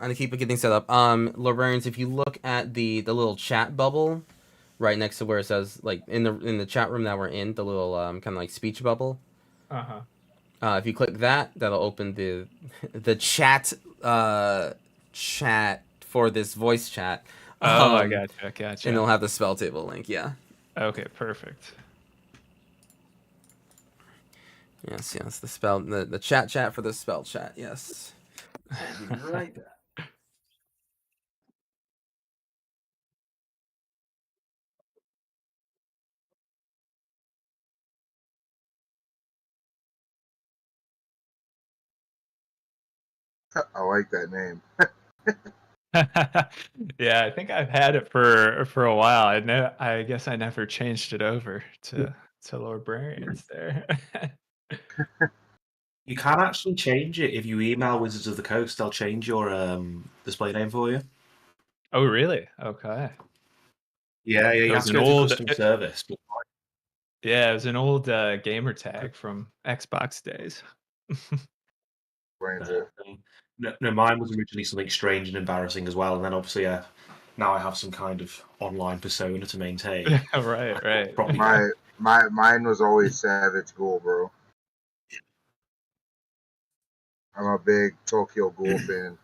gonna keep getting set up. Lorebrarians, if you look at the little chat bubble right next to where it says like in the chat room that we're in, the little kind of like speech bubble. Uh-huh. If you click that, that'll open the chat for this voice chat. Oh, I gotcha. And it'll have the spell table link. Yeah. Okay, perfect. Yes. The chat for the spell chat. Yes. Right. I like that name. Yeah, I think I've had it for a while. I guess I never changed it over to Lorebrarians there. You can actually change it if you email Wizards of the Coast. They'll change your display name for you. Oh, really? Okay. Yeah, you have to go to customer service. Yeah, it was an old gamer tag from Xbox days. No, mine was originally something strange and embarrassing as well, and then obviously now I have some kind of online persona to maintain. Right. Probably mine was always Savage Ghoul, bro. I'm a big Tokyo Ghoul fan.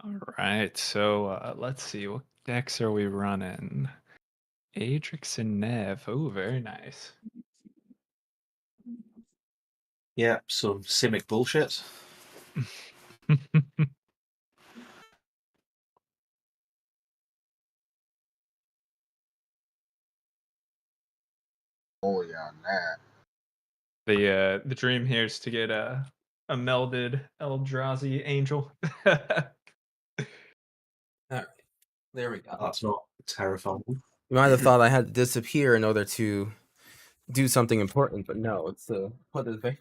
All right, so let's see, what decks are we running? Adrix and Nev. Oh, very nice. Yeah, some Simic bullshit. Holy on that. The dream here is to get a melded Eldrazi Angel. All right, there we go. That's not terrifying. You might have thought I had to disappear in order to do something important, but no, it's to put it back.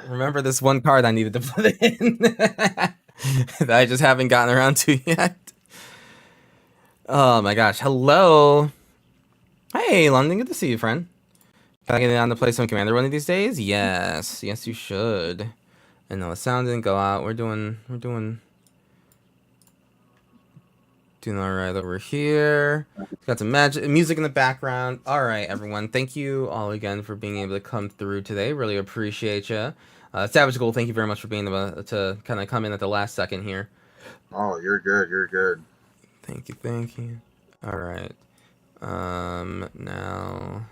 Remember this one card I needed to put in that I just haven't gotten around to yet. Oh my gosh. Hello. Hey, London. Good to see you, friend. Can I get on to play some Commander one of these days? Yes. Yes, you should. I know the sound didn't go out. We're doing all right over here. Got some music in the background. All right, everyone. Thank you all again for being able to come through today. Really appreciate you. Savage Gold, thank you very much for being able to kind of come in at the last second here. Oh, you're good. You're good. Thank you. All right. Now.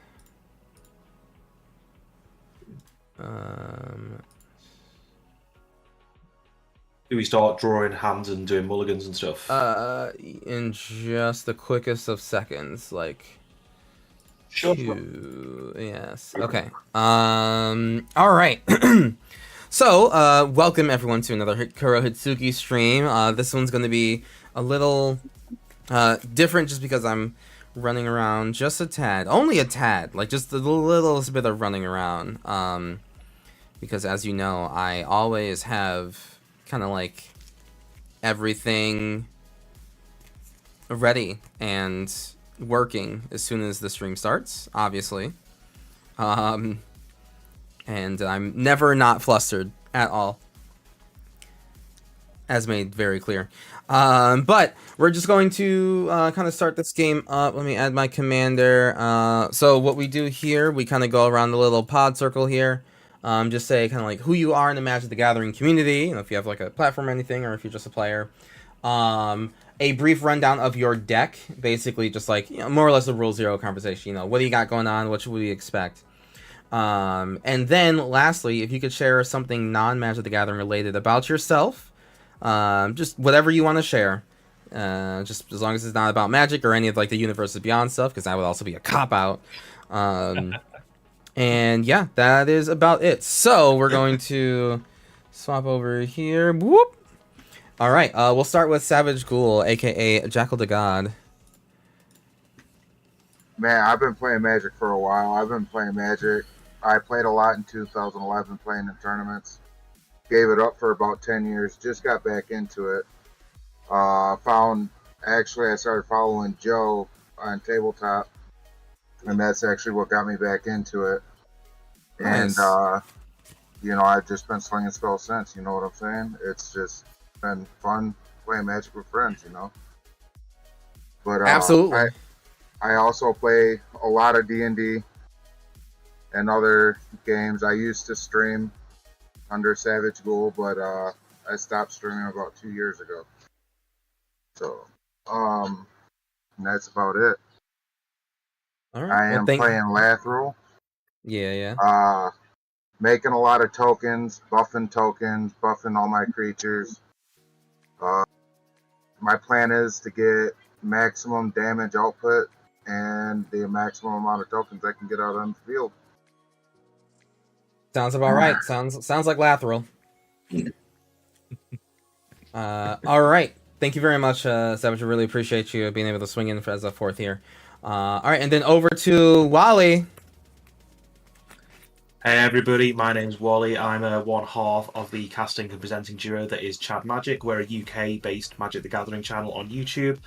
Do we start drawing hands and doing mulligans and stuff? In just the quickest of seconds, like. Sure. Yes. Okay. All right. So, welcome everyone to another Kuro Hitsuki stream. This one's going to be a little different just because I'm running around just a tad. Only a tad. Like, just a little bit of running around. Because as you know, I always have kind of like everything ready and working as soon as the stream starts, obviously. And I'm never not flustered at all, as made very clear. But we're just going to kind of start this game up. Let me add my commander. So what we do here, we kind of go around the little pod circle here. Just say kind of like who you are in the Magic the Gathering community, you know, if you have like a platform or anything, or if you're just a player. A brief rundown of your deck, basically just like, you know, more or less a Rule Zero conversation. You know, what do you got going on? What should we expect? And then lastly, if you could share something non-Magic the Gathering related about yourself, Just whatever you want to share. Just as long as it's not about magic or any of like the universes beyond stuff, because that would also be a cop out. And yeah, that is about it. So we're going to swap over here. Whoop. All right. We'll start with Savage Ghoul, aka Jackal the God. Man, I've been playing Magic for a while. I've been playing Magic. I played a lot in 2011, playing in tournaments. Gave it up for about 10 years. Just got back into it. I started following Joe on Tabletop, and that's actually what got me back into it. Nice. And I've just been slinging spells since. You know what I'm saying? It's just been fun playing Magic with friends. But Absolutely. I also play a lot of D&D and other games. I used to stream under Savage Ghoul, but I stopped streaming about 2 years ago. So, and that's about it. All right. I am playing Lathril. Yeah. Making a lot of tokens, buffing all my creatures. My plan is to get maximum damage output and the maximum amount of tokens I can get out on the field. Sounds about right. Sounds like Lathril. All right. Thank you very much, Savage. I really appreciate you being able to swing in as a fourth here. All right, and then over to Wally. Hey everybody, my name's Wally. I'm one half of the casting and presenting duo that is Chad Magic. We're a UK-based Magic the Gathering channel on YouTube.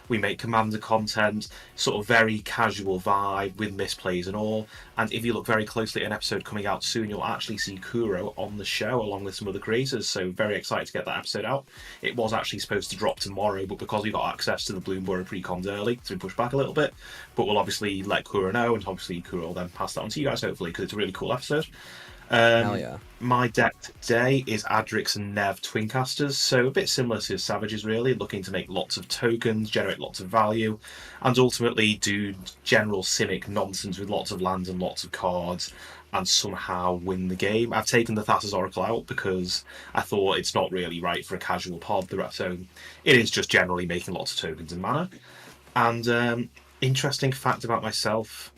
We make Commander content, sort of very casual vibe with misplays and all. And if you look very closely at an episode coming out soon, you'll actually see Kuro on the show along with some other creators. So very excited to get that episode out. It was actually supposed to drop tomorrow, but because we got access to the Bloomberg pre-cons early, it's been pushed back a little bit. But we'll obviously let Kuro know, and obviously Kuro will then pass that on to you guys, hopefully, because it's a really cool episode. Hell yeah. My deck today is Adrix and Nev Twincasters, so a bit similar to Savages, really, looking to make lots of tokens, generate lots of value, and ultimately do general Simic nonsense with lots of lands and lots of cards, and somehow win the game. I've taken the Thassa's Oracle out because I thought it's not really right for a casual pod, so it is just generally making lots of tokens and mana. And interesting fact about myself,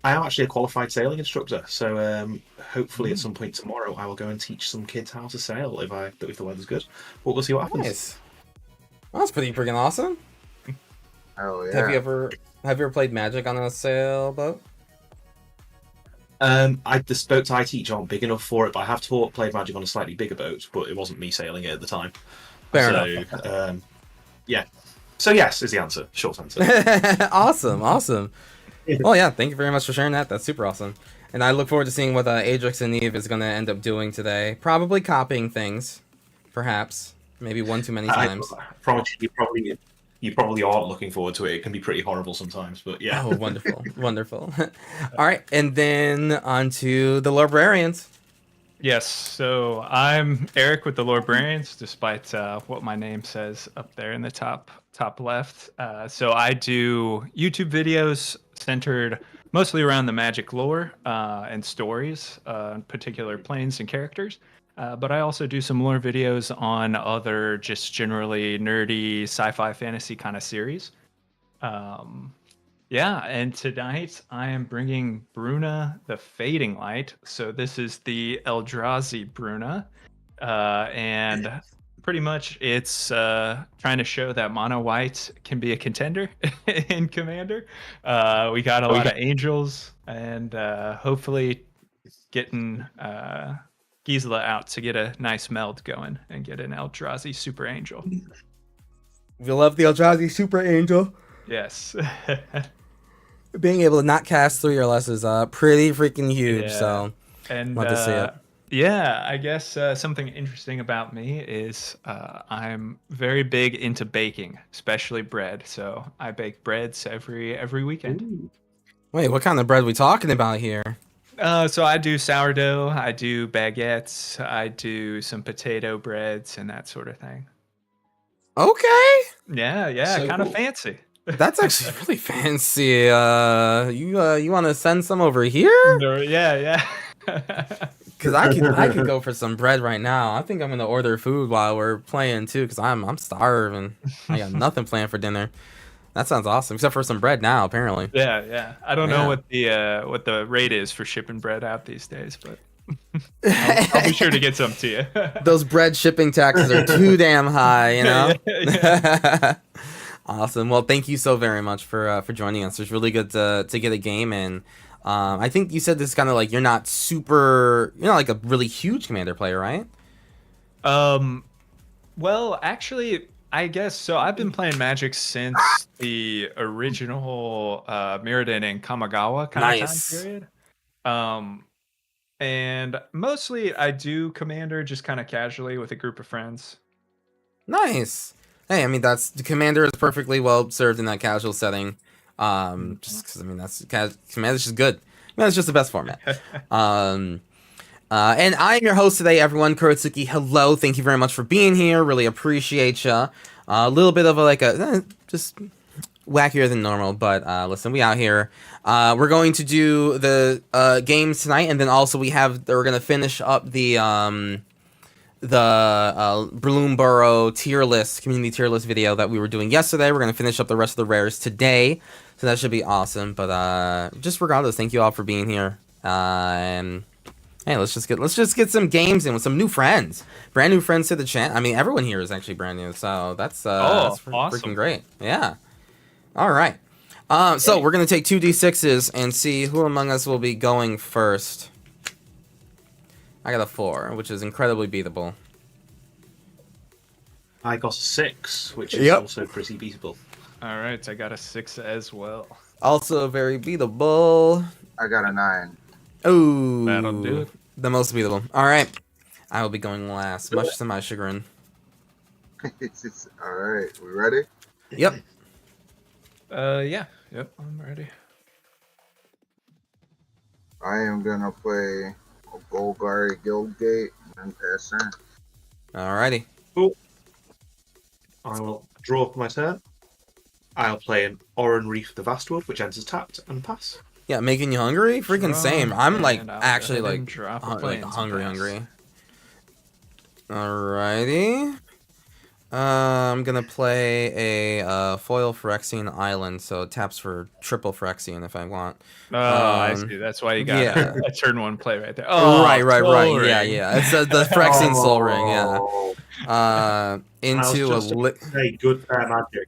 I am actually a qualified sailing instructor, so hopefully at some point tomorrow I will go and teach some kids how to sail if the weather's good. But we'll see what happens. Nice. Well, that's pretty freaking awesome. Oh yeah. Have you ever played Magic on a sailboat? The boats I teach aren't big enough for it, but I have played Magic on a slightly bigger boat, but it wasn't me sailing it at the time. Fair enough. Yeah. So yes is the answer. Short answer. Awesome. Well, yeah, thank you very much for sharing that. That's super awesome. And I look forward to seeing what Adrix and Eve is going to end up doing today. Probably copying things, perhaps. Maybe one too many times. You probably aren't looking forward to it. It can be pretty horrible sometimes, but yeah. Oh, wonderful. All right, and then on to the Lorebrarians. Yes, so I'm Eric with the Lorebrarians, despite what my name says up there in the top left. So I do YouTube videos centered mostly around the Magic lore and stories, particular planes and characters. But I also do some lore videos on other just generally nerdy sci-fi fantasy kind of series. Yeah, and tonight I am bringing Bruna the Fading Light. So this is the Eldrazi Bruna. And pretty much it's trying to show that mono white can be a contender in Commander. We got a lot of angels, and hopefully getting Gisela out to get a nice meld going and get an Eldrazi Super Angel. We love the Eldrazi Super Angel. Yes. Being able to not cast 3 or less is pretty freaking huge. Yeah. So, and love to see it. Yeah, I guess something interesting about me is I'm very big into baking, especially bread. So I bake breads every weekend. Ooh. Wait, what kind of bread are we talking about here? So I do sourdough, I do baguettes, I do some potato breads and that sort of thing. Okay. Yeah, So kind of cool. fancy. That's actually really fancy. You want to send some over here? Yeah. Because I could go for some bread right now. I think I'm gonna order food while we're playing too, because I'm starving. I got nothing planned for dinner. That sounds awesome, except for some bread now, apparently. Yeah, yeah. I don't Yeah. know what the rate is for shipping bread out these days, but I'll be sure to get some to you. Those bread shipping taxes are too damn high, you know. Yeah. Awesome. Well, thank you so very much for joining us. It's really good to get a game in. I think you said this is kind of like you're not like a really huge commander player, right? Well, actually, I guess so. I've been playing Magic since the original Mirrodin and Kamigawa kind of Nice. time period. And mostly I do Commander just kind of casually with a group of friends. Nice. Hey, I mean the commander is perfectly well served in that casual setting. Just because I mean commander's just good. Commander's just the best format. And I'm your host today, everyone. Kurotsuki, hello. Thank you very much for being here. Really appreciate you. A little bit of just wackier than normal, but listen, we out here. We're going to do the games tonight, and then also we're gonna finish up the Bloomburrow community tier list video that we were doing yesterday. We're gonna finish up the rest of the rares today, so that should be awesome. But just regardless, thank you all for being here. And hey, let's just get some games in with some new friends, brand new friends to the chat. I mean, everyone here is actually brand new, so that's awesome. Freaking great. Yeah. All right. So we're gonna take 2d6s and see who among us will be going first. I got a 4, which is incredibly beatable. I got a 6, which is also pretty beatable. All right, I got a 6 as well. Also very beatable. I got a 9. Ooh, That'll do it. The most beatable. All right, I will be going last, much to my chagrin. All right, we ready? Yep. Yeah. Yep, I'm ready. I am gonna play a Golgari Guildgate and pass turn. Alrighty. Cool. I will draw for my turn. I'll play an Oran Reef the Vastwood, which enters tapped, and pass. Yeah, making you hungry? Freaking same. I'm like And I'll actually go ahead like, and drop a like Plains hungry. and pass. Alrighty. I'm gonna play a foil Phyrexian Island, so it taps for triple Phyrexian if I want. Oh, I see. That's why you got yeah. a turn 1 play right there. Oh, right. Soul Ring. Yeah. It's the Phyrexian Soul Ring. Yeah. Into Hey, good fair magic.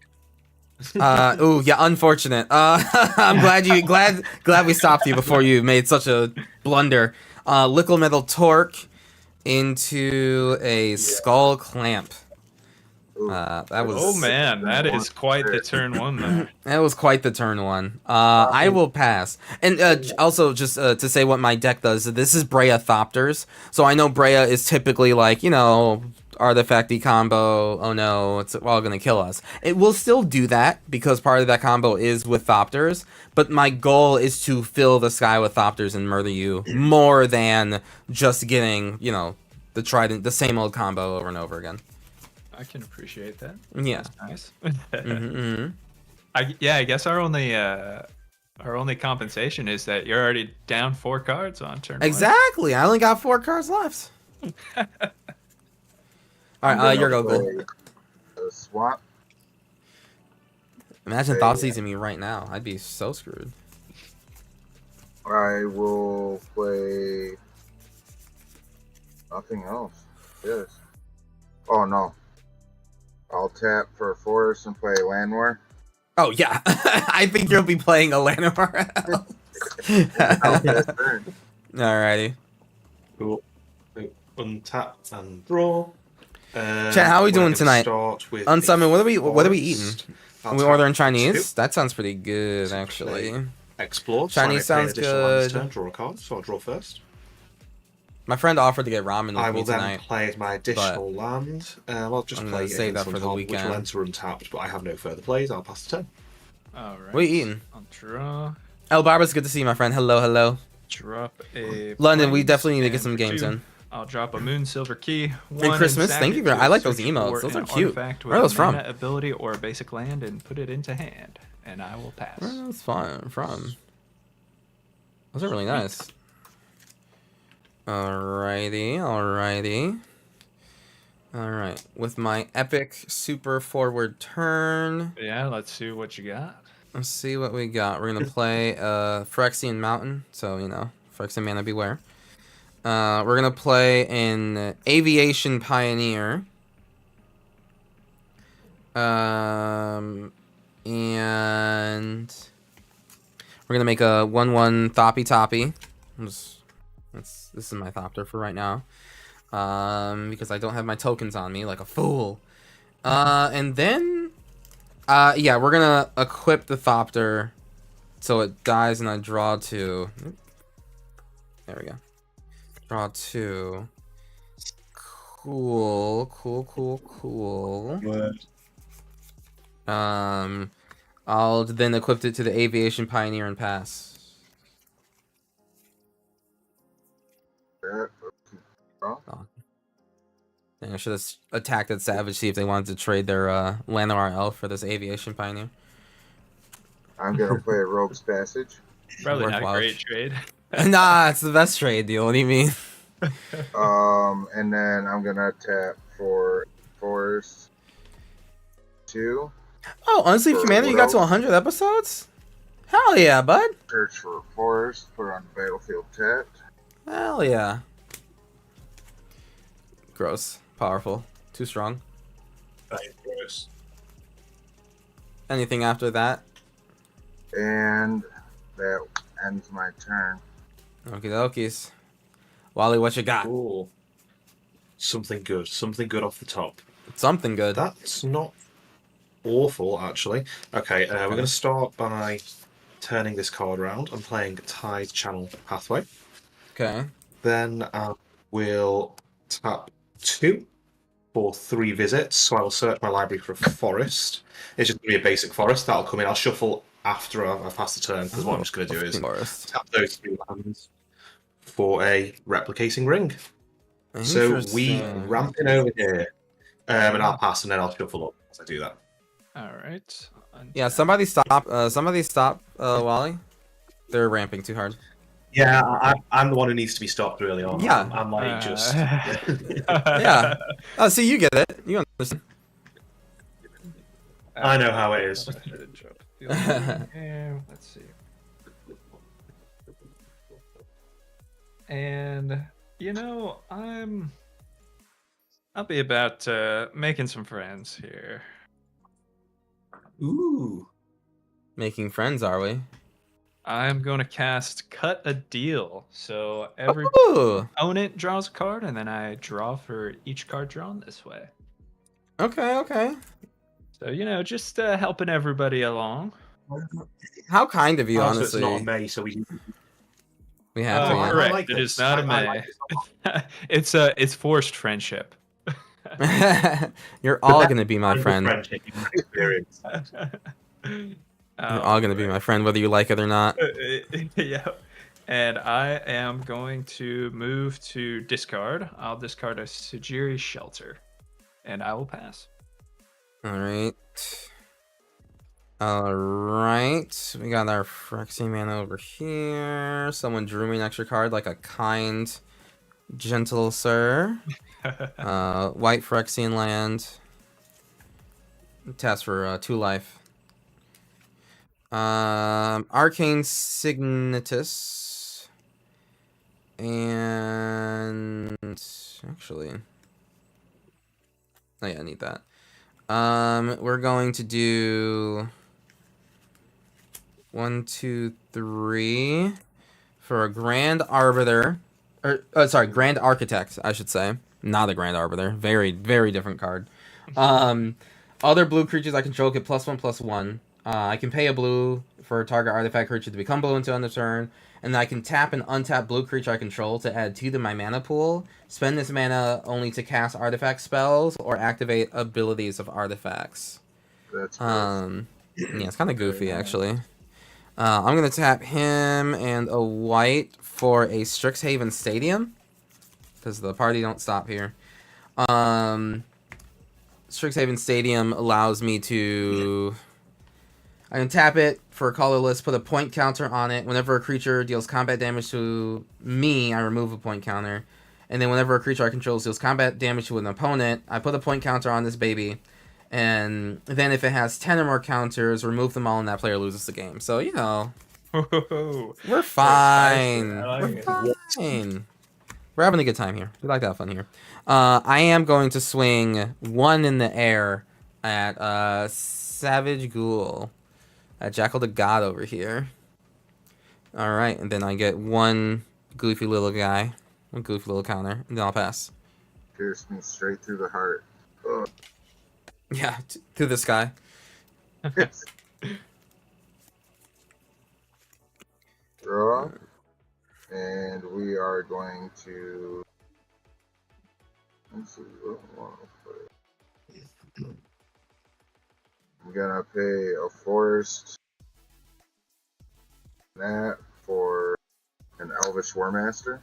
Unfortunate. I'm glad we stopped you before you made such a blunder. Liquid Metal Torque into a Skull Clamp. That was. Oh man, that is quite the turn 1 there. That was quite the turn 1. I will pass. And also, just to say what my deck does, this is Breya Thopters. So I know Breya is typically like, artifacty combo. Oh no, it's all going to kill us. It will still do that because part of that combo is with Thopters. But my goal is to fill the sky with Thopters and murder you more than just getting, the same old combo over and over again. I can appreciate that. Yeah. That's nice. Mm-hmm. I guess our only compensation is that you're already down 4 cards on turn 1. Exactly. I only got 4 cards left. All right, your go, Ghoul. Swamp. Imagine Thoughtseize me right now. I'd be so screwed. I will play nothing else. Yes. Oh no. I'll tap for Forest and play Landwar. Oh yeah, I think you'll be playing a Llanowar. I'll pass turn. Alrighty. Cool. Untap and draw. Chat, how are we doing tonight? Start with Unsummon. What are we eating? I'll Are we tap ordering Chinese? 2. That sounds pretty good, actually. Play Explore. Chinese So I sounds play an additional land this good. turn, draw a card, so I'll draw first. My friend offered to get ramen with I me will then tonight. play as my additional land. I'll just I'm play gonna save that Insolent for the Hog, weekend. which will enter untapped, but I have no further plays. I'll pass the turn. All right. What are you eating? I'll draw. El Barba's good to see you, my friend. Hello. Drop a. London, we Plains, definitely need to get and some for games 2, in. I'll drop a Moon Silver Key. And Christmas, thank you very. I like those emotes. Those are cute. Where are those from? Ability or a basic land and put it into hand, and I will pass. Where are those from? Those are really nice. Alrighty. Alright, with my epic super forward turn, Yeah, let's see what you got. let's see what we got. We're gonna play Phyrexian Mountain, so Phyrexian Mana Beware. We're gonna play an Aviation Pioneer. And we're gonna make a 1/1 Thoppy Toppy. This is my Thopter for right now. Because I don't have my tokens on me like a fool. And then yeah, we're gonna equip the Thopter so it dies and I draw 2. There we go. Draw 2. Cool. Word. I'll then equip it to the Aviation Pioneer and pass. Yeah. Dang, I should have attacked that Savage, see if they wanted to trade their Llanowar Elf for this Aviation Pioneer. I'm gonna play a Rogue's Passage. Probably not a Worthwhile. great trade. Nah, it's the best trade deal. What do you mean? And then I'm gonna tap for Forest 2. Oh, Unsleep For Commander, you what got to else? 100 episodes? Hell yeah, bud. Search for Forest. Put it on the battlefield tapped. Hell yeah. Gross. Powerful. Too strong. Gross. Anything after that? And that ends my turn. Okie dokies. Wally, what you got? Cool. Something good off the top. Something good. That's not awful, actually. Okay, we're going to start by turning this card around. I'm playing Tide Channel Pathway. Okay. Then we'll tap 2 for 3 visits. So I will search my library for a forest. It's just going to be a basic forest. That'll come in. I'll shuffle after I've passed the turn, because what I'm just going to do is Forest. tap those 3 lands for a replicating ring. So we Interesting. ramp in over here, and I'll pass, and then I'll shuffle up as I do that. All right. Yeah, somebody stop. Wally. They're ramping too hard. Yeah, I'm the one who needs to be stopped, really. Yeah. I'm like just. Yeah. Oh, see, you get it. You understand. I know how it is. Let's see. And I'll be about making some friends here. Ooh. Making friends, are we? I'm going to cast Cut a Deal. So every Ooh. opponent draws a card, and then I draw for each card drawn this way. Okay. So, just helping everybody along. How kind of you, So honestly. it's not a May, so we. We have Oh, to. I correct. like It this. is not a I May. like this. It's forced friendship. Yeah. You're all gonna be my friend. Friendship, experience. You're all gonna be my friend, whether you like it or not. Yeah. And I am going to move to discard. I'll discard a Sujiri Shelter. And I will pass. Alright. We got our Phyrexian Mana over here. Someone drew me an extra card like a kind, gentle sir. White Phyrexian land. Task for 2 life. Arcane Signatus. And actually, oh yeah, I need that. We're going to do 1, 2, 3 for a Grand Arbiter. Grand Architect, I should say. Not a Grand Arbiter. Very, very different card. Other blue creatures I control get +1/+1. I can pay a blue for a target artifact creature to become blue until end of turn, and I can tap an untapped blue creature I control to add 2 to my mana pool. Spend this mana only to cast artifact spells or activate abilities of artifacts. That's Yeah, it's kind of goofy actually. I'm gonna tap him and a white for a Strixhaven Stadium, because the party don't stop here. Strixhaven Stadium allows me to. I can tap it for colorless, put a point counter on it. Whenever a creature deals combat damage to me, I remove a point counter. And then whenever a creature I control deals combat damage to an opponent, I put a point counter on this baby. And then if it has 10 or more counters, remove them all and that player loses the game. So, you know, Whoa. we're fine. I like We're it. fine. We're having a good time here. We like to have fun here. I am going to swing 1 in the air at Savage Ghoul. Jackal the God over here. Alright, and then I get 1 goofy little guy. 1 goofy little counter. And then I'll pass. Pierced me straight through the heart. Ugh. Yeah, to this guy. Draw. And we are going to. Let's see. What I want to play. I'm gonna pay a forest that for an Elvish Warmaster.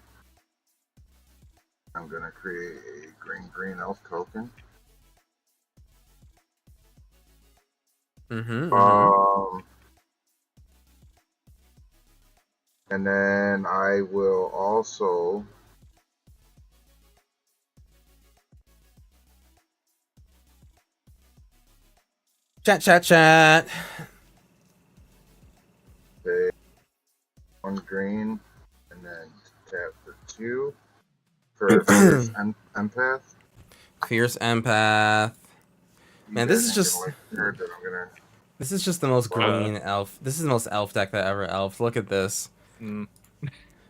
I'm gonna create a green elf token. And then I will also Chat. pay 1 green and then tap for 2 for Fierce Empath. Fierce Empath. Man, this is just. This is just the most green elf. This is the most elf deck that ever elfed. Look at this. Mm.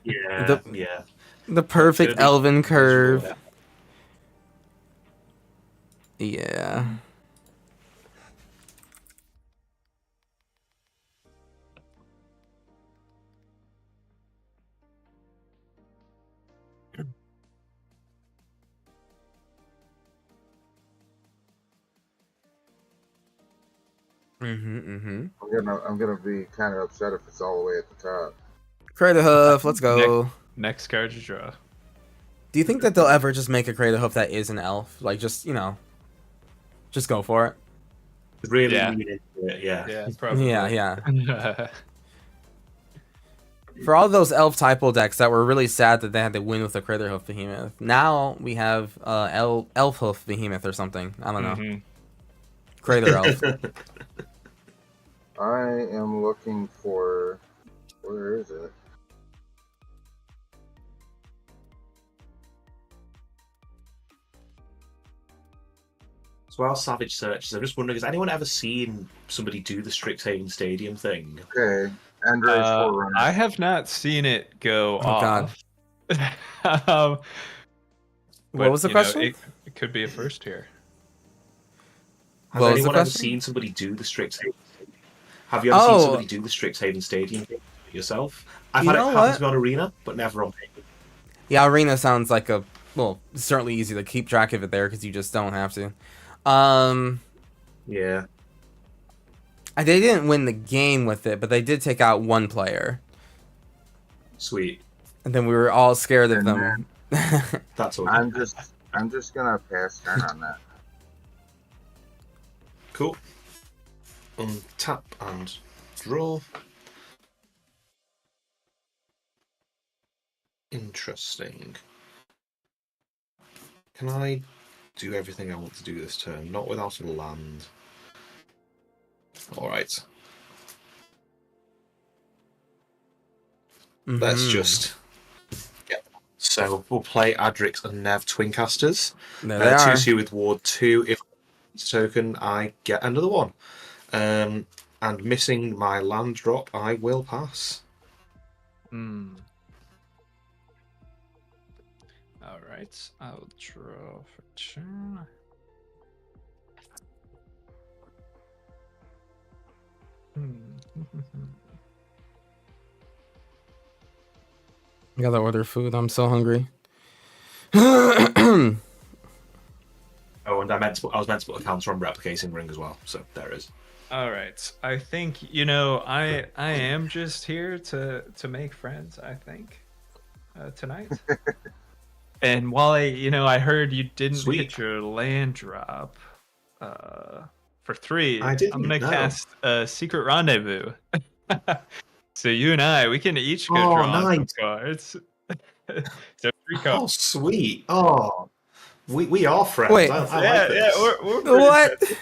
Yeah. The perfect Kirby. elven curve. Yeah. I'm gonna be kind of upset if it's all the way at the top. Crater Hoof, let's go. Next card you draw. Do you think that they'll ever just make a Crater Hoof that is an elf? Like, just, you know, just go for it. Really Yeah. lean into it, yeah. Yeah, probably. Yeah. For all those elf typo decks that were really sad that they had to win with the Crater Hoof Behemoth, now we have Elf Hoof Behemoth or something. I don't know. Mhm. Crater Elf. I am looking for. Where is it? So while Savage searches, I'm just wondering, has anyone ever seen somebody do the Strixhaven Stadium thing? Okay, Andre's Forerunner. I have not seen it go off. God. What was the question? It could be a first here. Has What was the anyone ever question? seen somebody do the Strixhaven? Have you ever seen somebody do the Strixhaven Stadium thing yourself? I've had it happen to me on Arena, but never on paper. Yeah, Arena sounds like a... Well, it's certainly easy to keep track of it there because you just don't have to. Yeah. They didn't win the game with it, but they did take out 1 player. Sweet. And then we were all scared of them. That's all. I'm just gonna pass turn on that. Cool. Tap and draw. Interesting. Can I do everything I want to do this turn? Not without a land. Alright. Let's just get them. So we'll play Adrix and Nev Twincasters. There they are. 2/2 with Ward 2. If it's a token, I get another one. And missing my land drop, I will pass. Alright, I'll draw for turn. I gotta order food. I'm so hungry. Oh, and I was meant to put a counter on replicating ring as well. So there is. All right. I think I am just here to make friends. I think tonight. And while I heard you didn't Sweet. hit your land drop, for 3, I didn't I'm gonna know. cast a Secret Rendezvous. So you and I, we can each go Oh, draw some nice. cards. So 3 Oh, cards. sweet. Oh, we are friends. Wait, I like Yeah, yeah, this. we're what? pretty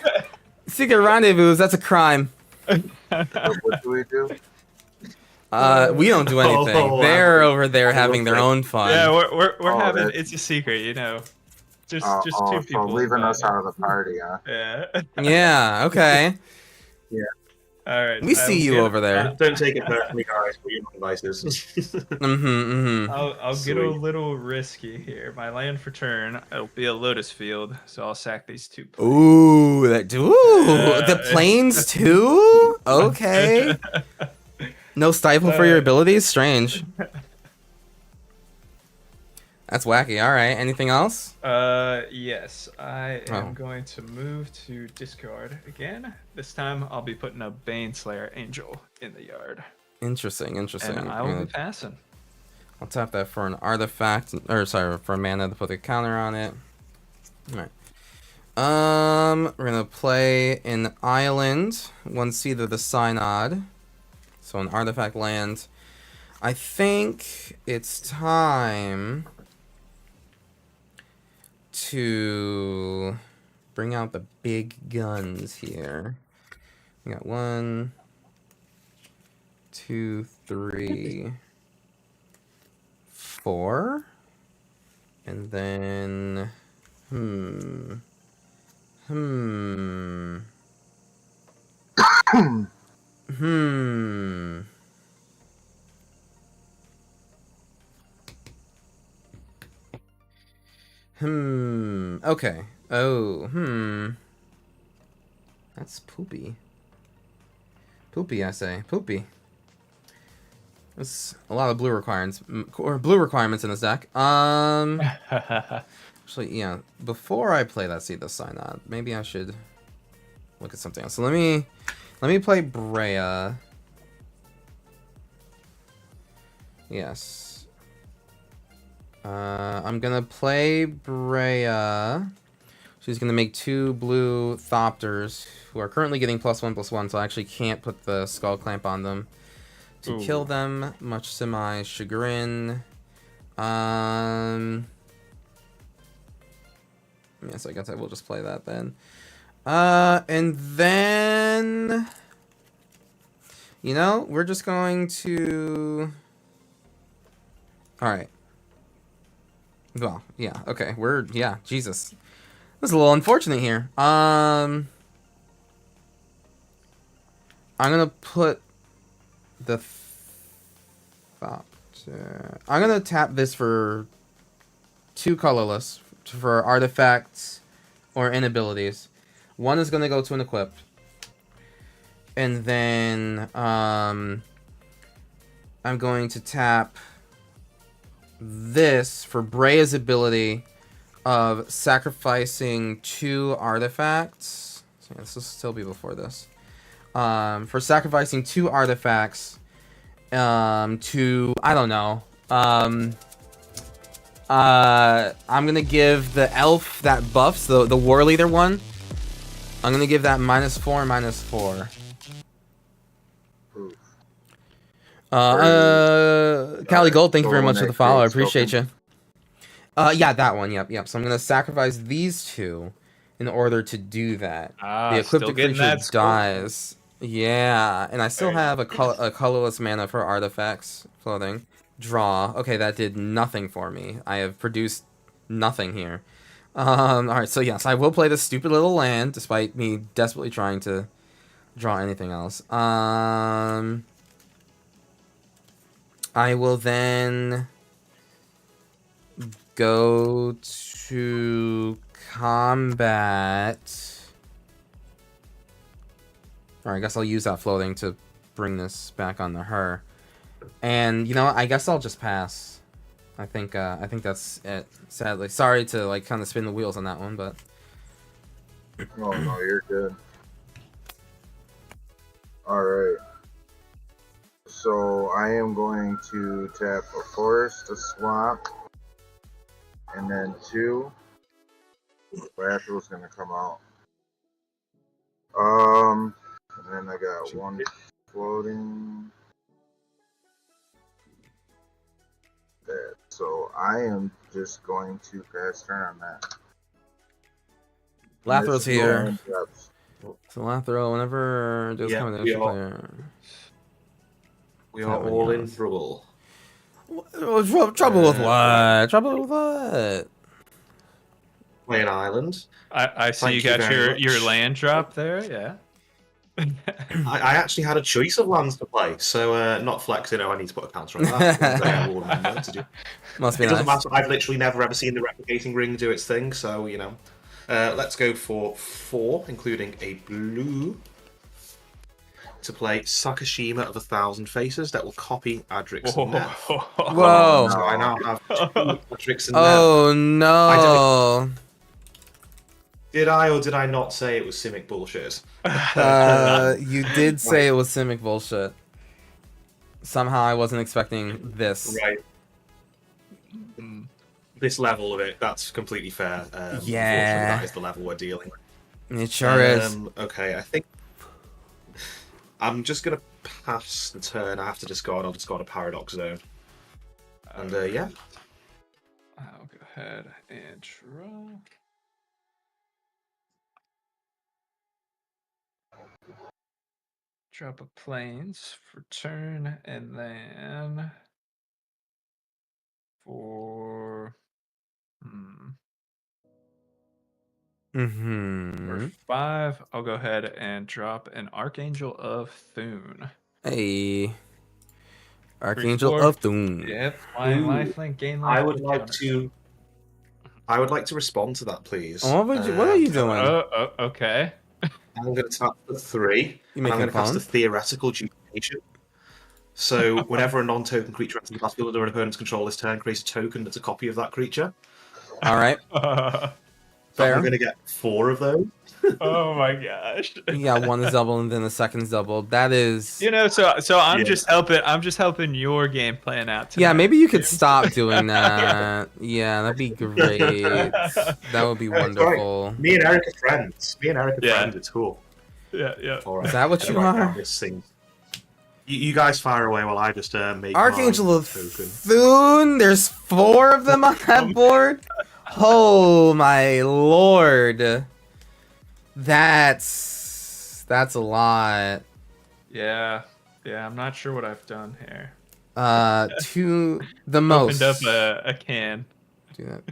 Secret rendezvous? That's a crime. good. What do we do? We don't do anything. Oh, They're over there I love having their it. own fun. Yeah, we're Oh, having that- it's a secret, you know. Just two so people. leaving us invited. out of the party, huh? Yeah. Yeah. Okay. All right. We see you over there. Don't take it personally, guys. Put your devices. I'll get a Sweet. little risky here. My land for turn, it'll be a lotus field, so I'll sack these 2 planes. Ooh, the planes too. Okay. No stifle for your abilities. Strange. That's wacky. All right. Anything else? Yes, I am Oh. going to move to discard again. This time I'll be putting a Baneslayer Angel in the yard, Interesting. Interesting. and I will be passing. I'll tap that for an artifact, or sorry, for mana to put a counter on it. All right. We're gonna play an island, one Seed of the Synod, so an artifact land. I think it's time to bring out the big guns here. We got 1, 2, 3, 4, and then hmm. Hmm. Okay. Oh, That's poopy. Poopy, I say. Poopy. There's a lot of blue requirements in this deck. Actually, yeah. Before I play that Seed the Synod, maybe I should look at something else. So let me play Brea. Yes. I'm gonna play Brea. She's gonna make 2 blue Thopters, who are currently getting +1/+1, so I actually can't put the Skull Clamp on them to kill them, much to my chagrin. Yes, I guess I will just play that then. And then, you know, we're just going to. All right. Well, yeah. Okay. Jesus. This is a little unfortunate here. I'm gonna put the Thopter. I'm gonna tap this for 2 colorless for artifacts or inabilities. 1 is gonna go to an equipped, and then I'm going to tap this for Brea's ability of sacrificing 2 artifacts. So yeah, this will still be before this. For sacrificing 2 artifacts to, I don't know. I'm gonna give the elf that buffs, the war leader one. I'm gonna give that -4, -4. Oof. Cali Gold, thank you very So much for when the that follow. I creates appreciate tokens- you. Yeah, that one. Yep. So I'm gonna sacrifice these 2 in order to do that. The Still ecliptic getting creature that skull. dies. Yeah, and I still Very have a colorless mana for artifacts floating. Draw. Okay, that did nothing for me. I have produced nothing here. Alright, so yes, I will play this stupid little land, despite me desperately trying to draw anything else. I will then go to combat. Or I guess I'll use that floating to bring this back onto her. And you know what? I guess I'll just pass. I think that's it. Sadly, sorry to like kind of spin the wheels on that one, but Oh no, you're good. All right. So I am going to tap a forest, a swamp, and then 2. Raptor's gonna come out. And then I got one floating. That. So I am just going to pass turn on that. Lathro's here. Drops. So Lathro, whenever there's Yeah, coming we to are- player. We are all in trouble. Trouble with what? Trouble with what? Play an island. I see Thank you you got very your much. land drop there. Yeah. I actually had a choice of lands to play, so not flexing. Oh, I need to put a counter on that. One day I will remember to do. Must be It doesn't nice. matter. I've literally never ever seen the replicating ring do its thing, so you know. Let's go for 4, including a blue, to play Sakashima of 1,000 Faces that will copy Adrix and Nev. Whoa. So I now have 2 Adrix and Oh Nev. no. Did I or did I not say it was Simic bullshit? You did say it was Simic bullshit. Somehow I wasn't expecting this. Right. This level of it, that's completely fair. Unfortunately, Yeah. that is the level we're dealing with. It sure is. Okay, I think I'm just gonna pass the turn. I have to discard. I'll discard a Paradox Zone. And yeah, I'll go ahead and draw. Drop a planes for turn, and then for for 5, I'll go ahead and drop an Archangel of Thune. Hey. Archangel 3/4. of Doom. Yep, flying Ooh. lifelink, gain life. I would gain like counter. to. I would like to respond to that, please. What are you doing? Oh, okay. I'm going to tap for 3. You And making I'm going a to cast clone? a theoretical duplication. So whenever a non-token creature enters the battlefield under an opponent's control this turn, creates a token that's a copy of that creature. Alright. So Fair. I'm going to get 4 of those. Oh my gosh. Yeah, one is double and then the second's double. That is. You know, so I'm Yeah. just helping your game plan out tonight. Yeah, maybe you could stop doing that. Yeah, that'd be great. That would be wonderful. Me and Eric are friends. Yeah. It's cool. Yeah. All right. Is that what you Write are? down this thing. You guys fire away while I just make Archangel my of token. Thune. There's 4 of them on that board. Oh my lord. That's a lot. Yeah. I'm not sure what I've done here. To the most. Opened up a can. Do that.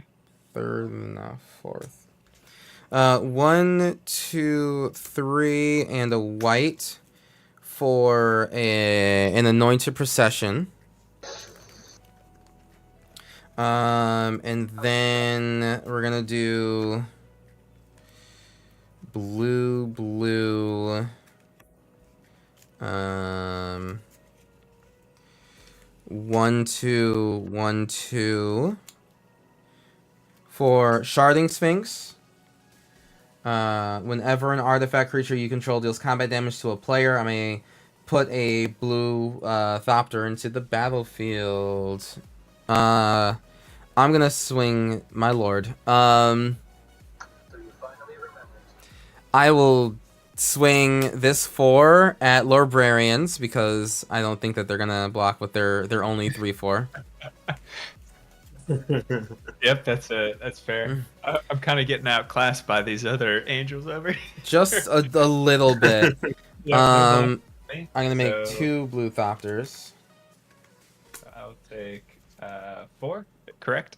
3rd and now 4th. 1, 2, 3, and a white for an anointed procession. And then we're gonna do blue. 1, 2, 1, 2 for Sharding Sphinx. Whenever an artifact creature you control deals combat damage to a player, I may put a blue Thopter into the battlefield. I'm gonna swing my lord. I will swing this 4 at Lorebrarians because I don't think that they're gonna block with their only 3/4. Yep, that's fair. I'm kind of getting outclassed by these other angels over here. Just a little bit. Yep, I'm gonna make So- 2 blue Thopters. I'll take 4. Correct.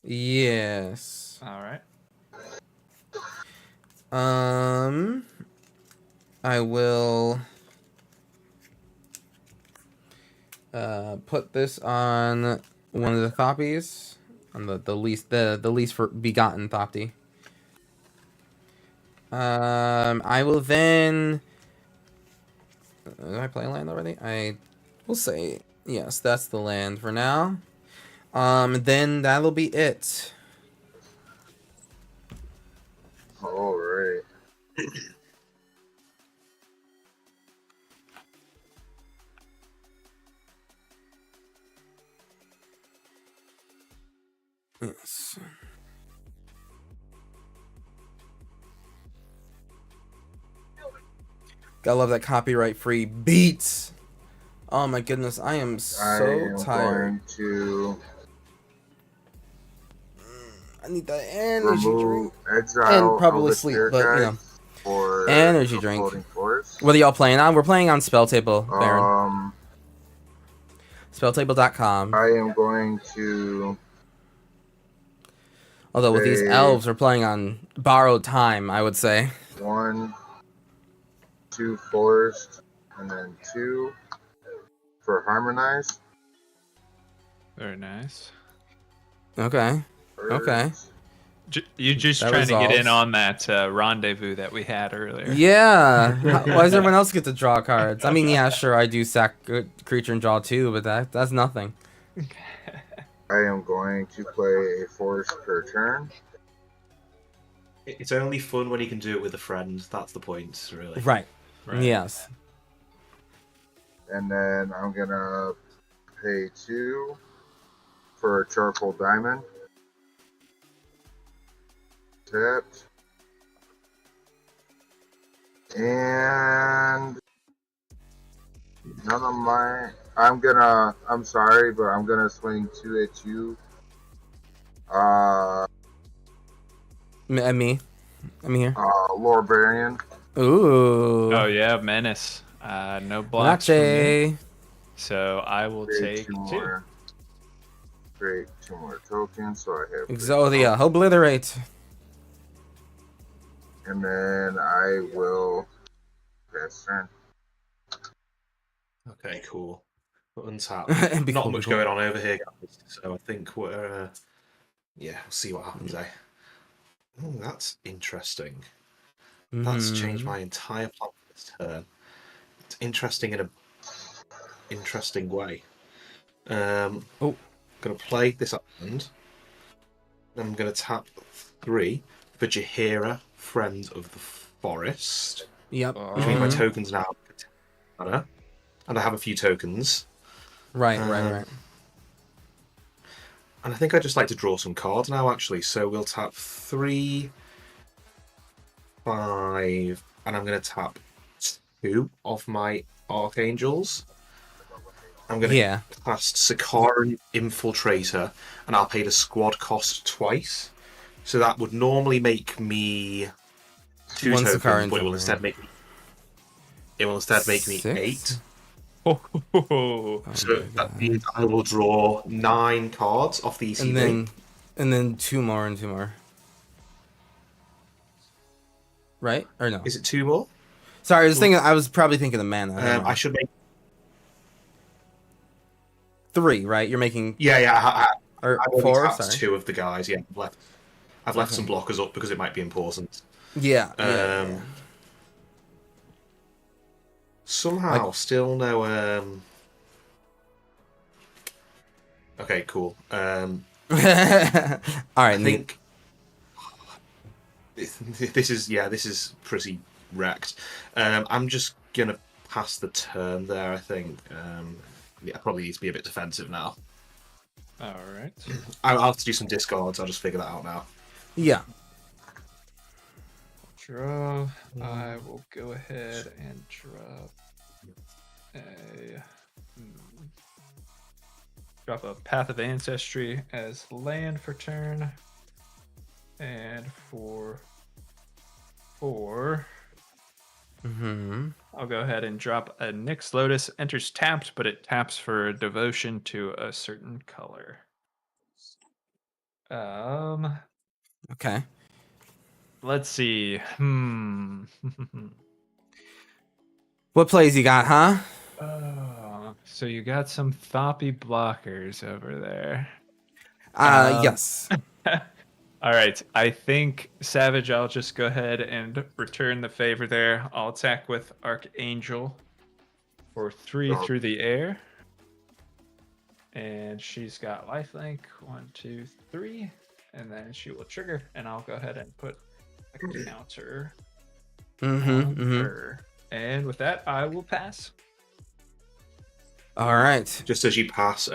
Yes. All right. I will put this on one of the Thoppies, on the least for begotten Thopti. I will then. Did I play land already? I will say yes. That's the land for now. Then that'll be it. All right. Yes. Gotta love that copyright-free beats. Oh my goodness, I am I so am tired. going to I need that energy remove drink. exile And probably Elder sleep, Spirit but, you Guide know. for Energy the drink. floating forest. What are y'all playing on? We're playing on Spell Table, Baron. Spelltable.com. I am going to Although with these say elves, we're playing on borrowed time, I would say. 1, 2 forest, and then 2 for harmonize. Very nice. Okay. Okay. Birds. You're just That trying to get in resolves. on that rendezvous that we had earlier. Yeah. Why does everyone else get to draw cards? I mean, yeah, sure, I do sack a creature and draw two, but that's nothing. I am going to play a forest per turn. It's only fun when you can do it with a friend. That's the point, really. Right. Right. Yes. And then I'm going to pay 2 for a charcoal diamond. Tapped. And none of my... I'm sorry, but I'm gonna swing 2 at you. And me. I'm here. Lorebrarian. Ooh. Oh yeah, menace. No blocks from me. Nache. So I will Create take 2 two. more. Create 2 more tokens, so I have... Exodia. Obliterate. And then I will pass turn. Okay, cool. Untap. It'd be Not cool, much be cool. going on over here, guys. So I think we're yeah, we'll see what happens, eh? Oh, that's interesting. That's changed my entire plan for this turn. It's interesting in a interesting way. Oh. Gonna play this island. I'm gonna tap 3 for Jaheira, Friend of the Forest. Yep. Which means my Mhm. tokens now are, and I have a few tokens. Right. And I think I'd just like to draw some cards now, actually. So we'll tap 3, 5, and I'm going to tap 2 of my Archangels. I'm going to cast Sakaran Infiltrator, and I'll pay the squad cost twice. So that would normally make me 2 One tokens, Sakaran but it will instead make me 6? 8. Oh, So that means I will draw 9 cards off the ECB. And then 2 more and 2 more. Right? Or no? Is it 2 more? Sorry, I was probably thinking of mana. I should make 3, right? You're making I've only 4, tapped sorry. 2 of the guys. Yeah, I've left some blockers up because it might be important. Yeah. Somehow, still no. Okay, cool. All right. I think this is pretty wrecked. I'm just gonna pass the turn there. I think. I probably need to be a bit defensive now. all right. I'll have to do some discards. I'll just figure that out now. Yeah. Draw. I will go ahead and drop a Path of Ancestry as land for turn, and for 4, I'll go ahead and drop a Nyx Lotus. Enters tapped, but it taps for devotion to a certain color. Okay. Let's see. What plays you got, huh? So you got some thoppy blockers over there. Yes. All right. I think Savage, I'll just go ahead and return the favor there. I'll attack with Archangel for 3 through the air. And she's got lifelink. 1, 2, 3. And then she will trigger. And I'll go ahead and put a counter on her. And with that, I will pass. All right. Just as you pass,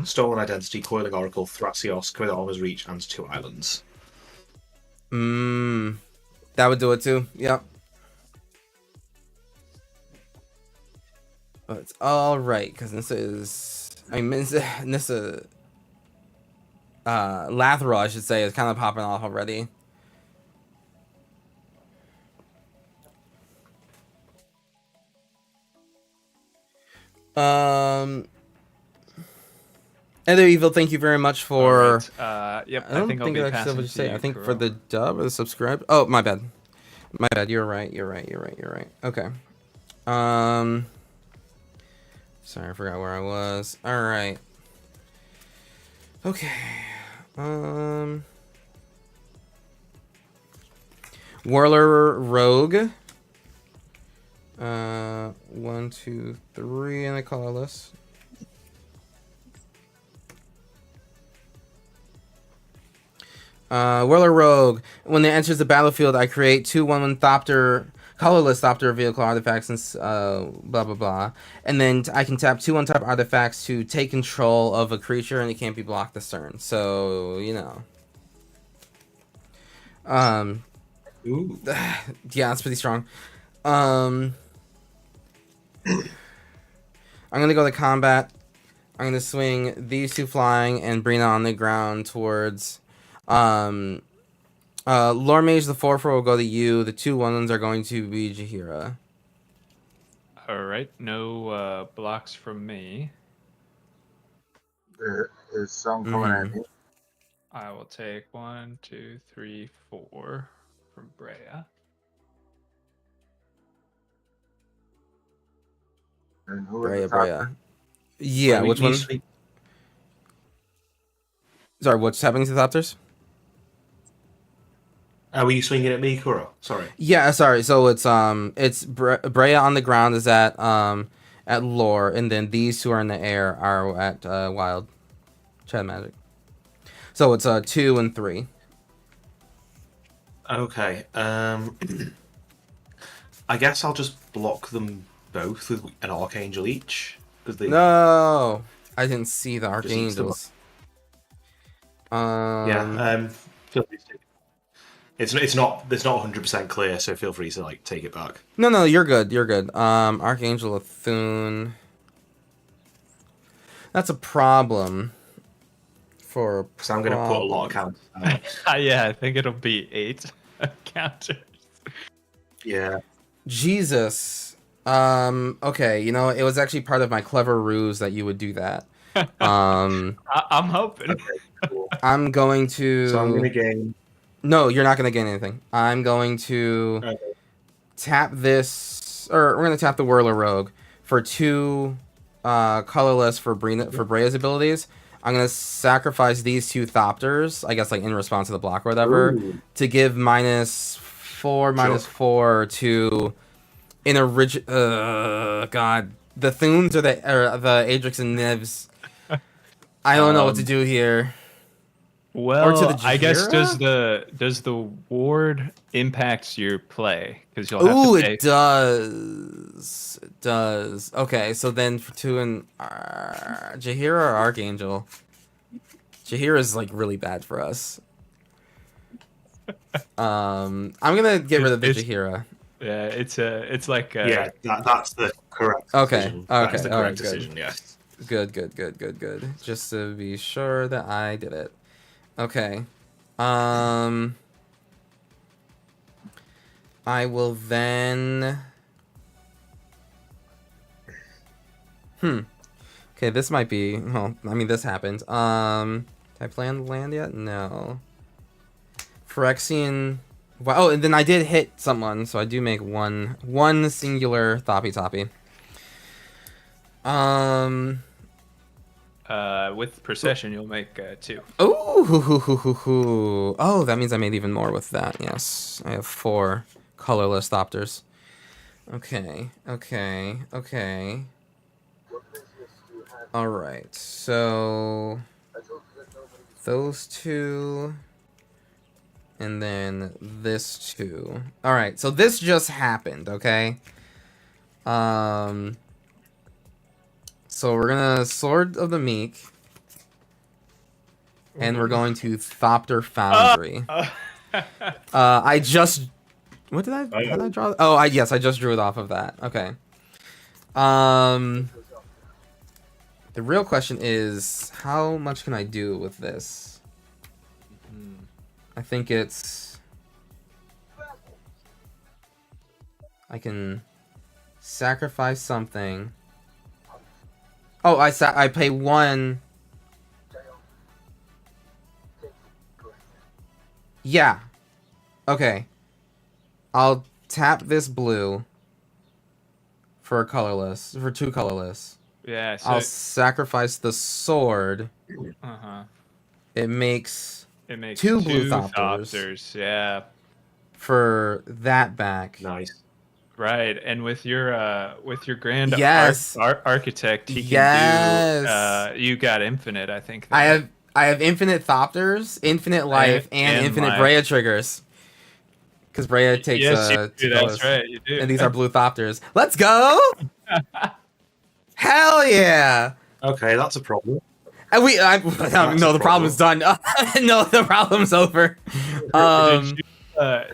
Stolen Identity, Coiling Oracle, Thrasios, Coil Armor's Reach, and 2 islands. That would do it too. Yep. But all right, because Nissa, Lathril, I should say, is kind of popping off already. Ender Evil, thank you very much for. Yep, I don't think I'll think be I said passing what you to say. I you, think for Kuro. the dub or the subscribe. Oh, my bad. My bad. You're right. Okay. Sorry, I forgot where I was. All right. Okay. Whirler Rogue. 1, 2, 3, and a colorless. Whirler Rogue. When it enters the battlefield, I create 2 1/1 Thopter, colorless Thopter vehicle artifacts and blah blah blah. And then I can tap 2 1 type artifacts to take control of a creature, and it can't be blocked this turn. So you know. Ooh. Yeah, that's pretty strong. I'm gonna go to combat. I'm gonna swing these 2 flying and bring it on the ground towards. Lore Mage, the 4/4 will go to you. The 2 1/1s are going to be Jaheira. All right, no blocks from me. There is some coming at me. I will take 1, 2, 3, 4 from Brea. And who is Brea. the top? Yeah, Wait, which you one? swing- Sorry, what's happening to the Thopters? were you swinging at me, Kuro? Sorry. Yeah, sorry. So it's Brea on the ground is at Lore, and then these 2 are in the air are at Wild. Chat Magic. So it's 2 and 3. Okay. I guess I'll just block them both with an Archangel each. They... No, I didn't see the Just eats them Archangels. Feel free to. It's not 100% clear, so feel free to like take it back. No, you're good. Archangel Athun. That's a problem. Because I'm going to put a lot of counters. Yeah, I think it'll be 8 counters. Yeah. Jesus. Okay, you know, it was actually part of my clever ruse that you would do that. I'm hoping. Okay, cool. I'm going to. So I'm going to gain. No, you're not going to gain anything. I'm going to tap this, or we're going to tap the Whirler Rogue for 2 colorless for Brea's abilities. I'm going to sacrifice these 2 Thopters, I guess like in response to the block or whatever, to give -4/-4 to in original. God, the Thunes or the Adrix and Nibs. I don't know what to do here. Well, Or to the I guess Jaheira? does the ward impacts your play? Because you'll have Ooh, to pay. it does. It does. Okay, so then for 2 and Jaheira or Archangel? Jaheira is like really bad for us. I'm gonna get rid of the Jaheira. Yeah, it's like Yeah, that's the correct decision. That is the correct decision, yes. Good. Just to be sure that I did it. Okay. I will then. Okay, this might be. Well, I mean, this happened. Did I plan land yet? No. Phyrexian. Wow. Oh, and then I did hit someone, so I do make one singular Thoppy. With procession, you'll make 2. Oh, that means I made even more with that. Yes, I have 4 colorless Thopters. Okay. All right, so those 2, and then this 2. All right, so this just happened. Okay. So we're gonna Sword of the Meek, and we're going to Thopter Foundry. I just, what did I? How did I draw? Oh, yes, I just drew it off of that. Okay. The real question is, how much can I do with this? I think it's... I can sacrifice something. Oh, I pay 1. Yeah. Okay. I'll tap this blue for a colorless, for 2 colorless. Yeah. So, I'll sacrifice the sword. uh-huh. It makes It makes 2 two blue thopters thopters. Yeah. for that back. Nice. Right. And with your grand Yes. architect, he can Yes. do. You got infinite, I think. I there. have infinite thopters, infinite life, and infinite life. Brea triggers. Because Brea takes Yes, you 2 do. That's colors. right. You do. And these are blue thopters. Let's go! Hell yeah! Okay, that's a problem. And no, the a problem's done. No, the problem's over.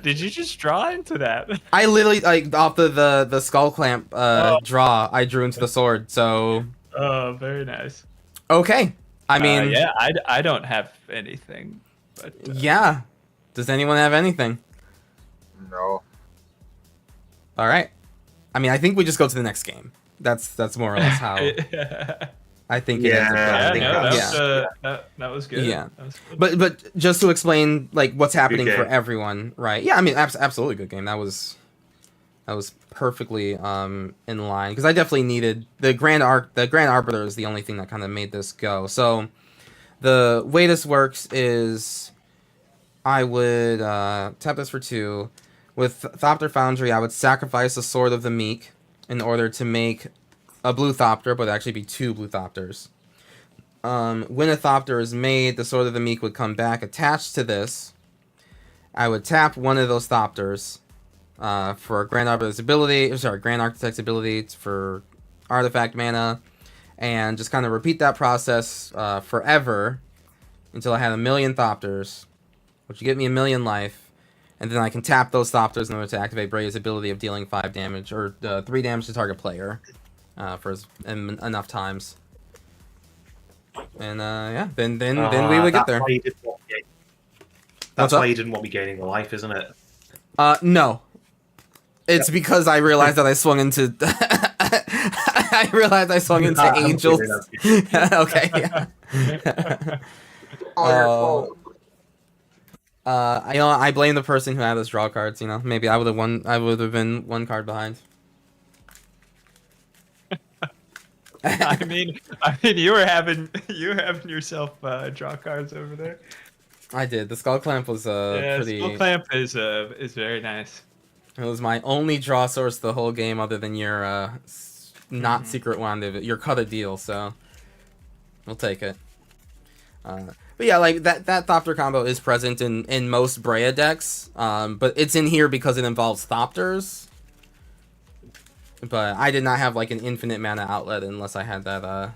Did you just draw into that? I literally, like, off the skull clamp draw, I drew into the sword. So Oh, very nice. okay. I mean, yeah, I don't have anything, but yeah. Does anyone have anything? No. All right. I mean, I think we just go to the next game. That's more or less how I think it ends up Yeah, going. I think that was good. Yeah. That was good. But just to explain like what's happening Good for game. everyone, right? Yeah, I mean, absolutely good game. That was perfectly in line because I definitely needed the Grand Arbiter is the only thing that kind of made this go. So the way this works is I would tap this for 2. With Thopter Foundry, I would sacrifice the Sword of the Meek in order to make a blue Thopter, but it'd actually be 2 blue Thopters. When a Thopter is made, the Sword of the Meek would come back attached to this. I would tap one of those Thopters for Grand Arbiter's ability, Grand Architect's ability for artifact mana, and just kind of repeat that process forever until I had 1,000,000 Thopters, which would get me 1,000,000 life. And then I can tap those Thopters in order to activate Brea's ability of dealing 5 damage, or 3 damage to target player, for enough times. And yeah, then we would get there. That's why you didn't want me gaining the life, isn't it? No. It's because I realized that I swung into... I realized I swung into angels. Okay, yeah. Oh, your fault. I blame the person who had us draw cards. You know, maybe I would have won. I would have been 1 card behind. I mean, you having yourself draw cards over there. I did. The skull clamp was pretty. Skull clamp is very nice. It was my only draw source the whole game, other than your not secret wand of it. Your cut a deal, so we'll take it. But yeah, like that Thopter combo is present in most Brea decks, but it's in here because it involves Thopters. But I did not have like an infinite mana outlet unless I had that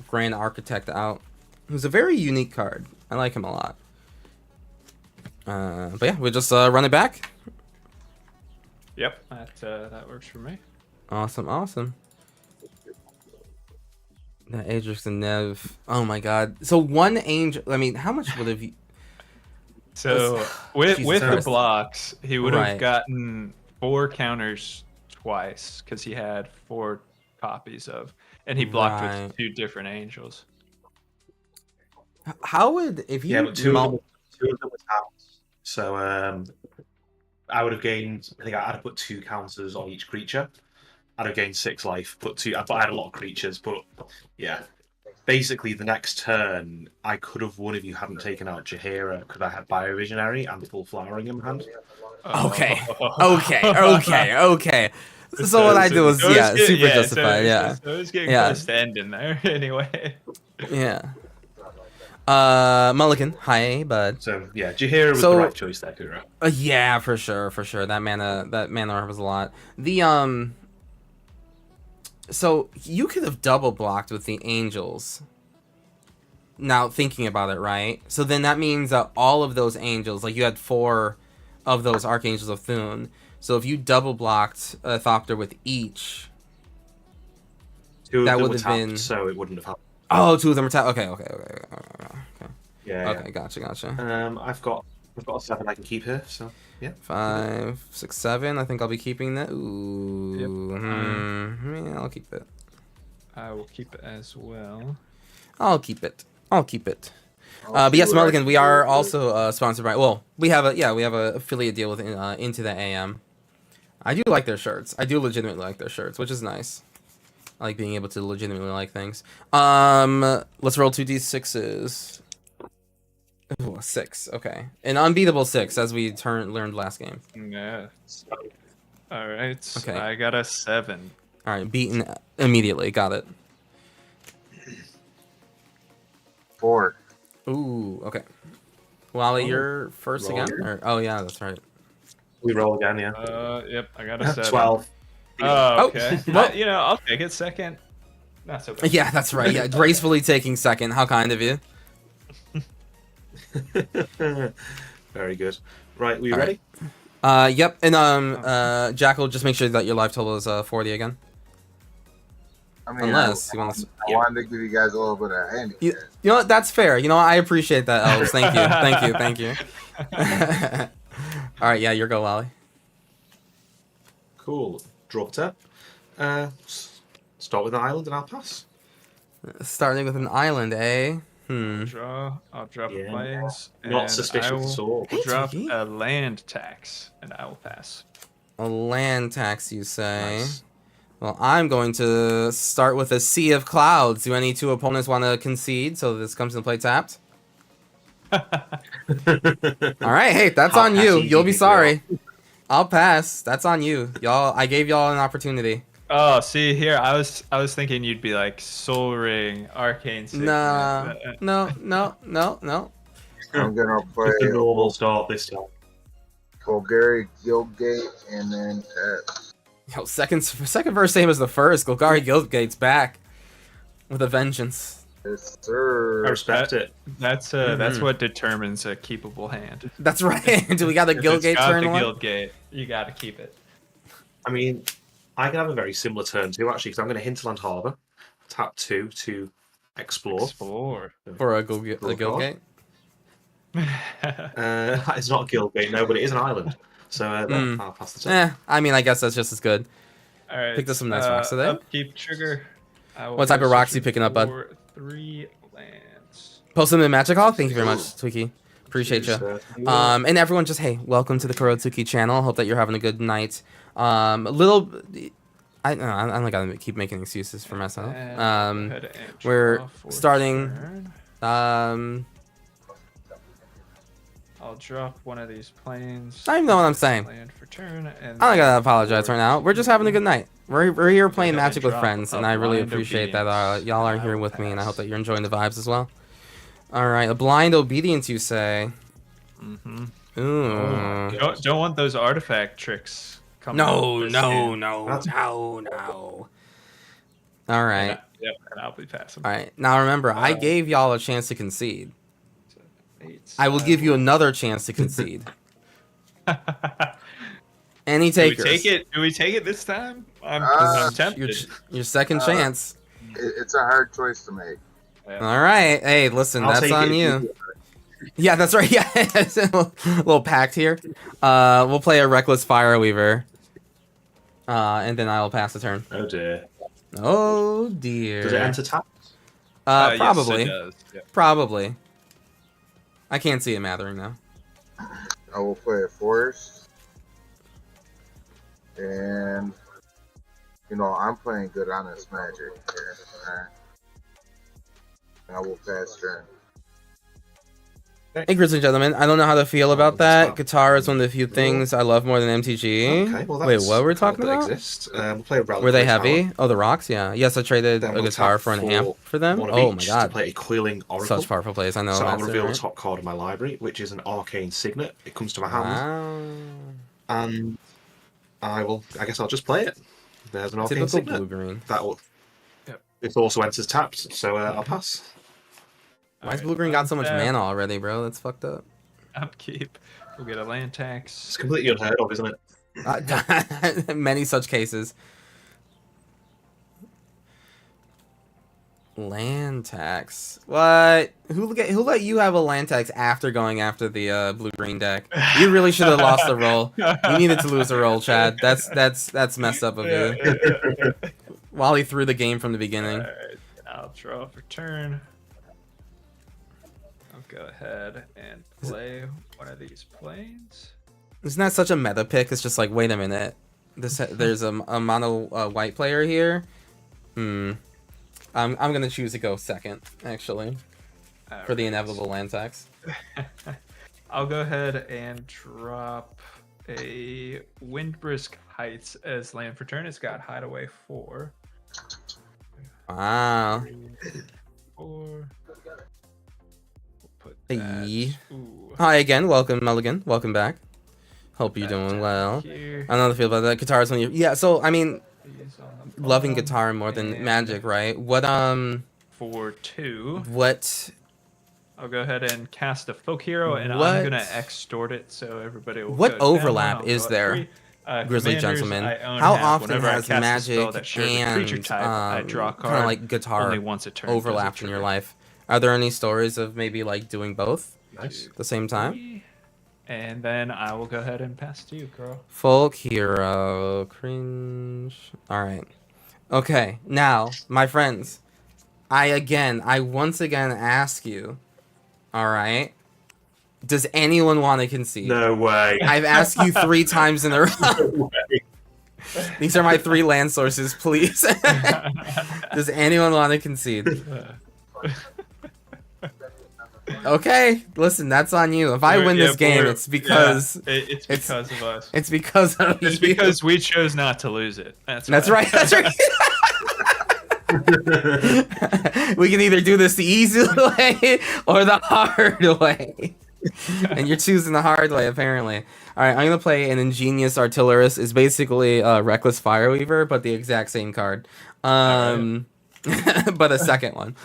Grand Architect out. Who's a very unique card. I like him a lot. But yeah, we'll just run it back. Yep, that works for me. Awesome. That Adrix and Nev. Oh my god. So 1 angel. I mean, how much would have you? So with the Christ. blocks, he would have Right. gotten 4 counters twice because he had 4 copies of, and he blocked Right. with 2 different angels. How would if you? Yeah, but two of them were tapped. So I would have gained. I think I'd have put 2 counters on each creature. I'd have gained 6 life. But I had a lot of creatures. But yeah, basically the next turn I could have won if you hadn't taken out Jaheira because I had Biovisionary and Full Flowering in hand. Okay. So what I do is super justified. Yeah. So it's getting Yeah. close to ending there anyway. Yeah. Mulligan, hi, bud. So yeah, Jaheira was So- the right choice there, Kura. Yeah, for sure. That mana was a lot. The so you could have double blocked with the angels. Now thinking about it, right? So then that means that all of those angels, like you had 4 of those Archangels of Thune. So if you double blocked a Thopter with each, Two of That them would were have tapped, been. so it wouldn't have happened. Oh, two of them are tapped. Okay. Yeah. Okay, gotcha. I've got a 7 I can keep here, so yeah. 5, 6, 7. I think I'll be keeping that. Ooh. Yep. Yeah, I'll keep it. I will keep it as well. I'll keep it. I'll But see yes, what I Mulligan, can we do are with it. also sponsored by. Well, we have a affiliate deal with Into the AM. I do like their shirts. I do legitimately like their shirts, which is nice. I like being able to legitimately like things. Let's roll 2d6s. Ooh, 6. Okay, an unbeatable 6, as we learned last game. Yeah. All right. Okay. I got a 7. All right, beaten immediately. Got it. 4. Ooh, okay. Wally, you're first roll again? again. Oh, yeah, that's right. We roll again, yeah. Yep. I got a 7. 12. Oh, okay. well- I'll take it second. Not so bad. Yeah, that's right. Yeah, gracefully taking second. How kind of you. Very good. Right, we All ready? Yep. And Jackal, just make sure that your life total is 40 again. I mean, Unless you want to. I wanted to give you guys a little bit of handicap. You know what? That's fair. You know what? I appreciate that, Elves. Thank you. Thank you. All right. Yeah, your go, Wally. Cool. Draw tap. Start with an island and I'll pass. Starting with an island, eh? I'll drop Yeah. a plains. Not and suspicious I will at all. Hey, drop Twinkie. a land tax, and I will pass. A land tax, you say? Nice. Well, I'm going to start with a sea of clouds. Do any two opponents want to concede so this comes into play tapped? All right, hey, that's How on you. easy You'll be you sorry. I'll pass. That's on you, y'all. I gave y'all an opportunity. Oh, see here, I was thinking you'd be like Soul Ring, Arcane Signet. Nah, no. I'm gonna play Just a normal start this time. Golgari, Guildgate, and then tap. Yo, second verse same as the first. Golgari Guildgate's back with a vengeance. Yes, sir. I respect it. That's Mhm. what determines a keepable hand. That's right. Do we got the If it's Guildgate got turn the one? Guildgate, you got to keep it. I mean, I can have a very similar turn too, actually, because I'm going to Hinterland Harbour, tap 2 to explore. Explore. For a Draw a card. Guildgate? It's not a Guildgate, no, but it is an island. So Hmm. I'll pass the turn. I mean, I guess that's just as good. All right. Picked up some nice rocks today. Upkeep trigger. I will What type go of rocks searching you picking up, bud? for 3 lands. Post them in Magic Hall. Thank you very much, Twiki. Appreciate you. Cheers, And everyone, just hey, welcome to the Kurotsuki channel. Hope that you're having a good night. I'm not gonna keep making excuses for myself. And go ahead and we're draw for starting- turn. I'll drop one of these planes. I don't even know what I'm saying. Land for turn. And I don't gotta then apologize for- right now. We're just having a good night. We're here playing ahead and Magic with drop friends, a and I really blind appreciate that obedience, y'all are and I here will with me, and I hope pass. that you're enjoying the vibes as well. All right, a blind obedience, you say? Mhm. Ooh. Don't want those artifact tricks coming No. up this game. All right. Yep, and I'll be passing. All right. Now remember, I gave y'all a chance to concede. 8, I will give you another chance to concede. Any Do we takers? take it? Do we take it this time? I'm Uh, tempted. Your second Uh, chance. It's a hard choice to make. Yeah. All right. Hey, listen, I'll that's take it on if you. Yeah, that's right. Yeah, it's a little pact here. We'll play a Reckless Fireweaver. And then I'll pass the turn. Oh dear. Oh dear. Does it enter tap? Yes, Probably. it does. Yep. Probably. I can't see it mattering now. I will play a forest. And, I'm playing good on this magic here. Alright. I will pass turn. Hey, Grizzly gentlemen, I don't know how to feel about that. stop. Guitar is one of the few things I love more than MTG. Okay, well, Wait, that's what were we a card talking that about? Exists. We'll play a Relic Were they for a tower. heavy? Oh, the rocks? Yeah. Yes, I traded Then a we'll guitar tap for an for amp for them. one of Oh my each god. To play a Quilling Oracle. Such powerful plays. I know So I'll that's reveal it, the top card of my library, which is an Arcane Signet. It comes to my right? hand, Wow. and I guess I'll just play it. There's an Arcane Typical Signet. blue-green. That will. Yep. It also enters tapped, so I'll pass. Why's Alright, blue-green got so much untap, mana already, bro? That's fucked up. Upkeep. We'll get a land It's tax. completely unheard of, isn't it? Many such cases. Land tax. What? Who let you have a land tax after going after the blue-green deck? You really should have lost the roll. You needed to lose a roll, Chad. That's messed up of you. Wally threw the game from the beginning. Alright, I'll draw for turn. I'll go ahead and play one of these planes. Isn't that such a meta pick? It's just like, wait a minute. There's a mono white player here. I'm gonna choose to go second, actually, for the inevitable land tax. I'll go ahead and drop a Windbrisk Heights as land for turn. It's got Hideaway 4. Wow. 4. We'll put Hey. that. Ooh. Hi again, welcome Mulligan, welcome back. Hope you're doing well. Here. I don't know how to feel about that. Guitar's on you. Yeah, so I mean, These on the loving bottom, guitar more than and Magic, right? What For 2. what I'll go ahead and cast a folk hero, and What- I'm gonna extort it so everybody will. What go down overlap one, I'll is go at there, 3. Grizzly Commanders Gentleman? I own How have. often Whenever I has cast a Magic spell that shares a creature and type, I draw a kind card of like guitar only once a turn. does it overlapped in your trigger. life? Are there any stories of maybe like doing both Nice. at the same time? 3, and then I will go ahead and pass to you, Carl. Folk hero, cringe. All right. Okay, now, my friends, I once again ask you, all right, does anyone want to concede? No way. I've asked you 3 times in a row. No way. These are my 3 land sources, please. Does anyone want to concede? Okay, listen, that's on you. If I win this game, it's because it's because of us. it's because of It's you. because we chose not to lose it. That's Right. That's right. We can either do this the easy way or the hard way. And you're choosing the hard way, apparently. All right, I'm gonna play an ingenious artillerist. It's basically a reckless fireweaver, but the exact same card. But a second one,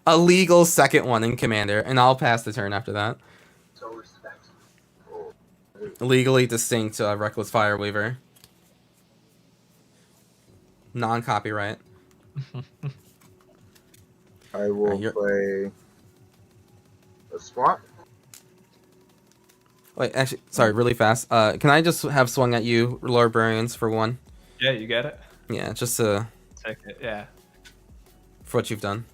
a legal second one in Commander, and I'll pass the turn after that. Legally distinct reckless fireweaver, non-copyright. I will You're- play a swamp. Wait, actually, sorry, really fast. Can I just have swung at you, Lorebrarians, for 1? Yeah, you get it. Yeah, just Take it. Yeah. for what you've done.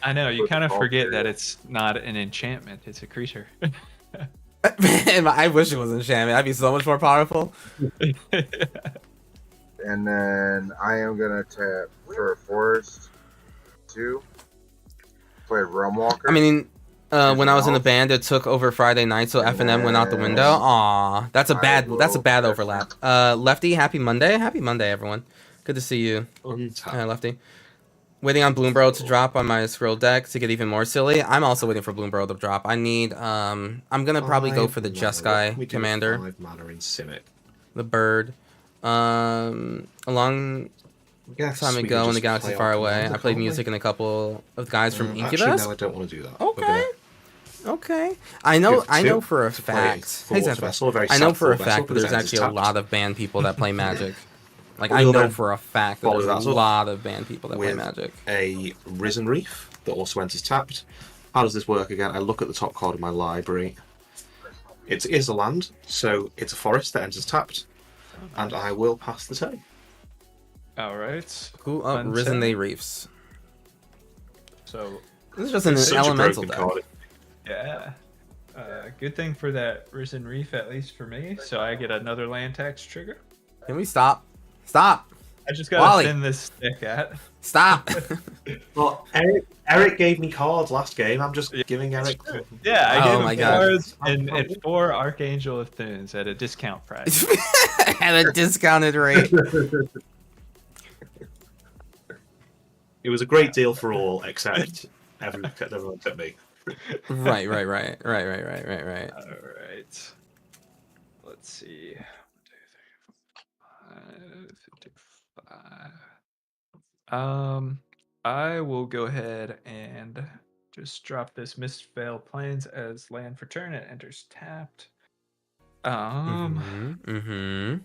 I know, you kind of Oh, forget yeah. that it's not an enchantment, it's a creature. Man, I wish it was enchantment. I'd be so much more powerful. And then I am gonna tap for a forest 2. Play Realm Walker. I mean, when I was in the Off. band, it took over Friday night, so F and M went out the window. Aw, that's a bad overlap. Lefty, happy Monday, everyone. Good to see you, Untap. Lefty. Waiting on Bloomborough to drop on my scroll deck to get even more silly. I'm also waiting for Bloomborough to drop. I need. I'm gonna probably go for the Jeskai We do commander, 5 mana in Simic. the bird. A long Yes, time we could ago in just the galaxy play far our away, commander, I played can't we? music in a couple of guys from Actually, Incubus. no, I don't want to do that. Okay. Okay. I know Two for a to play fact. Hey, Force Zephyr. Vessel, a very I know sad for a Force fact Vessel, that there's because it actually a enters lot tapped. of band people that play Magic. Like Well, I know then for a fact that follow there's that a up lot of band people that play with Magic. a Risen Reef that also enters tapped. How does this work again? I look at the top card of my library. It is a land, so it's a forest that enters tapped, and I will pass the turn. Alright. Who Untap. Risen They Reefs? So, This is just an It's such a elemental broken deck. card. yeah. Good thing for that Risen Reef, at least for me. So I get another land tax trigger. Can we stop? Stop! I just gotta Wally. thin this stick at. Stop! Well, Eric gave me cards last game. I'm just giving Eric. Yeah, I Oh gave my him God. cards and 4 Archangel of Thunes at a discount price. At a discounted rate. It was a great deal for all, except everyone except me. Right. Alright. Let's see. 1, 2, 3, 4, 5. I will go ahead and just drop this Mistveil Plains as land for turn. It enters tapped. Mm-hmm.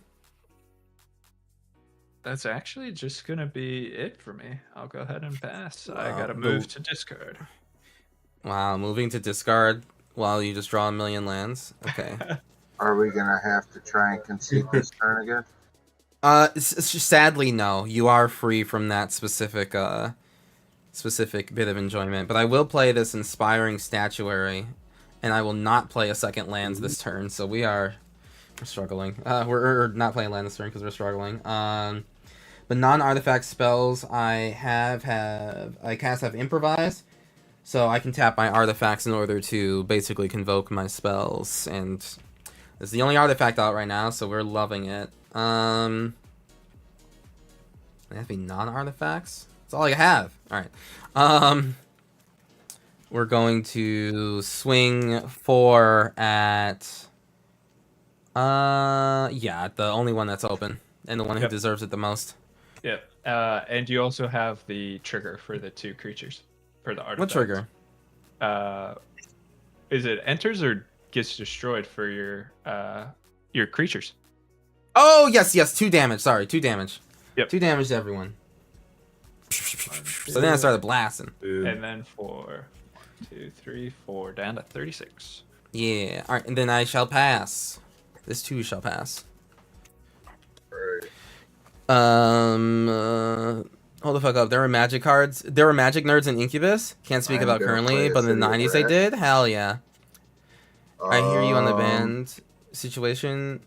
That's actually just gonna be it for me. I'll go ahead and pass. I gotta the- move to discard. Wow, moving to discard while you just draw a million lands. Okay. Are we gonna have to try and concede this turn again? Sadly, no. You are free from that specific bit of enjoyment. But I will play this Inspiring Statuary, and I will not play a second lands this turn. So we're struggling. We're not playing land this turn because we're struggling. But non-artifact spells I cast have Improvise, so I can tap my artifacts in order to basically convoke my spells, and it's the only artifact out right now, so we're loving it. They have to be non-artifacts? That's all I have. Alright. We're going to swing 4 at... yeah, the only one that's open. And the one who Yep. deserves it the most. Yep. And you also have the trigger for the 2 creatures. For the artifact. What trigger? Is it enters or gets destroyed for your creatures? Oh, yes, 2 damage. Sorry, 2 damage. Yep. 2 damage to everyone. So then I started blasting. And then for 1, 2, 3, 4, down to 36. Yeah. Alright, and then I shall pass. This too shall pass. Hold the fuck up. There were magic cards. There were magic nerds in Incubus. Can't speak I'm about gonna currently, play but in the City 90s they Rat. did. Hell yeah. I hear you on the Um, band situation.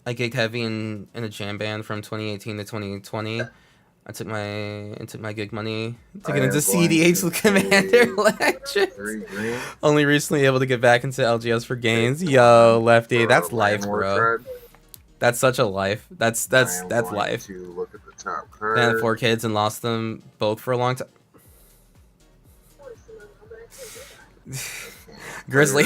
I gigged heavy in a jam band from 2018 to 2020. I took my gig money to I get am into going CDH to with Commander play Legends. 3 green. Only recently able to get back into LGS for gains. Yo, Lefty, for that's a life, Landlord bro. card. That's such a life. That's I am going life. To look at the top I card. had 4 kids and lost them both for a long time. Grizzly.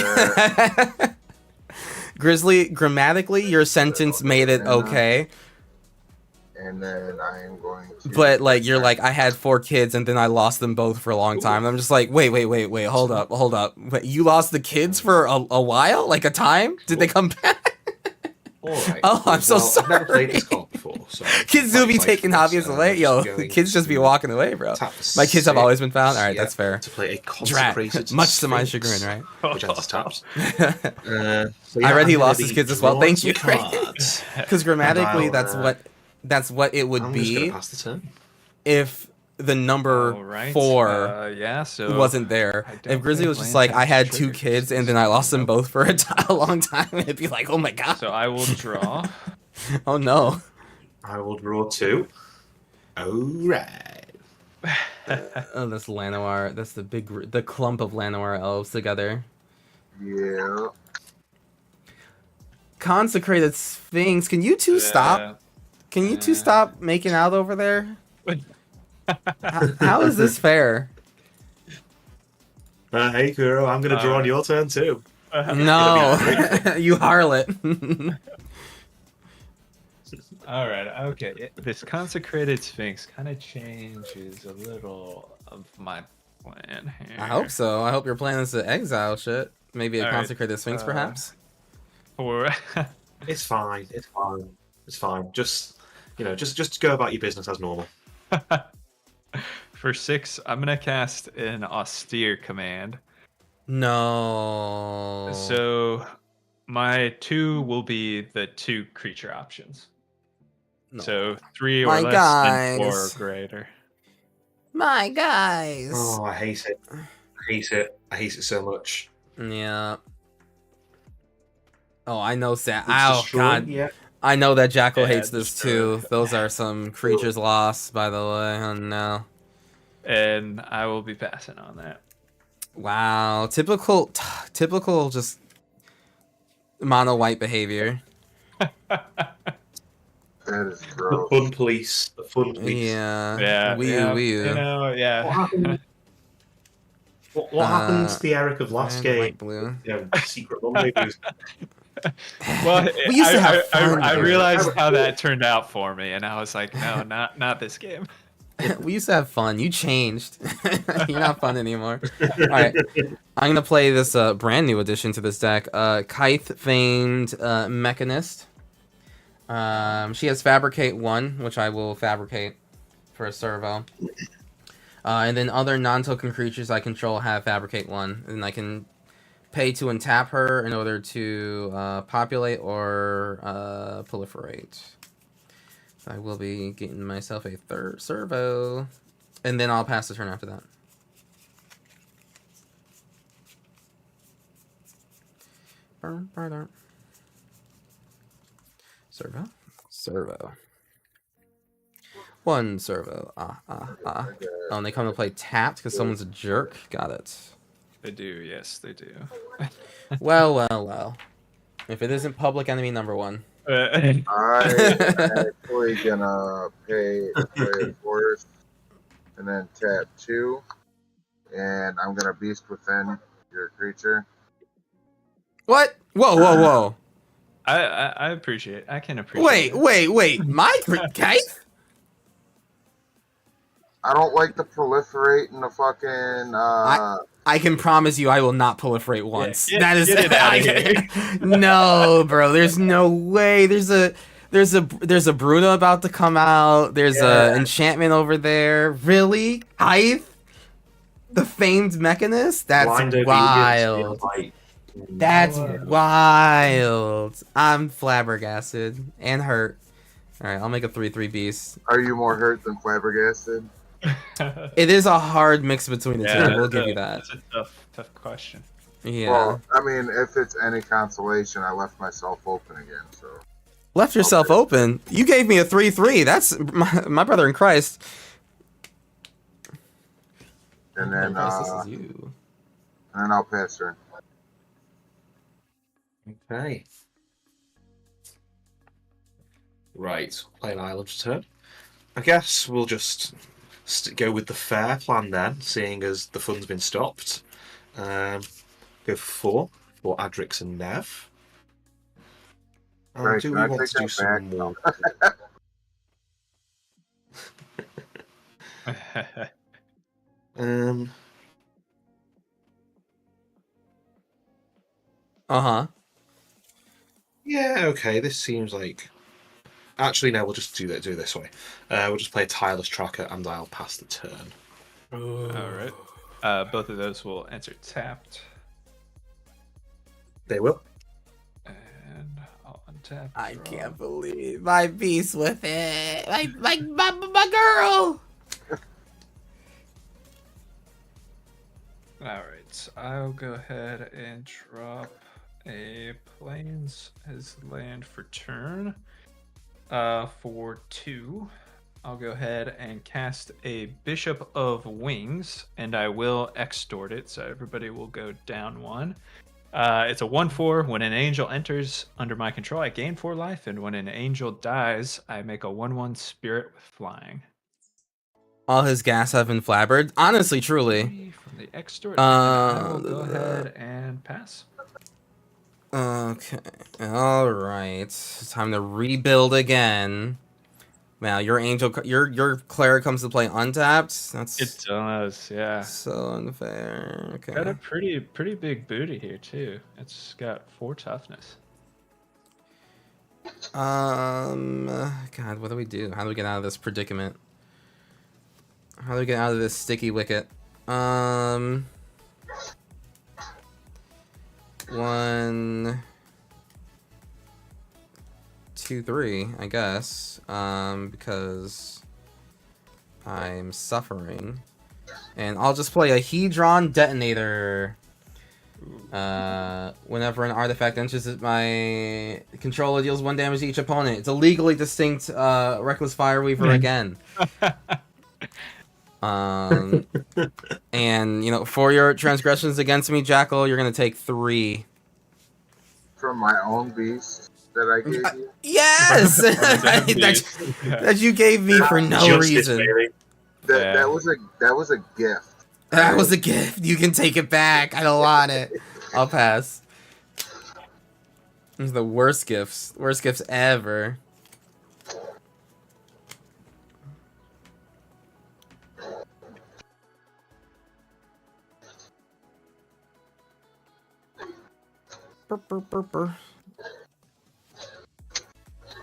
Grizzly, grammatically, your sentence made it okay, And then I am going to. but like you're like I had 4 kids and then I lost them both for a long time. And I'm just like, wait, hold up. Wait, you lost the kids for a while, like a time? Did they come back? All right. Oh, I'm so I've never played sorry. this card before, so Kids do be quite taking for this, hobbies away, yo. going Kids just be to walking away, bro. tap for My kids have always 6, been found. All right, yeah, that's fair. to play a Drat, consecrated much to my Sphinx, chagrin, right? which enters taps. Because So yeah, I read I'm he gonna lost his be kids as well. drawing Thank some you. cards. grammatically, And I'll, that's what it would I'm just gonna be pass the turn. if the number All right. 4 Yeah. So wasn't there. I don't If Grizzly think was just land like, I has had 2 triggers. kids and then I lost them both for a long time, it'd be like, oh my god. So I will draw. Oh no. I will draw 2. Alright. Oh, that's Llanowar. That's the clump of Llanowar elves together. Yeah. Consecrated Sphinx. Can you two stop? Can you two Yeah. stop making out over there? How is this fair? Hey, Kuro, I'm gonna draw on your turn too. No, you harlot. All right. Okay. This consecrated sphinx kind of changes a little of my plan here. I hope so. I hope you're planning this to exile shit. Maybe a All right, consecrated Sphinx, perhaps. For It's fine. It's fine. It's fine. Just just go about your business as normal. for 6, I'm gonna cast an austere command. No. So my 2 will be the 2 creature options. No. So 3 or My less than 4 or guys. greater. My guys. Oh, I hate it. I hate it. I hate it so much. Yeah. Oh, I know Sam. It's Oh destroyed, God, Yeah. I know that Jackal Yeah, hates this destroyed. too. Those are some creatures lost, by the way. Oh no. And I will be passing on that. Wow, typical, just mono white behavior. That is The gross. fun police. The fun police. Yeah. Yeah. Wii U, yeah, Wii U. You know, What yeah. happened? What happened to the Eric of last Red, game? white, blue. Secret rendezvous. Well, We used to have fun I here. realized how that turned out for me, and I was like, no, not this game. We used to have fun. You changed. You're not fun anymore. All right, I'm gonna play this brand new addition to this deck. Kythe famed Mechanist. She has Fabricate 1, which I will fabricate for a servo. And then other non-token creatures I control have Fabricate 1, and I can pay to untap her in order to populate or proliferate. I will be getting myself a third servo, and then I'll pass the turn after that. Servo. Servo. One servo. Oh, and they come to play tapped because someone's a jerk. Got it. They do, yes, they do. Well. If it isn't public enemy number 1. I'm actually gonna play a forest and then tap 2, and I'm gonna beast within your creature. What? Whoa. I appreciate. I can appreciate. Wait. My Keith? I don't like to proliferate in the fucking. I can promise you I will not proliferate once. That is get it out of here. No, bro. There's no way. There's a Bruna about to come out. There's a enchantment over there. Really? Hythe? The famed mechanist? That's Blind wild. obedience, That's wild. I'm flabbergasted and hurt. Alright, I'll make a 3/3 beast. Are you more hurt than flabbergasted? It is a hard mix between the Yeah, two. We'll give you that. That's a tough question. Yeah. Well, I mean, if it's any consolation, I left myself open again. So Left yourself open. You gave me a 3/3. That's my brother in Christ. and then This is you. and then I'll pass her. Okay. Right, play an Island's turn. I guess we'll just go with the fair plan then, seeing as the fun's been stopped. Go for 4 for Adrix and Nev. Right, Do can we I want take to do that some back? more? Uh-huh. Yeah, okay, this seems like... Actually, no, we'll just do it this way. We'll just play a Tireless Tracker and I'll pass the turn. All right. Both of those will answer tapped, They will. and I'll untap. I draw. can't believe my beast with it. My girl. All right, I'll go ahead and drop a plains as land for turn. For 2, I'll go ahead and cast a Bishop of Wings, and I will extort it, so everybody will go down 1. It's a 1/4. When an angel enters under my control, I gain 4 life, and when an angel dies, I make a 1/1 spirit with flying. All his gas have been flabbered. Honestly, truly. 3 from the extort, and I will go ahead and pass. Okay. All right. It's time to rebuild again. Wow, your angel, your cleric comes to play untapped. That's It does, yeah. so unfair. Okay. Got a pretty big booty here too. It's got 4 toughness. God, what do we do? How do we get out of this predicament? How do we get out of this sticky wicket? 1, 2, 3, I guess. Because I'm suffering. And I'll just play a Hedron Detonator. Whenever an artifact enters my controller, deals 1 damage to each opponent. It's a legally distinct Reckless Fireweaver again. And, you know, for your transgressions against me, Jackal, you're gonna take 3. From my own beast that I gave you. Yes! that you gave me for no Justice, reason. baby. That was a gift. That was a gift. You can take it back. I don't want it. I'll pass. These are the worst gifts. Worst gifts ever.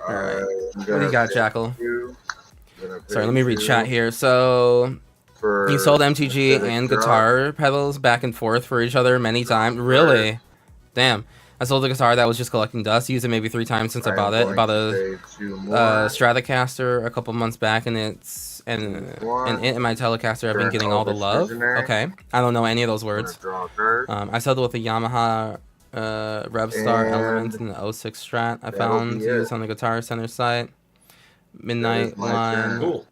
Alright. I'm What do you gonna got, pay Jackal? you. I'm gonna Sorry, pay let me read you chat here. So for you sold MTG acidic and drop. guitar pedals back and forth for each other many times. Really? Damn. I sold a guitar that was just collecting dust. Used it maybe 3 times since I bought it. I'm Bought going a to pay 2 more. Stratocaster a couple months back, and and it and my Telecaster have been getting all the love. Okay, I don't know any of those I'm gonna words. draw a card. I settled with a Yamaha Revstar And Element in the '06 Strat I that'll found be used it. on the Guitar Center site. Midnight my one, turn. Cool.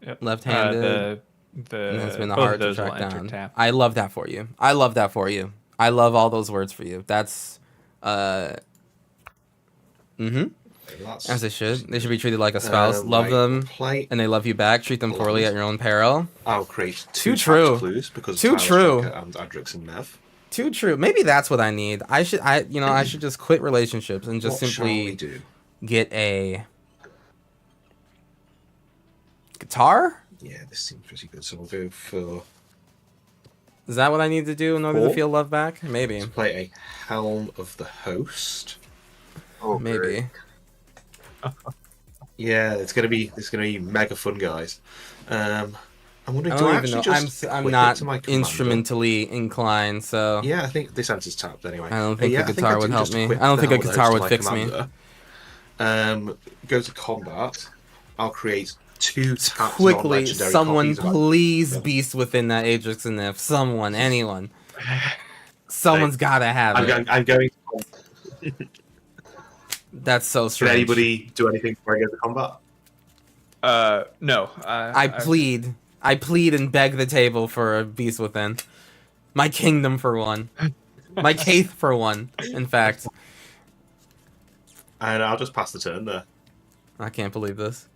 Yep. left-handed, The and it's been both hard of to those will track enter down. tap. I love that for you. I love that for you. I love all those words for you. That's That's, as they should. They should be treated like a spouse. Love right, them, play. and they love you back. Treat them poorly at your own peril. I'll create Too 2 true. tapped clues because Too Tyler true. Striker and Adrix and Nev. Too true. Maybe that's what I need. I should just quit relationships and just What shall we simply do? get a guitar. Yeah, this seems pretty good. So we'll go for Is that what I need to do in order to Four. feel love back? Maybe. to play a Helm of the Host. Oh, Maybe. great. Yeah, it's gonna be mega fun, guys. I'm wondering, I do I don't even actually know. just I'm equip it not to my commander? instrumentally inclined, so Yeah, I think this answer's tapped anyway. I don't think yeah, the I think guitar I would do help just me. equip I don't the think a Helm of the guitar Host would to my fix me. commander. Go to combat. I'll create 2 tapped Quickly, non-legendary someone copies of please Yeah. beast within that Ajax and if someone, anyone. Someone's gotta have it. I'm going. That's so Can strange. anybody do anything before I go to combat? No. I plead and beg the table for a beast within. My kingdom for one. My Kaith for one, in fact. And I'll just pass the turn there. I can't believe this.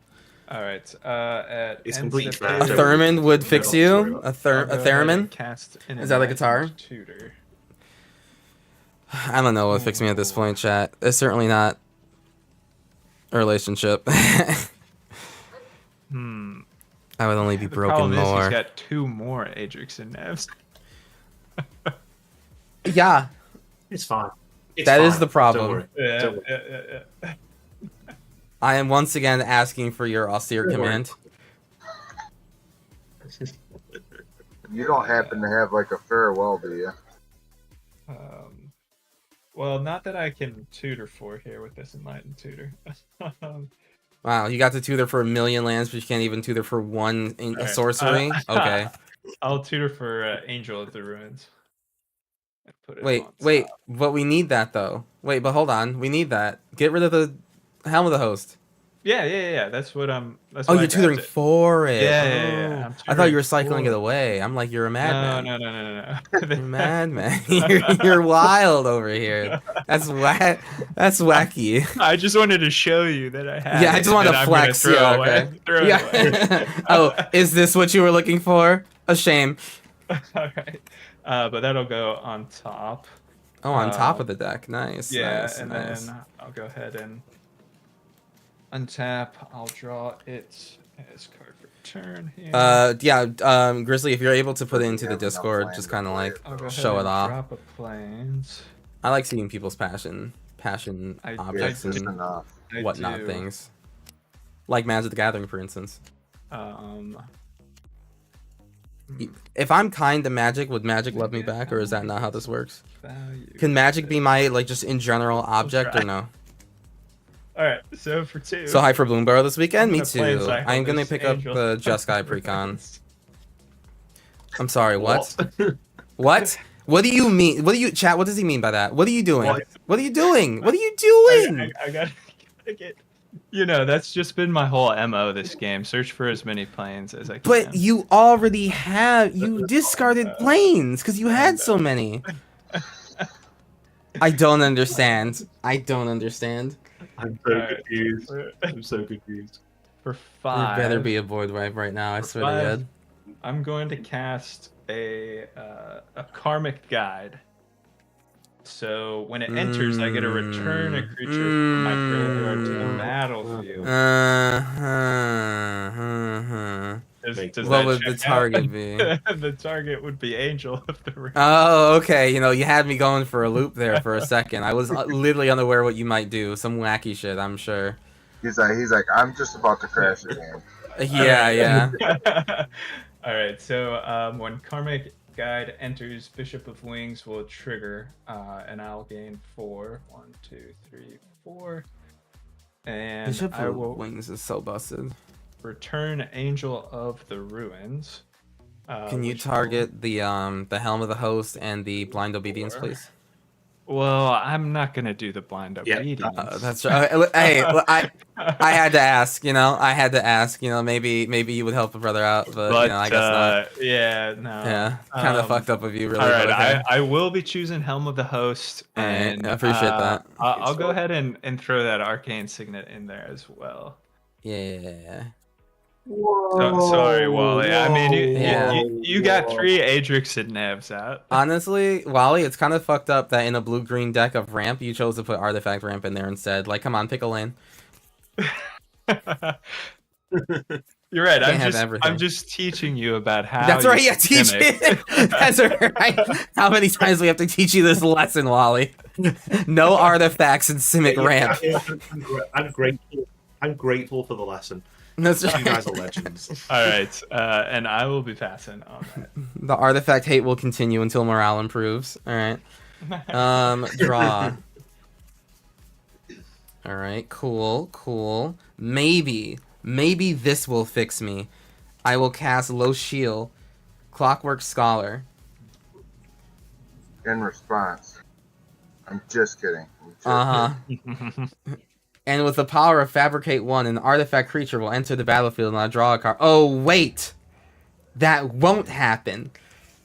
All right. At It's end complete step fair. A two, theremin would Yeah, fix not to worry you? about. A I'll go ahead theremin? and cast an Is that a Enlightened guitar? Tutor. I don't know what fix me at this point, chat. It's certainly not a relationship. Hmm. I would only be The broken problem is more. he's got 2 more Adrix and Nevs. Yeah, It's fine. It's That fine. is the problem. Don't worry. Yeah, Don't worry. yeah. I am once again asking for your austere Don't worry. command. You don't happen to have like a farewell, do you? Well, not that I can tutor for here with this Enlightened Tutor. Wow, you got to tutor for 1 million lands, but you can't even tutor for one in a Alright, sorcery? Okay. I'll tutor for Angel of the Ruins. And put it Wait, on wait, top. but we need that though. Wait, but hold on. We need that. Get rid of the Helm of the Host. Yeah. That's what I'm. That's Oh, why I you're tutoring grabbed it. for it. Yeah. I'm I thought you were tutoring cycling for it away. I'm like, you're a madman. No. You're a madman. you're wild over here. That's That's wacky. I just wanted to show you that I had. Yeah, I it, just wanted and to I'm gonna flex. throw Yeah, it away. okay. Throw it away. Yeah. Oh, is this what you were looking for? A shame. All right. But that'll go on top. Oh, on top of the deck. Nice. Yeah, nice, and nice. then I'll go ahead and untap. I'll draw it as card for turn here. Yeah, Grizzly, if you're able to put it into You the have enough Discord, land just to kind of play like it, I'll go though. ahead show and it off. drop a planes. I like seeing people's passion I objects Just and enough. I whatnot do. things. Like Magic the Gathering, for instance. If I'm kind to Magic, would Magic love me back, or is that not how this works? Value. Can Magic be my, like, just in general object, or no? All right, so for 2. So high for Bloomburrow this weekend? I'm Me gonna play too. inside I'm gonna this pick up Angel. the Jeskai Precon. I'm sorry, what? What? What do you mean? What do you, chat, what does he mean by that? What are you doing? What? What are you doing? What are you doing? I gotta get. You know, that's just been my whole MO this game. Search for as many planes as I can. But you already have, you discarded planes because you had so many. I don't understand. I don't understand. I'm so Alright. confused. I'm so confused. For There 5, better be a void wipe right now, I swear to 5, God. I'm going to cast a karmic guide. So when it enters, I get to return a creature from my graveyard to the battlefield. Does What that would the check target out? be? The target would be Angel of the Ring. Oh, okay. You know, you had me going for a loop there for a second. I was literally unaware what you might do. Some wacky shit, I'm sure. He's like, I'm just about to crash the game. Yeah, yeah. All right. So when Karmic Guide enters, Bishop of Wings will trigger, and I'll gain 4. 1, 2, 3, 4. And Bishop I of will Wings is so busted. return Angel of the Ruins. Can you which will- target the Helm of the Host and the Blind Obedience, Sure. please? Well, I'm not gonna do the blind Yeah, obedience. That's right. Hey, I had to ask. I had to ask. Maybe you would help a brother out, but, I guess not. Yeah, no. Yeah, kind of fucked up of you, really. All right, But okay. I will be choosing Helm of the Host, All right, and I appreciate that. I'll go ahead and throw that Arcane Signet in there as well. Yeah. Sorry, Wally. I mean, Yeah. you got 3 Adrix and Nevs out. Honestly, Wally, it's kind of fucked up that in a blue-green deck of ramp, you chose to put artifact ramp in there instead. Like, come on, pick a lane. You're right. Can't have everything. I'm just teaching you about how. That's you right. Yeah, teach mimic. it. That's right. How many times do we have to teach you this lesson, Wally? No artifacts in Simic ramp. I'm grateful for the lesson. That's You right. guys are legends. All right, and I will be passing on that. The artifact hate will continue until morale improves. All right. Draw. All right. Cool. Maybe this will fix me. I will cast Low Shield, Clockwork Scholar. In response, I'm just kidding. And with the power of Fabricate 1, an artifact creature will enter the battlefield and I'll draw a card. Oh, wait! That won't happen.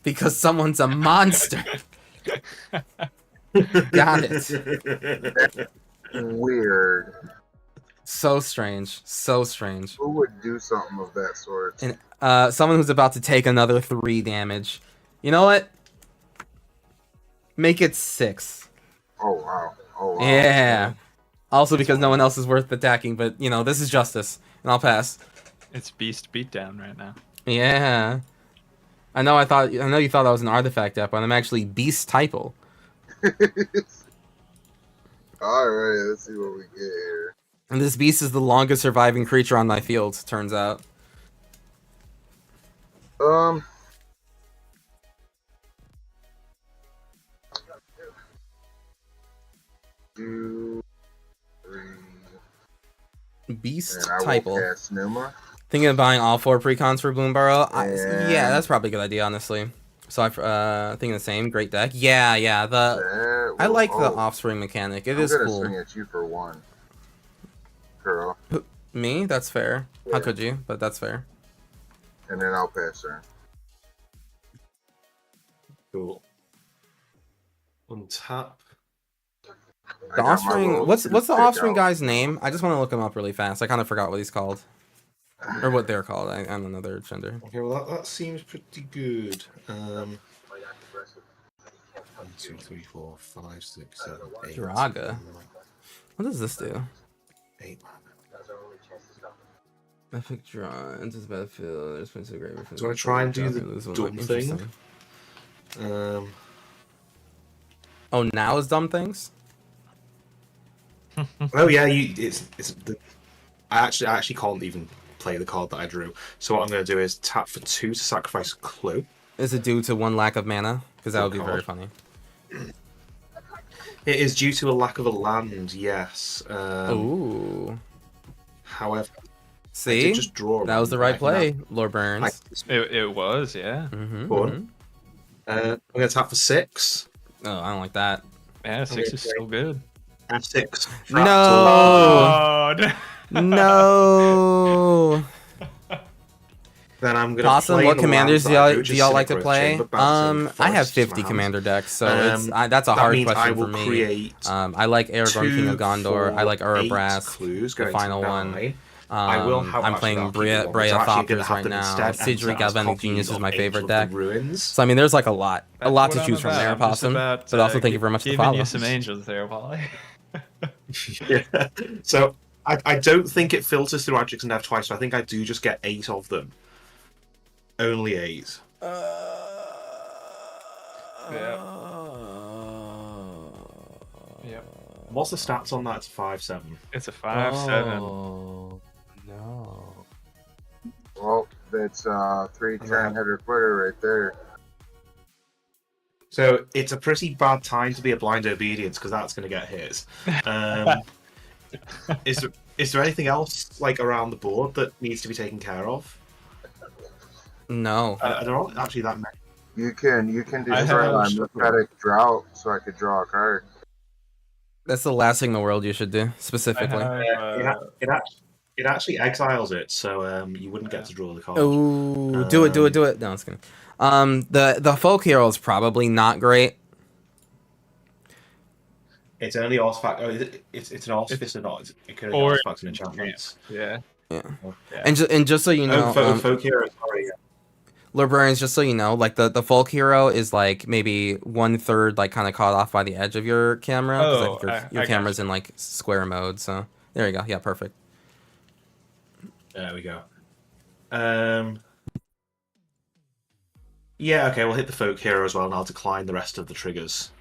Because someone's a monster. Got it. Weird. So strange. Who would do something of that sort? And someone who's about to take another 3 damage. You know what? Make it 6. Oh wow. Yeah. Also because no one else is worth attacking, but this is justice, and I'll pass. It's Beast Beatdown right now. Yeah. I know you thought I was an artifact deck, but I'm actually Beast Typal. Alright, let's see what we get here. And this beast is the longest surviving creature on my field, turns out. 2, 3, Beast and I will Typal. cast Numa. Thinking of buying all 4 precons for Bloomburrow? And- Yeah, that's probably a good idea, honestly. So I thinking the same. Great deck. Yeah. I like the offspring mechanic. It is I'm gonna cool. swing at you for 1. Girl. Me? That's fair. How Yeah. could you? But that's fair. And then I'll pass her. Cool. Untap. I The got my offspring. little What's the toothpick offspring out. guy's name? I just want to look him up really fast. I kind of forgot what he's called, or what they're called. I don't know their gender. Okay, well that seems pretty good. 1, 2, 3, 4, 5, 6, 7, 8. Draga. What does this do? 8. Epic draw. Enters the battlefield. There's been so great. Do you want to try and do the dumb thing? Interesting. Oh, now is dumb things. Oh yeah, I actually can't even play the card that I drew. So what I'm going to do is tap for 2 to sacrifice a clue. Is it due to 1 lack of mana? Because that would be very funny. It is due to a lack of a land, yes. Ooh. However, I See? did just draw. That was the right play, Lorebrarians. It was, yeah. Mm-hmm. I'm going to tap for 6. Oh, I don't like that. Yeah, 6 is still good. F6. No! Oh, No! Then I'm gonna Awesome. play What the commanders lands that I do which is y'all like Cynic to Growth play? Chamber, Baptism, I have Forest 50 Lands. commander decks, so that's a that hard means I question will for me. create I like Aragorn, King of 2, Gondor. 4, I like 8 Urabras, clues the going to final 9. one. I will have. I'm actually, playing I'll keep it Brea long. It's actually gonna Thopters have right them now. instead enter Sidri as Galvanic Genius copies is of my favorite Angel of deck. the Ruins. So I mean, there's like a lot That's to what choose I'm from about. there, I'm just Possum. about, But also thank you very much for the giving follow. you some angels there, Wally. Yeah. So I don't think it filters through Adrix and Dev twice. So I think I do just get 8 of them. Only 8. Yeah. Yep. What's the stats on that? It's 5/7. It's a 5/7. Oh, no. Well, that's 310 hitter quitter right there. So it's a pretty bad time to be a blind obedience because that's going to get hit. Is there anything else like around the board that needs to be taken care of? No. There aren't actually that many. You can I destroy have- my Mythic Drought so I could draw a card. That's the last thing in the world you should do, specifically. It actually exiles it, so you wouldn't get to draw the card. Oh, do it. No, it's gonna. The folk hero is probably not great. It's only artifact. Oh, it's an artificer, not. It could Or- be artifacts and enchantments. Yeah. Yeah. Yeah. And just so you know, Folk hero. Sorry. Lorebrarians, just so you know, like the folk hero is like maybe 1/3 like kind of caught off by the edge of your camera. 'Cause I Oh, think your I camera's gotcha. in like square mode, so there you go. Yeah, perfect. There we go. Yeah, okay, we'll hit the folk hero as well, and I'll decline the rest of the triggers.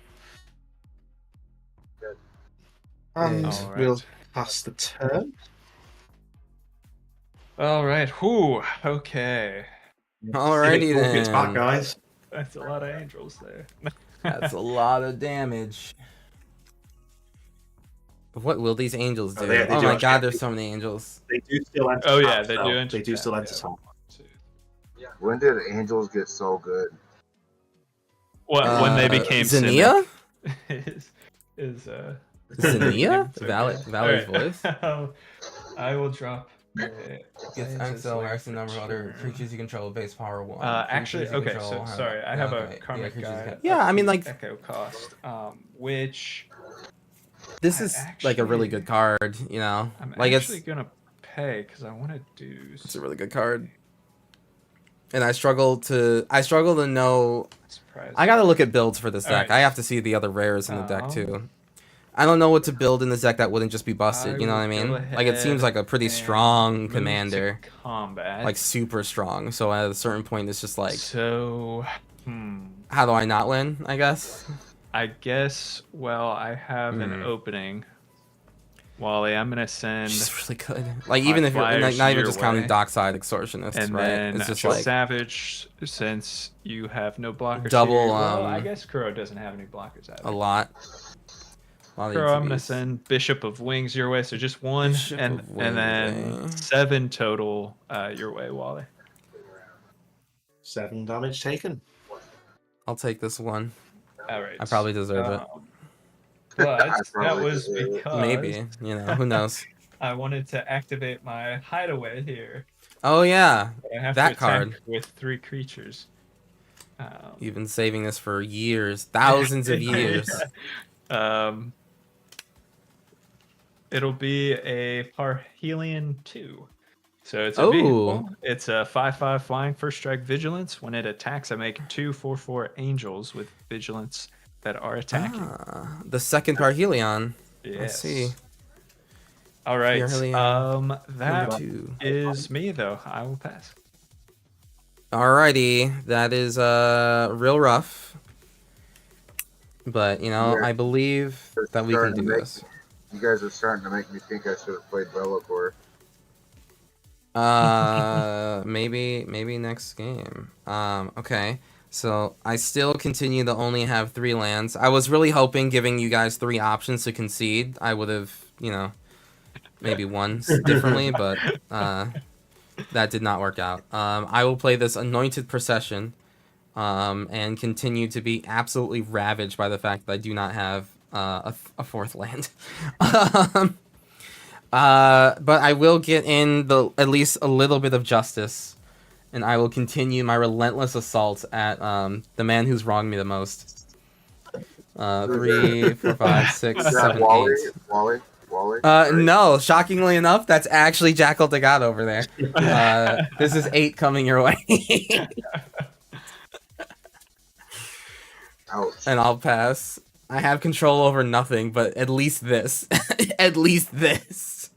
And Alright. we'll pass the turn. All right. Whew. Okay. Alrighty It's back, then. guys. That's a lot of angels there. That's a lot of damage. What will these angels do? Oh, they Oh do my actually- god, there's so many angels. They do still enter. Oh yeah, tap, they though. do. They do still enter Yeah. top. When did Angels get so good? When they became Xenia? Simic. is Xenia? so Valley's good. Alright. voice? I will drop. Gets XL maximum number of other creatures you control, base power 1. Actually, Creatures you okay. control So have- sorry, I have okay, a karmic creatures guy. can- Yeah, I mean, like, echo cost, which this I is like a really actually- good card, you know? I'm Like, actually it's gonna pay because I want to do. a really good card. And I struggle to know. Surprise. I gotta look at builds for this deck. Alright. I have to see the other rares in the deck Um, too. I don't know what to build in this deck that wouldn't just be busted. I You know what I will mean? go Like it seems like a pretty and strong move to commander, combat. like super strong. So at a certain point, it's just like, So, how do I not win? I guess. I guess. Well, I have an opening. Wally, I'm gonna send, She's really good. Like even if you're flyers not even your just counting way. Dockside Extortionists, and right? then It's just like Savage, since you have no blockers. Double, here. Well, I um, guess Kuro doesn't have any blockers either. a lot. A lot of Kuro, I'm gonna ETBs. send Bishop of Wings your way, so just one, Bishop and of Wings, then 7 total your way, Wally. 7 damage taken. I'll take this one. All right. I probably deserve it. But I that probably was deserve it. because Maybe. You know, who knows? I wanted to activate my hideaway here. Oh yeah, I have That to attack card. with 3 creatures. you've been saving this for years, thousands of years. It'll be a Parhelion 2. So it's a Oh. vehicle. It's a 5/5 flying first strike vigilance. When it attacks, I make 2 4/4 angels with vigilance that are attacking. Ah, the second Parhelion. I Yes. see. All right. Parhelion That Number 2. is me though. I will pass. Alrighty, that is real rough. But you know, Yeah. I believe that we can Starting to do make- this. You guys are starting to make me think I should have played Bellator. Maybe next game. Okay. So I still continue to only have 3 lands. I was really hoping, giving you guys 3 options to concede, I would have, you know, maybe won differently, but that did not work out. I will play this Anointed Procession, and continue to be absolutely ravaged by the fact that I do not have a 4th land. But I will get in at least a little bit of justice, and I will continue my relentless assault at the man who's wronged me the most. 3, 4, 5, 6, Is that 7, Wally? 8. Wally? No, shockingly enough, that's actually Jackal Dagat over there. This is 8 coming your way. Ouch. And I'll pass. I have control over nothing, but at least this. At least this.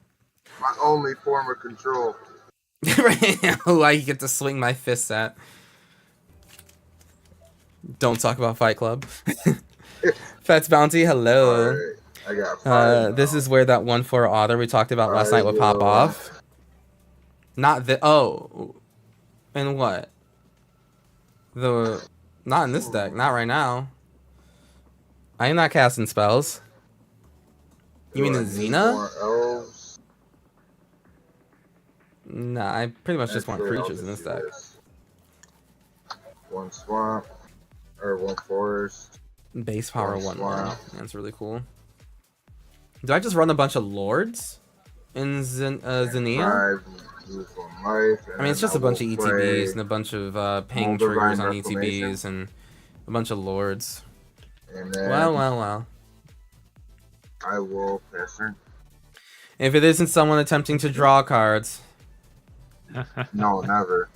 My only form of control. Who I get to swing my fists at. Don't talk about Fight Club. Fats Bounty, hello. Alright. I got 5. This is where that 1/4 otter we talked about last I night would pop will- off. Not the and what? Not in this deck. Not right now. I am not casting spells. You mean Do in I need Xena? more elves? Nah, I pretty much just want Actually, I'll creatures in this do deck. this. 1 swamp or 1 forest. Base power One 1/1. swamp. That's really cool. Do I just run a bunch of lords in Xenia? 5, lose 1 life. I mean, it's just a bunch of ETBs and a bunch of ping Mold triggers Divine on ETBs and a bunch of lords. And then Well. I will pass turn. If it isn't someone attempting to draw cards, No, never.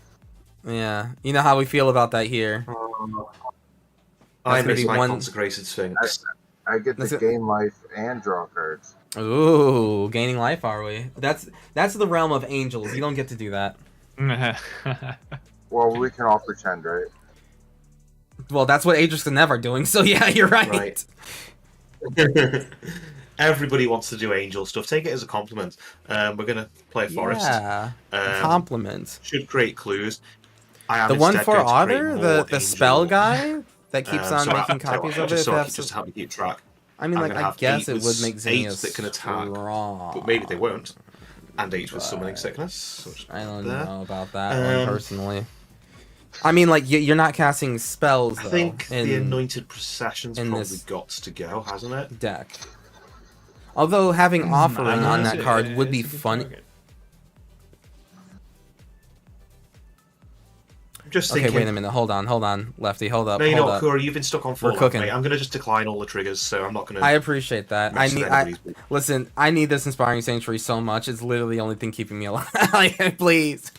yeah, you know how we feel about that here. I That's gonna miss be my one- Consecrated Sphinx. I get That's to it. gain life and draw cards. Ooh, gaining life, are we? That's the realm of angels. You don't get to do that. Well, we can all pretend, right? Well, that's what Aegis and Nev are doing. So yeah, you're right. Right. Everybody wants to do angel stuff. Take it as a compliment. We're gonna play Forest. Yeah, Um, compliment. should create clues. I am The instead 1/4 going to create otter, more the spell angel. guy that keeps on So making tell you copies what, of it. just If so it I has can to- just help me keep track. I mean, I'm like, gonna I have guess 8 it would make with Xenia 8 that can attack, strong. but maybe they won't. And 8 with summoning sickness. which- I don't there. know about that one Um, personally. I mean, like, you're not casting spells, I though, think in the Anointed Procession's in probably this- got to go, hasn't it? deck. Although having offering on It's that a- card would be it's a good funny. target. Just Okay, thinking. wait a minute. Hold on, Lefty. Hold up. No, you know hold what, up. Kura, you've been stuck on 4 cooking. mate. I'm gonna just decline all the triggers, so I'm not gonna. I appreciate that. mess with anybody's- Listen. I need this inspiring sanctuary so much. It's literally the only thing keeping me alive. Like, please.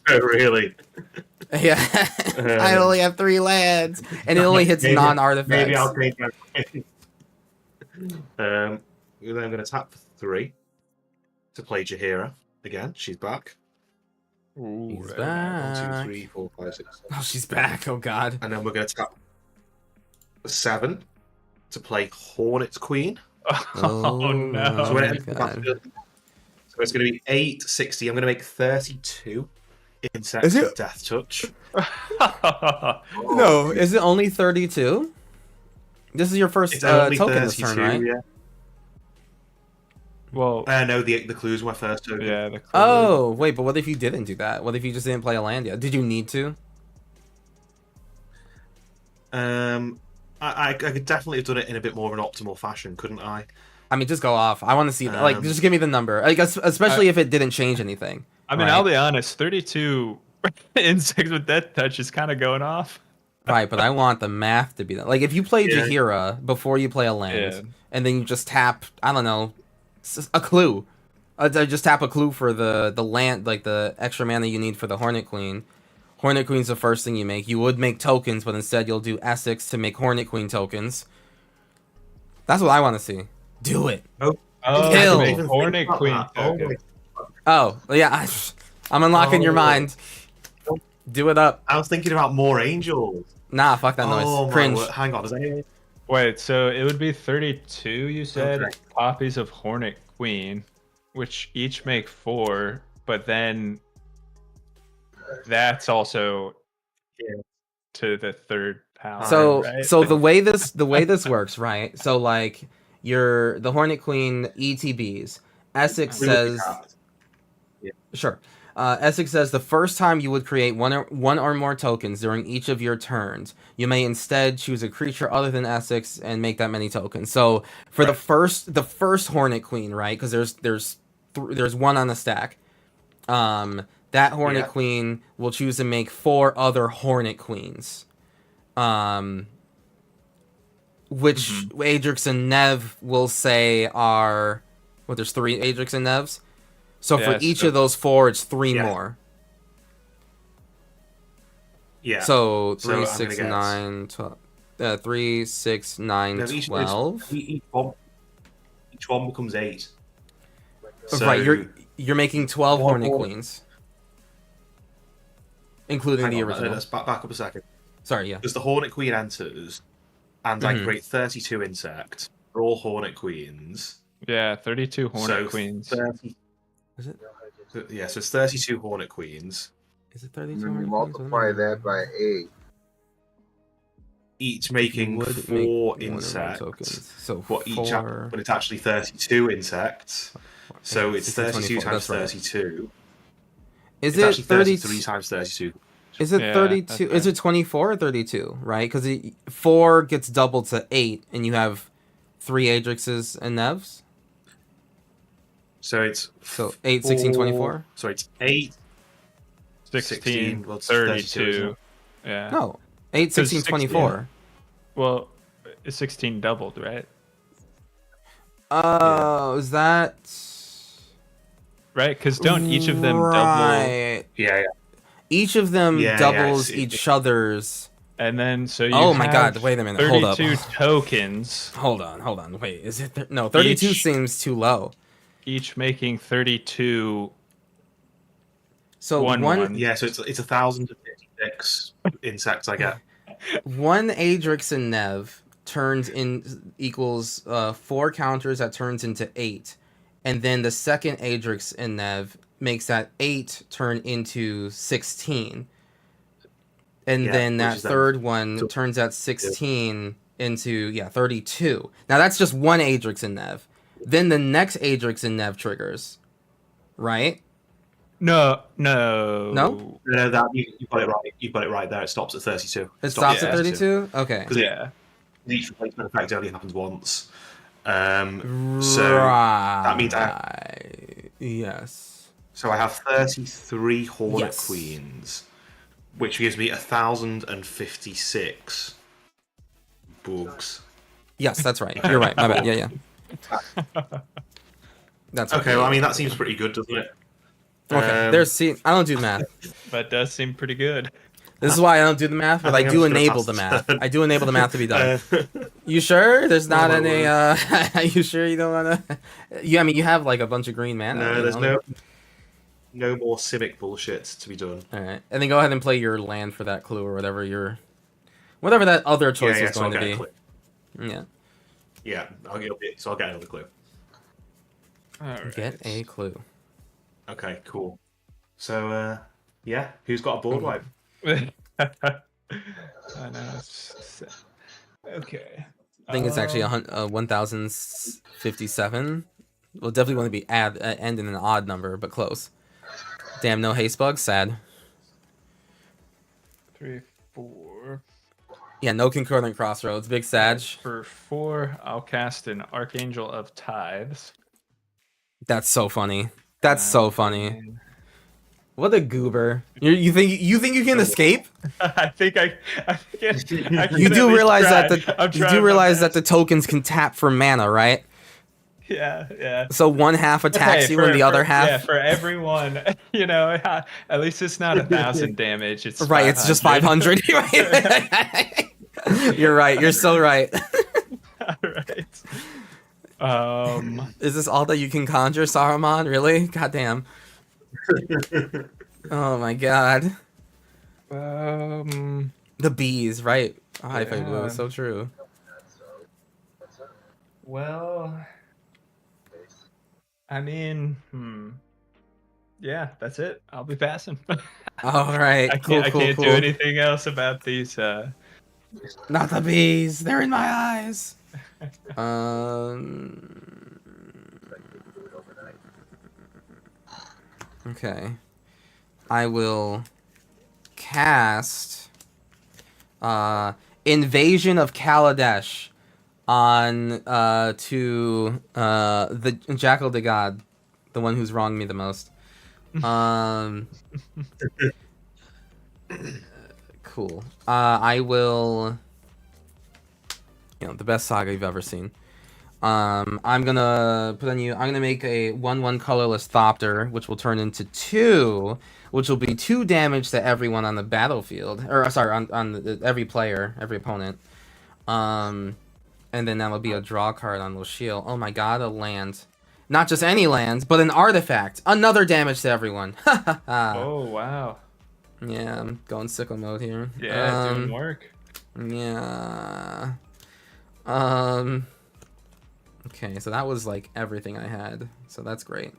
Oh, really? Yeah. I only have 3 lands, and it only hits Maybe- non-artifacts. Maybe I'll take that. Then I'm gonna tap for 3 to play Jaheira again. She's back. Ooh, He's very nice. 1, back. 2, 3, 4, 5, 6. Oh, she's back. Oh God. And then we're gonna tap for 7 to play Hornet Queen. Oh no! So when it my enters the God. battlefield, so it's going to be 8, 60. I'm going to make 32 insects Is it- with Death Touch. No, is it only 32? This is your first It's only token this 32, turn, right? yeah. Well, No, the clues were my first token. yeah. The Oh, wait, but what if you didn't do that? What if you just didn't play a land yet? Did you need to? I could definitely have done it in a bit more of an optimal fashion, couldn't I? I mean, just go off. I want to see that. Like, just give me the number. Like, especially if it didn't change anything. I mean, Right. I'll be honest. 32 insects with Death Touch is kind of going off. Right, but I want the math to be that. Like, if you play Yeah. Jaheira before you play a land, Yeah. and then you just tap, I don't know, a clue. Just tap a clue for the land, like the extra mana you need for the Hornet Queen. Hornet Queen's the first thing you make. You would make tokens, but instead you'll do Essex to make Hornet Queen tokens. That's what I want to see. Do it. Oh, Kill. the Hornet Queen. Oh, token. Oh, yeah, I'm unlocking your Oh. mind. Do it up. I was thinking about more angels. Nah, fuck that noise. Oh, my Cringe. word. Hang on, does anyone? Wait, so it would be 32, you said, Okay. copies of Hornet Queen, which each make 4, but then that's also Yeah. to the 3rd power. So right? so the way this works, right? So like the Hornet Queen ETBs. Essex says sure. Essex says the first time you would create one or more tokens during each of your turns, you may instead choose a creature other than Essex and make that many tokens. So for the first Hornet Queen, right? Because there's one on the stack. That Hornet Yeah. Queen will choose to make 4 other Hornet Queens. Which Adrix and Nev will say are there's 3 Adrix and Nevs. So for Yes, each so- of those 4, it's 3 Yeah. more. Yeah. So So 3, I'm 6, gonna guess. 9, 12. 3, 6, 9, No, 12. each one becomes 8. Right, you're making 12 One Hornet more. Queens. Including Hang the on, original. let's back up a second. Sorry, yeah. Because the Hornet Queen enters, and I Mhm. create 32 insect. are all Hornet Queens. Yeah, 32 Hornet So Queens. 30, Is it? yeah, so it's 32 Hornet Queens, Is it And 32? then you Hornet Queens? What am I multiply that remembering? by 8. each You making would make 4 one of those insects. tokens. So But each, 4. but it's actually 32 insects. So it's 32 times That's right. 32. Is It's it actually 32? 33 times 32. Is it Yeah, 32? that's Is it 24 or 32? Right? Because 4 gets doubled to 8, and you have 3 Adrixes and Nevs. So it's So 8, 16, 24? So it's 8, 16, well, it's 32, isn't 32. it? Yeah. No. 8, 16, 16, 24. Well, it's 16 doubled, right? Is that... Right? Because don't each of them double, Right. Yeah. Each of them Yeah, doubles it's- each other's... and then so you Oh my have God, wait a minute, hold up. 32 tokens, Hold on. Wait, is it... No, 32 Each- seems too low. each making 32. So One. Yeah, so it's 1,056 insects I get. One Adrix and Nev turns in equals 4 counters that turns into 8, and then the second Adrix and Nev makes that 8 turn into 16, and Yeah, then which that is then- third one turns that 16 into 32. Now that's just one Adrix and Nev. Then the next Adrix and Nev triggers, right? No. No? No, that you got it right. You got it right there. It stops at 32. It stops at 32. Okay. Because Yeah. each replacement effect only happens once. So Right. that means yes. So I have 33 Hornet Yes. Queens, which gives me 1,056 bugs. Yes, that's right. You're right. My bad. Yeah. That's Okay, well, I mean, that seems pretty good, doesn't it? Okay. There's see. I don't do math. That does seem pretty good. This is why I don't do the math, but I think do I'm just gonna enable pass the this math. turn. I do enable the math to be done. Uh, You sure? There's not my any. You sure you don't wanna? I mean, you have like a bunch of green mana. no, you there's know? no more Simic bullshit to be done. All right, and then go ahead and play your land for that clue or whatever whatever that other choice was so I'll going get a to clue. be. Yeah. Yeah, I'll get another clue. All right. Get a clue. Okay, cool. So, yeah, who's got a board wipe? I know. Okay. I think it's actually 1,057. Well, definitely want to be end in an odd number, but close. Damn, no haste bugs. Sad. 3, 4. Yeah, no concurrent crossroads. Big Sag. For 4, I'll cast an Archangel of Tithes. That's so funny. That's so funny. What a goober. You think you can escape? I think I can You at do least realize try. that I'm you trying do my realize that best. the tokens can tap for mana, right? Yeah. So one half attacks Hey, you and the other half. Yeah, for everyone, at least it's not 1,000 damage. It's Right, it's just 500. Right? You're right. You're so right. All right. Is this all that you can conjure, Saruman? Really? Goddamn. Oh my god. The bees, right? Oh, High Five Blue is so true. Well, I mean, yeah, that's it. I'll be passing. All right. I Cool. can't do anything else about these. Not the bees. They're in my eyes. Okay. I will cast Invasion of Kaladesh on to the Jackal de God, the one who's wronged me the most. Cool. I will. The best saga you've ever seen. I'm gonna put on you. I'm gonna make a 1/1 colorless Thopter, which will turn into 2, which will be 2 damage to everyone on the battlefield, or sorry, on every player, every opponent. And then that will be a draw card on Luciel. Oh my god, a land, not just any land, but an artifact. Another damage to everyone. oh wow. Yeah, I'm going sicko mode here. Yeah, doing work. Yeah. Okay, so that was like everything I had. So that's great.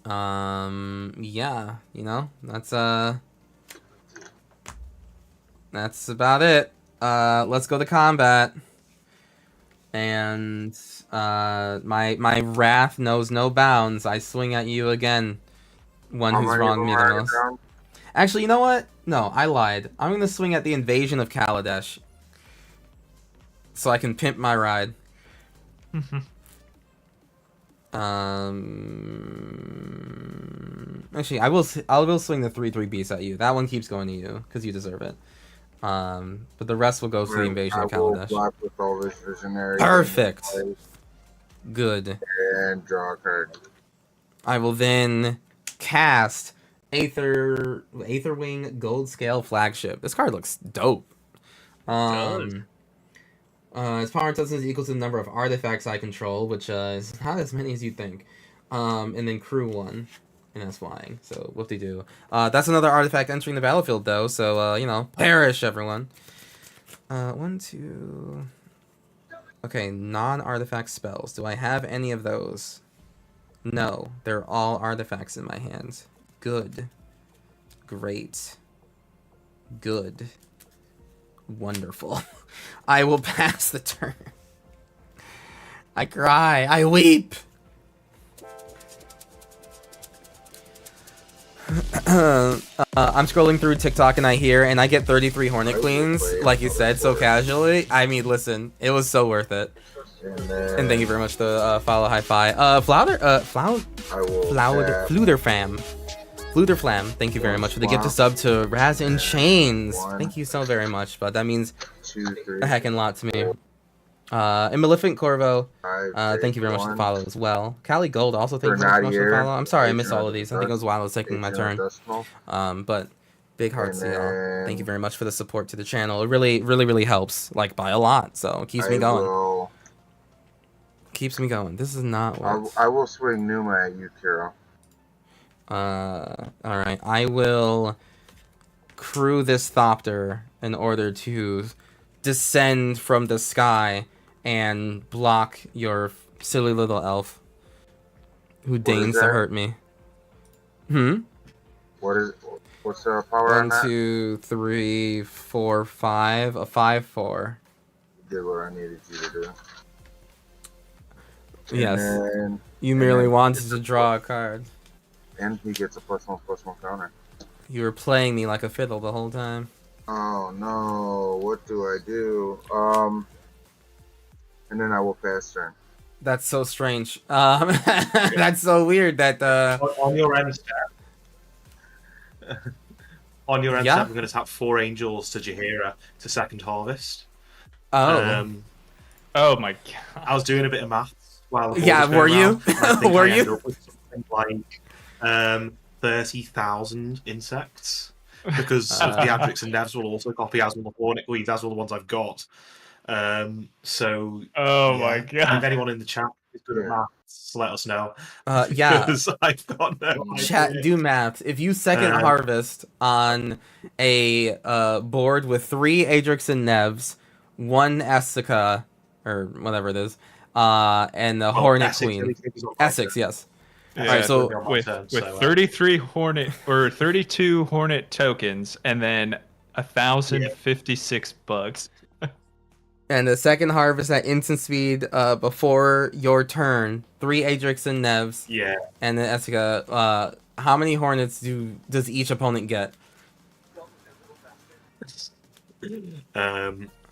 Yeah, you know, that's about it. Let's go to combat. And my wrath knows no bounds. I swing at you again. One How who's many of wronged them me the are on the most. ground? Actually, you know what? No, I lied. I'm gonna swing at the invasion of Kaladesh. So I can pimp my ride. Actually, I will swing the 3/3 beast at you. That one keeps going to you because you deserve it. But the rest will go to the invasion of I will Kaladesh. block with all this visionary. Perfect. Good. And draw a card. I will then cast Aetherwing Gold Scale Flagship. This card looks dope. Its power and substance is equal to the number of artifacts I control, which is not as many as you'd think. And then crew 1, and that's flying. So whoop-de-doo. That's another artifact entering the battlefield, though. So you know, perish everyone. 1, 2. Okay, non-artifact spells. Do I have any of those? No, they're all artifacts in my hands. Good. Great. Good. Wonderful. I will pass the turn. I cry. I weep. I'm scrolling through TikTok and I hear and I get 33 Hornet Queens, like you said, so casually. I mean, listen, it was so worth it. And thank you very much for the follow, high five. Fluterflam, thank you very much for the gift of sub to Raz in Chains. Thank you so very much, but that means a heckin' lot to me. And Maleficent Corvo, thank you very much for the follow as well. Callie Gold, also thank you very much for the follow. I'm sorry I missed all of these. I think it was while I was taking my turn. But big hearts to y'all. Thank you very much for the support to the channel. It really helps, like by a lot. So it keeps me going. Keeps me going. This is not what... I will swing Numa at you, Kiro. Alright. I will crew this Thopter in order to descend from the sky and block your silly little elf who deigns to hurt me. What's the power on that? 1, 2, 3, 4, 5. A 5/4. You did what I needed you to do. Yes. You merely wanted to draw a card. And he gets a +1/+1 counter. You were playing me like a fiddle the whole time. Oh no, what do I do? And then I will pass turn. That's so strange. That's so weird that on your end step. On your end step, we're going to tap 4 angels to Jaheira to second harvest. Oh. Oh my god. I was doing a bit of maths while the yeah, were you? Were you? Like 30,000 insects. Because the Adrix and Nevs will also copy as well the Hornet Queens, as well the ones I've got. So my god. If anyone in the chat is good at maths, let us know. Yeah. Because I've got no chat, idea. do math. If you second harvest on a board with 3 Adrix and Nevs, 1 Essica, or whatever it is, and the Hornet Essex, Queen. Essex, yes. Yeah, Alright, so with 33 Hornet or 32 Hornet tokens and then 1,056 bugs. and the second harvest at instant speed before your turn, 3 Adrix and Nevs. Yeah. And then Essica, how many Hornets does each opponent get?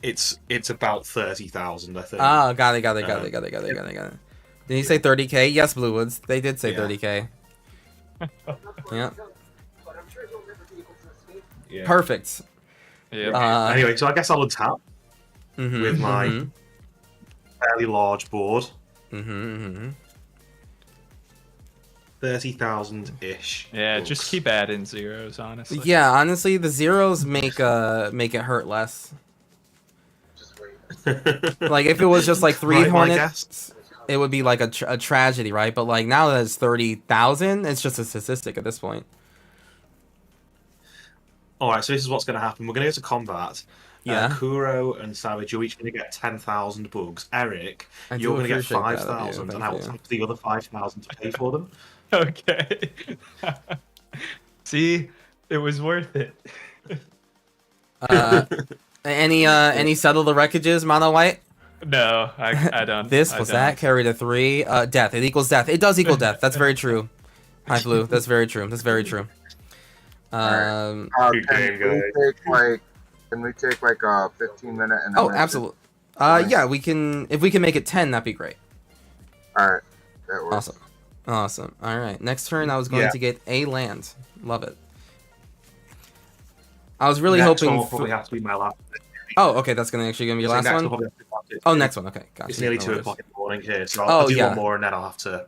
It's about 30,000, I think. Ah, got it. Did he say 30k? Yes, Bluewoods. They did say 30k. Yeah. Perfect. Yeah. Anyway, so I guess I'll untap with my fairly large board. 30,000-ish. Yeah, just keep adding zeros, honestly. Yeah, honestly, the zeros make it hurt less. Like if it was just like 3 Hornets, it would be like a tragedy, right? But like now that it's 30,000, it's just a statistic at this point. All right, so this is what's going to happen. We're going to go to combat. Yeah. Kuro and Savage, you're each going to get 10,000 bugs. Eric, I you're do going to get appreciate that of you, 5,000, and I will thank you. take the other 5,000 to pay for them. Okay. See, it was worth it. Any settle the wreckages, Mono White? No, I don't. This I was don't. that carried a 3. Death. It equals death. It does equal death. That's very true. Hi Blue. That's very true. That's very true. Good Good can game, we take like a 15-minute and Oh, absolutely. Yeah, we can. If we can make it 10, that'd be great. All right, that works. Awesome. Awesome. All right. Next turn, I was going to get a land. Love it. I was really Next hoping. one will probably have to be my last. Oh, okay. That's gonna actually gonna be your last Next one. will probably have to be Oh, next one. Okay, gotcha. It's nearly No 2 worries. o'clock in the morning here, so Oh, I'll do yeah. one more and then I'll have to.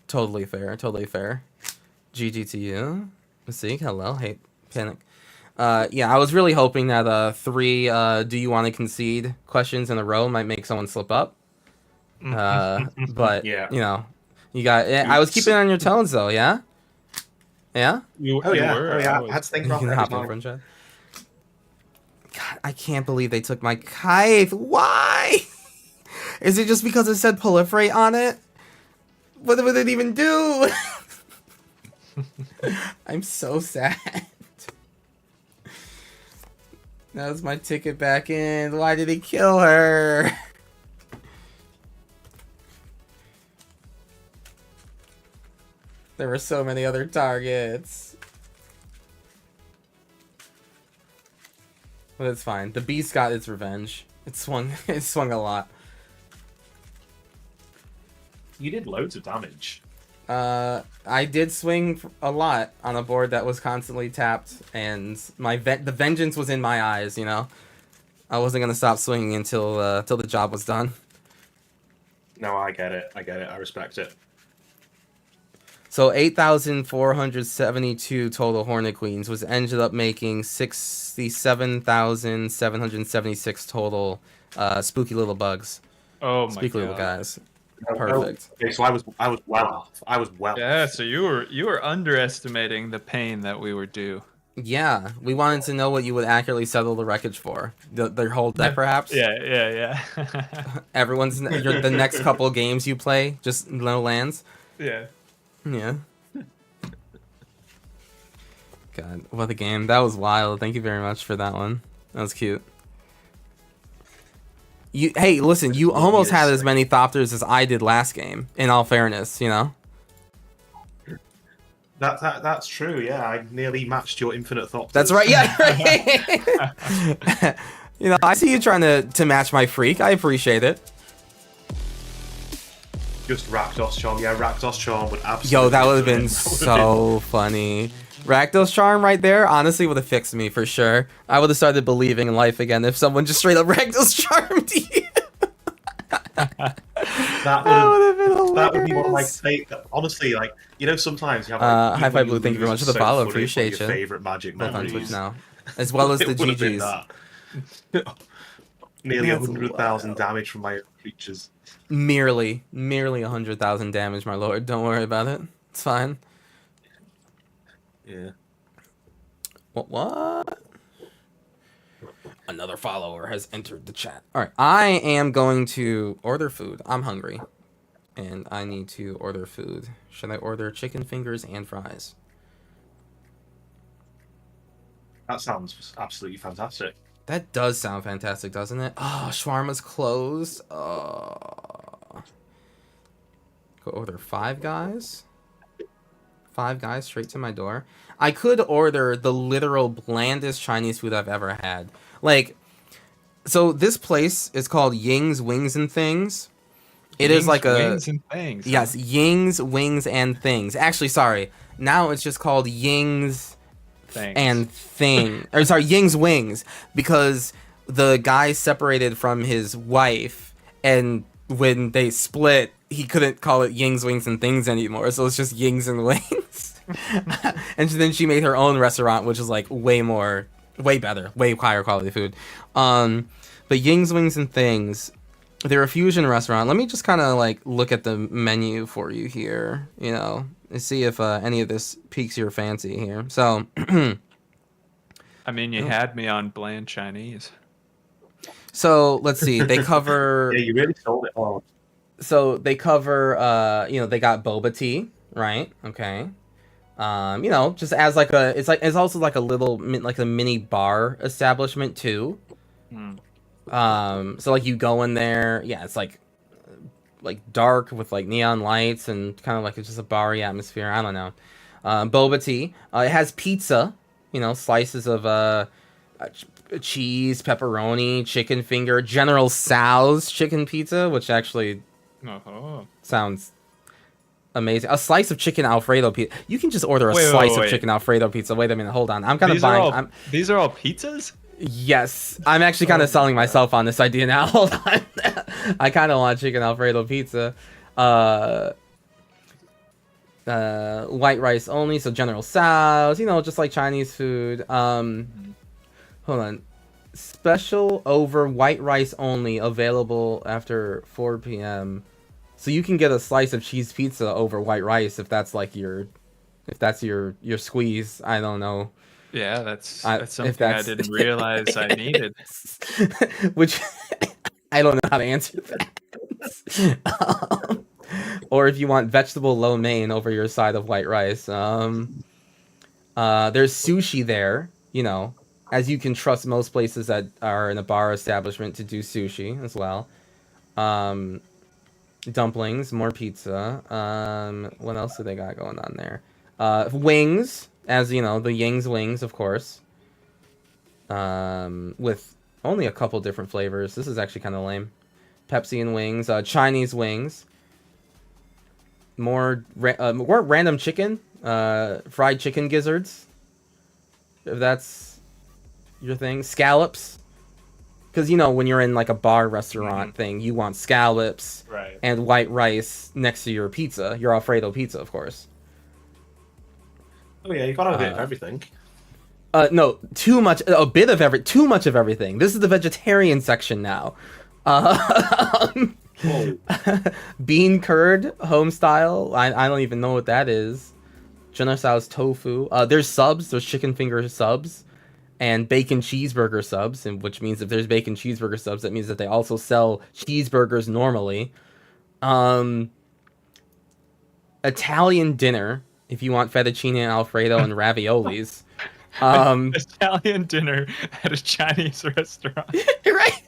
Totally fair. Totally fair. GG to you. Let's see. Hello. Hey, panic. Yeah, I was really hoping that 3 do you want to concede questions in a row might make someone slip up. But Yeah. you know, you got. I was keeping it on your toes though. Yeah. Yeah. Oh yeah, I had to think You about can that. hop in front, Chad. God, I can't believe they took my kite. Why? Is it just because it said proliferate on it? What would it even do? I'm so sad. That was my ticket back in. Why did he kill her? There were so many other targets. But it's fine. The beast got its revenge. It swung a lot. You did loads of damage. I did swing a lot on a board that was constantly tapped, and the vengeance was in my eyes. You know, I wasn't gonna stop swinging until the job was done. No, I get it. I respect it. So 8,472 total Hornet Queens was ended up making 67,776 total spooky little bugs. Oh my Spooky god. little guys. Oh, Perfect. okay, so I was well off. I was well. Yeah, so you were underestimating the pain that we were due. Yeah, we wanted to know what you would accurately settle the wreckage for. Their whole deck, perhaps? Yeah. Everyone's the next couple games you play, just no lands. Yeah. Yeah. God, what a game. That was wild. Thank you very much for that one. That was cute. Hey, listen, you almost had as many Thopters as I did last game, in all fairness, you know? That's true, yeah. I nearly matched your infinite thought. That's right, yeah, right. You know, I see you trying to match my freak. I appreciate it. Just Rakdos Charm. Yeah, Rakdos Charm would absolutely... Yo, that would have been so funny. Rakdos Charm right there, honestly, would have fixed me for sure. I would have started believing in life again if someone just straight up Rakdos Charmed you. That would have been hilarious. That would be one of my favorite... Honestly, like, you know, sometimes you have... Like, Hi-Fi Blue, thank you very much for the follow. funny, Appreciate your you. favorite Magic Both on memories. Twitch now. As well as the It would have been GGs. that. Nearly That's 100,000 wild. damage from my own creatures. Merely 100,000 damage, my lord. Don't worry about it. It's fine. Yeah. What? Another follower has entered the chat. All right, I am going to order food. I'm hungry, and I need to order food. Should I order chicken fingers and fries? That sounds absolutely fantastic. That does sound fantastic, doesn't it? Oh, shawarma's closed. Go order Five Guys. Five Guys straight to my door. I could order the literal blandest Chinese food I've ever had. Like, so this place is called Ying's Wings and Things. It is like a... Wings and things. Yes, Ying's Wings and Things. Actually, sorry. Now it's just called Ying's... Thanks. and thing or sorry Ying's Wings, because the guy separated from his wife, and when they split he couldn't call it Ying's Wings and Things anymore, so it's just Ying's and Wings. And then she made her own restaurant, which is like way better, way higher quality food. But Ying's Wings and Things, they're a fusion restaurant. Let me just kind of like look at the menu for you here, you know, and see if any of this piques your fancy here. So I mean, you had me on bland Chinese. So let's see. They cover. Yeah, you really sold it all. So they cover. They got boba tea, right? Okay. Just as like it's also like a like a mini bar establishment too. Hmm. So like you go in there, yeah, it's like dark with like neon lights and kind of like it's just a bar-y atmosphere. I don't know. Boba tea. It has pizza, slices of cheese, pepperoni, chicken finger, General Tso's chicken pizza, which actually Oh. sounds amazing. A slice of chicken Alfredo pizza. You can just order a Wait, slice of wait. chicken Alfredo pizza. Wait a minute, hold on. I'm kind of These are buying. all these are all pizzas? Yes, I'm actually kind of selling myself on this idea now. Hold on, I kind of want chicken Alfredo pizza. White rice only, so General Tso's, just like Chinese food. Hold on. Special over white rice only, available after 4 p.m. So you can get a slice of cheese pizza over white rice if that's like your squeeze. I don't know. Yeah, that's if something I didn't realize I needed. Which I don't know how to answer that. Or if you want vegetable lo mein over your side of white rice. There's sushi there, as you can trust most places that are in a bar establishment to do sushi as well. Dumplings, more pizza. What else do they got going on there? Wings, as the Ying's wings, of course. With only a couple different flavors. This is actually kind of lame. Pepsi and wings, Chinese wings. More random chicken, fried chicken gizzards. If that's your thing, scallops. Because when you're in like a bar restaurant thing, you want scallops and white rice next to your pizza, your Alfredo pizza, of course. Oh yeah, you gotta have a bit of everything. No, too much. Too much of everything. This is the vegetarian section now. Bean curd, home style. I don't even know what that is. General Tso's tofu. There's subs. There's chicken finger subs, and bacon cheeseburger subs. And which means if there's bacon cheeseburger subs, that means that they also sell cheeseburgers normally. Italian dinner. If you want fettuccine Alfredo and raviolis. Italian dinner at a Chinese restaurant. Right.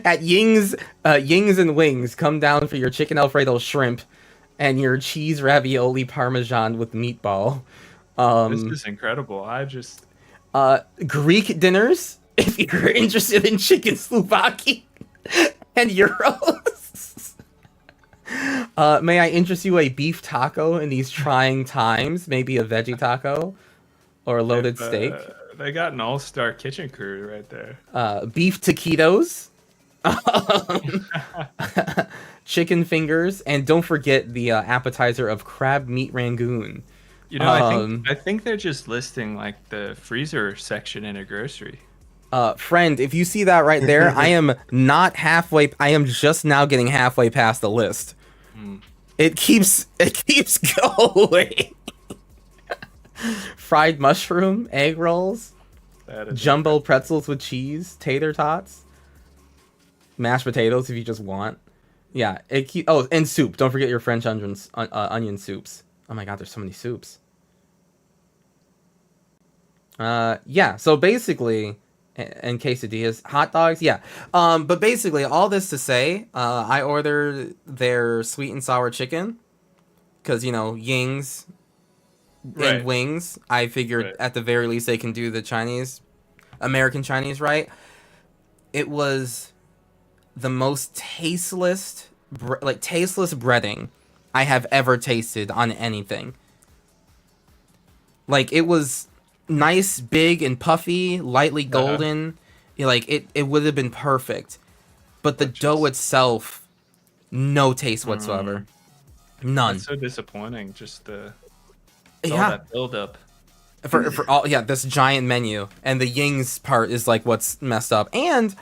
At Ying's and Wings, come down for your chicken Alfredo shrimp and your cheese ravioli parmesan with meatball. This is incredible. Greek dinners, if you're interested in chicken souvlaki and gyros. May I interest you a beef taco in these trying times? Maybe a veggie taco or a loaded steak. They got an all-star kitchen crew right there. Beef taquitos. Chicken fingers, and don't forget the appetizer of crab meat rangoon. I think they're just listing like the freezer section in a grocery. Friend, if you see that right there, I am not halfway. I am just now getting halfway past the list. It keeps going. Fried mushroom, egg rolls, jumbo pretzels with cheese, tater tots. Mashed potatoes if you just want. Yeah, and soup. Don't forget your French onion soups. Oh my god, there's so many soups. Yeah, so basically, and quesadillas, hot dogs, yeah. But basically, all this to say, I ordered their sweet and sour chicken, because, Ying's and Wings, I figured at the very least they can do the American Chinese right. It was the most tasteless breading I have ever tasted on anything. Like, it was nice, big, and puffy, lightly golden. It would have been perfect. But the dough itself, no taste whatsoever. None. That's so disappointing. Just all that build up. For all this giant menu, and the Ying's part is like what's messed up. And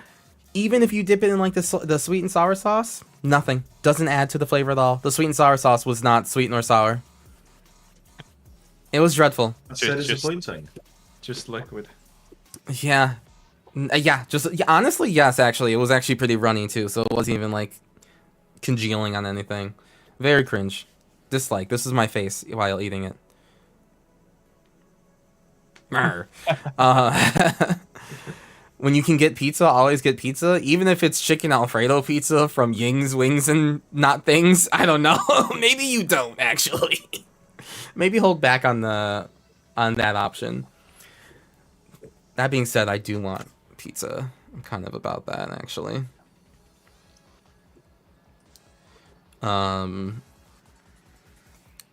even if you dip it in like the sweet and sour sauce, nothing. Doesn't add to the flavor at all. The sweet and sour sauce was not sweet nor sour. It was dreadful. That's so disappointing. Just liquid. Yeah. Yeah, honestly, yes. Actually, it was actually pretty runny too, so it wasn't even like congealing on anything. Very cringe. Dislike. This is my face while eating it. Arr. Uh, when you can get pizza, always get pizza, even if it's chicken Alfredo pizza from Ying's Wings and Not Things. I don't know. Maybe you don't actually. Maybe hold back on that option. That being said, I do want pizza. I'm kind of about that actually.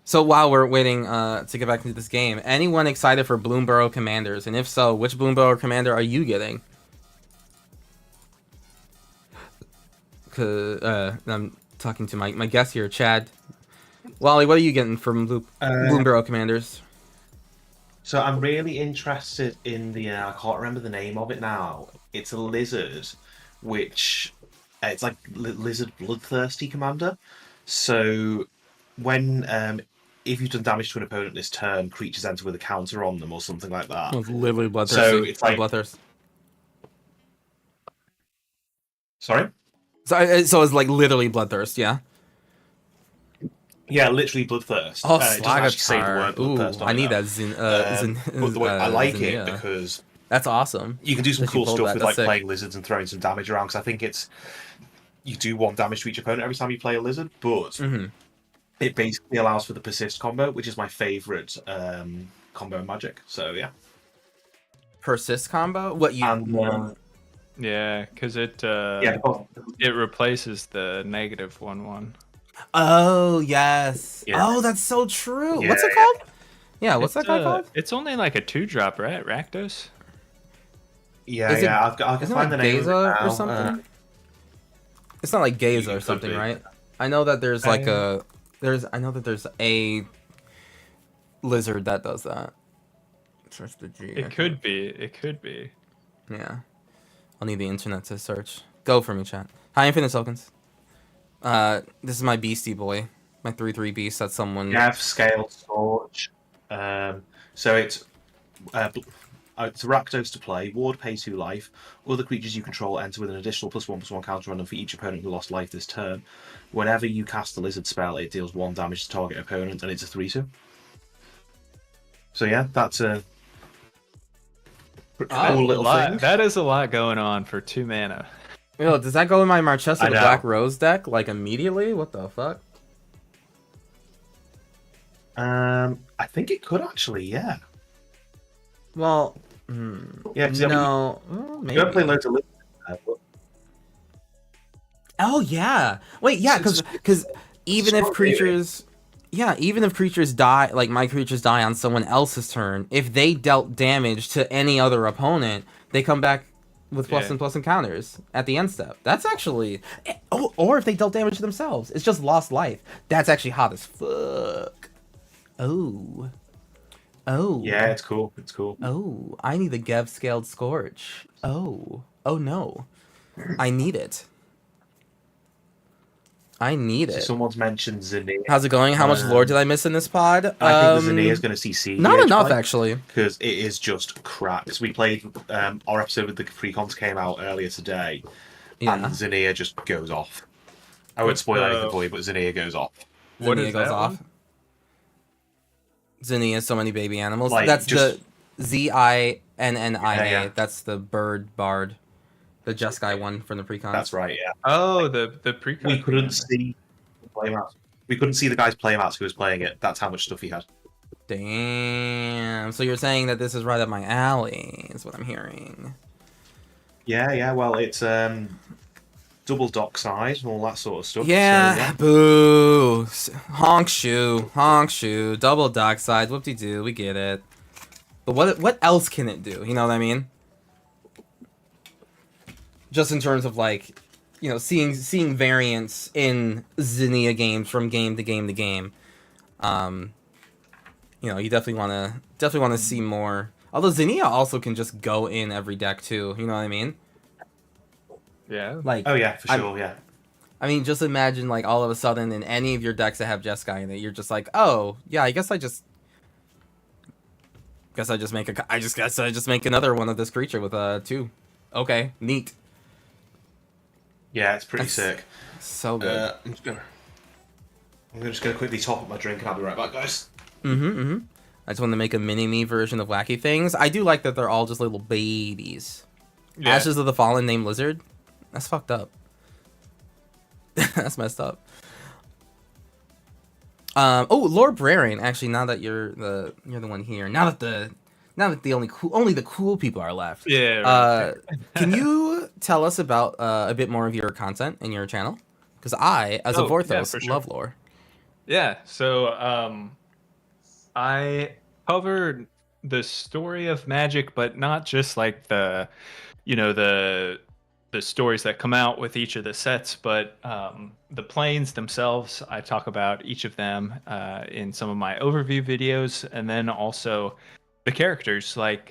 So while we're waiting to get back into this game, anyone excited for Bloomborough Commanders? And if so, which Bloomborough Commander are you getting? I'm talking to my guest here, Chad. Wally, what are you getting from Bloomborough Commanders? So I'm really interested in the I can't remember the name of it now. It's a lizard, which it's like lizard bloodthirsty commander. So when if you've done damage to an opponent this turn, creatures enter with a counter on them or something like that. Oh, it's literally bloodthirsty. So it's like bloodthirst. Sorry. So it's like literally bloodthirst, yeah. Yeah, literally bloodthirst. Oh, It doesn't actually say the word Ooh, bloodthirst on I it, need though. that. But the way I like Zinnia. it because That's awesome. you can do some That you cool pulled stuff that, with that's like sick. playing lizards and throwing some damage around. Because I think you do 1 damage to each opponent every time you play a lizard, but it basically allows for the persist combo, which is my favorite combo in Magic. So yeah. Persist combo? What you? And Yeah, because it because- it replaces the -1/1. Oh yes. Yeah. Oh, that's so true. Yeah, What's it called? Yeah, what's It's, that guy called? It's only like a 2-drop, right? Rakdos. yeah, Is it- I can Isn't it find like the name of it Gaza or now. something? It's not like Gaza or Could something, be. right? I know that there's like I know that there's a lizard that does that. Search the G. It could be. It could be. Yeah. I'll need the internet to search. Go for me, chat. Hi, Infinite Tokens. This is my beastie boy. My 3/3 beast that someone... Gav Scale Scorch. So it's Rakdos to play. Ward pay 2 life. Other creatures you control enter with an additional +1/+1 counter on them for each opponent who lost life this turn. Whenever you cast a lizard spell, it deals 1 damage to target opponent, and it's a 3/2. So yeah, that's a cool little thing. That is a lot going on for 2 mana. Yo, does that go in my Marchesa I the know. Black Rose deck, like, immediately? What the fuck? I think it could actually, yeah. Well, Yeah, 'cause no. you don't play Maybe. loads of lizards. But Oh, yeah. Wait, yeah, because even if not creatures... Yeah, even if creatures die, like my creatures die on someone else's turn, if they dealt damage to any other opponent, they come back with plus Yeah. and plus encounters at the end step. That's actually... Oh, or if they dealt damage to themselves. It's just lost life. That's actually hot as fuck. Oh. Oh. yeah, it's cool. It's cool. Oh, I need the Gev Scaled Scorch. Oh. Oh no. I need it. I need So it. someone's mentioned Zinnia. How's it going? How much lore did I miss in this pod? I think the Zinnia is going to see C. Not enough, actually. Because it is just cracks. We played our episode with the Precons came out earlier today, Yeah. and Zinnia just goes off. I won't spoil anything for you, but Zinnia goes off. What Zinnia is goes that off. one? Zinnia, so many baby animals. Like, That's just- the Zinnia. Yeah. That's the bird bard. The Jeskai one from the Precons. That's right. Yeah, Oh, the precon. we couldn't see the playmats. We couldn't see the guy's playmats who was playing it. That's how much stuff he had. Damn. So you're saying that this is right up my alley, is what I'm hearing. Yeah. Well, it's double dock size and all that sort of stuff. Yeah, So, boo. Honk shoe, double dock side, whoop-de-doo, we get it. But what else can it do? You know what I mean? Just in terms of like, you know, seeing variants in Zinnia games from game to game to game. You know, you definitely wanna see more. Although Zinnia also can just go in every deck too, you know what I mean? Yeah. Like Oh yeah, for I'm- sure. Yeah. I mean, just imagine like all of a sudden in any of your decks that have Jeskai in it, you're just like, oh yeah, I guess I just make another one of this creature with 2 Okay, neat. Yeah, it's pretty That's sick. So good. I'm just gonna quickly top up my drink and I'll be right back, guys. I just want to make a mini-me version of wacky things. I do like that they're all just little babies. Yeah. Ashes of the Fallen named Lizard. That's fucked up. That's messed up. Oh, Lorebrarian. Actually, now that you're the one here, now that the only the cool people are left. Yeah. Right. Can you tell us about a bit more of your content in your channel? Because I, as a Yeah, Vorthos, for sure. love lore. Yeah. So I covered the story of Magic, but not just like the stories that come out with each of the sets, but the planes themselves. I talk about each of them in some of my overview videos, and then also the characters, like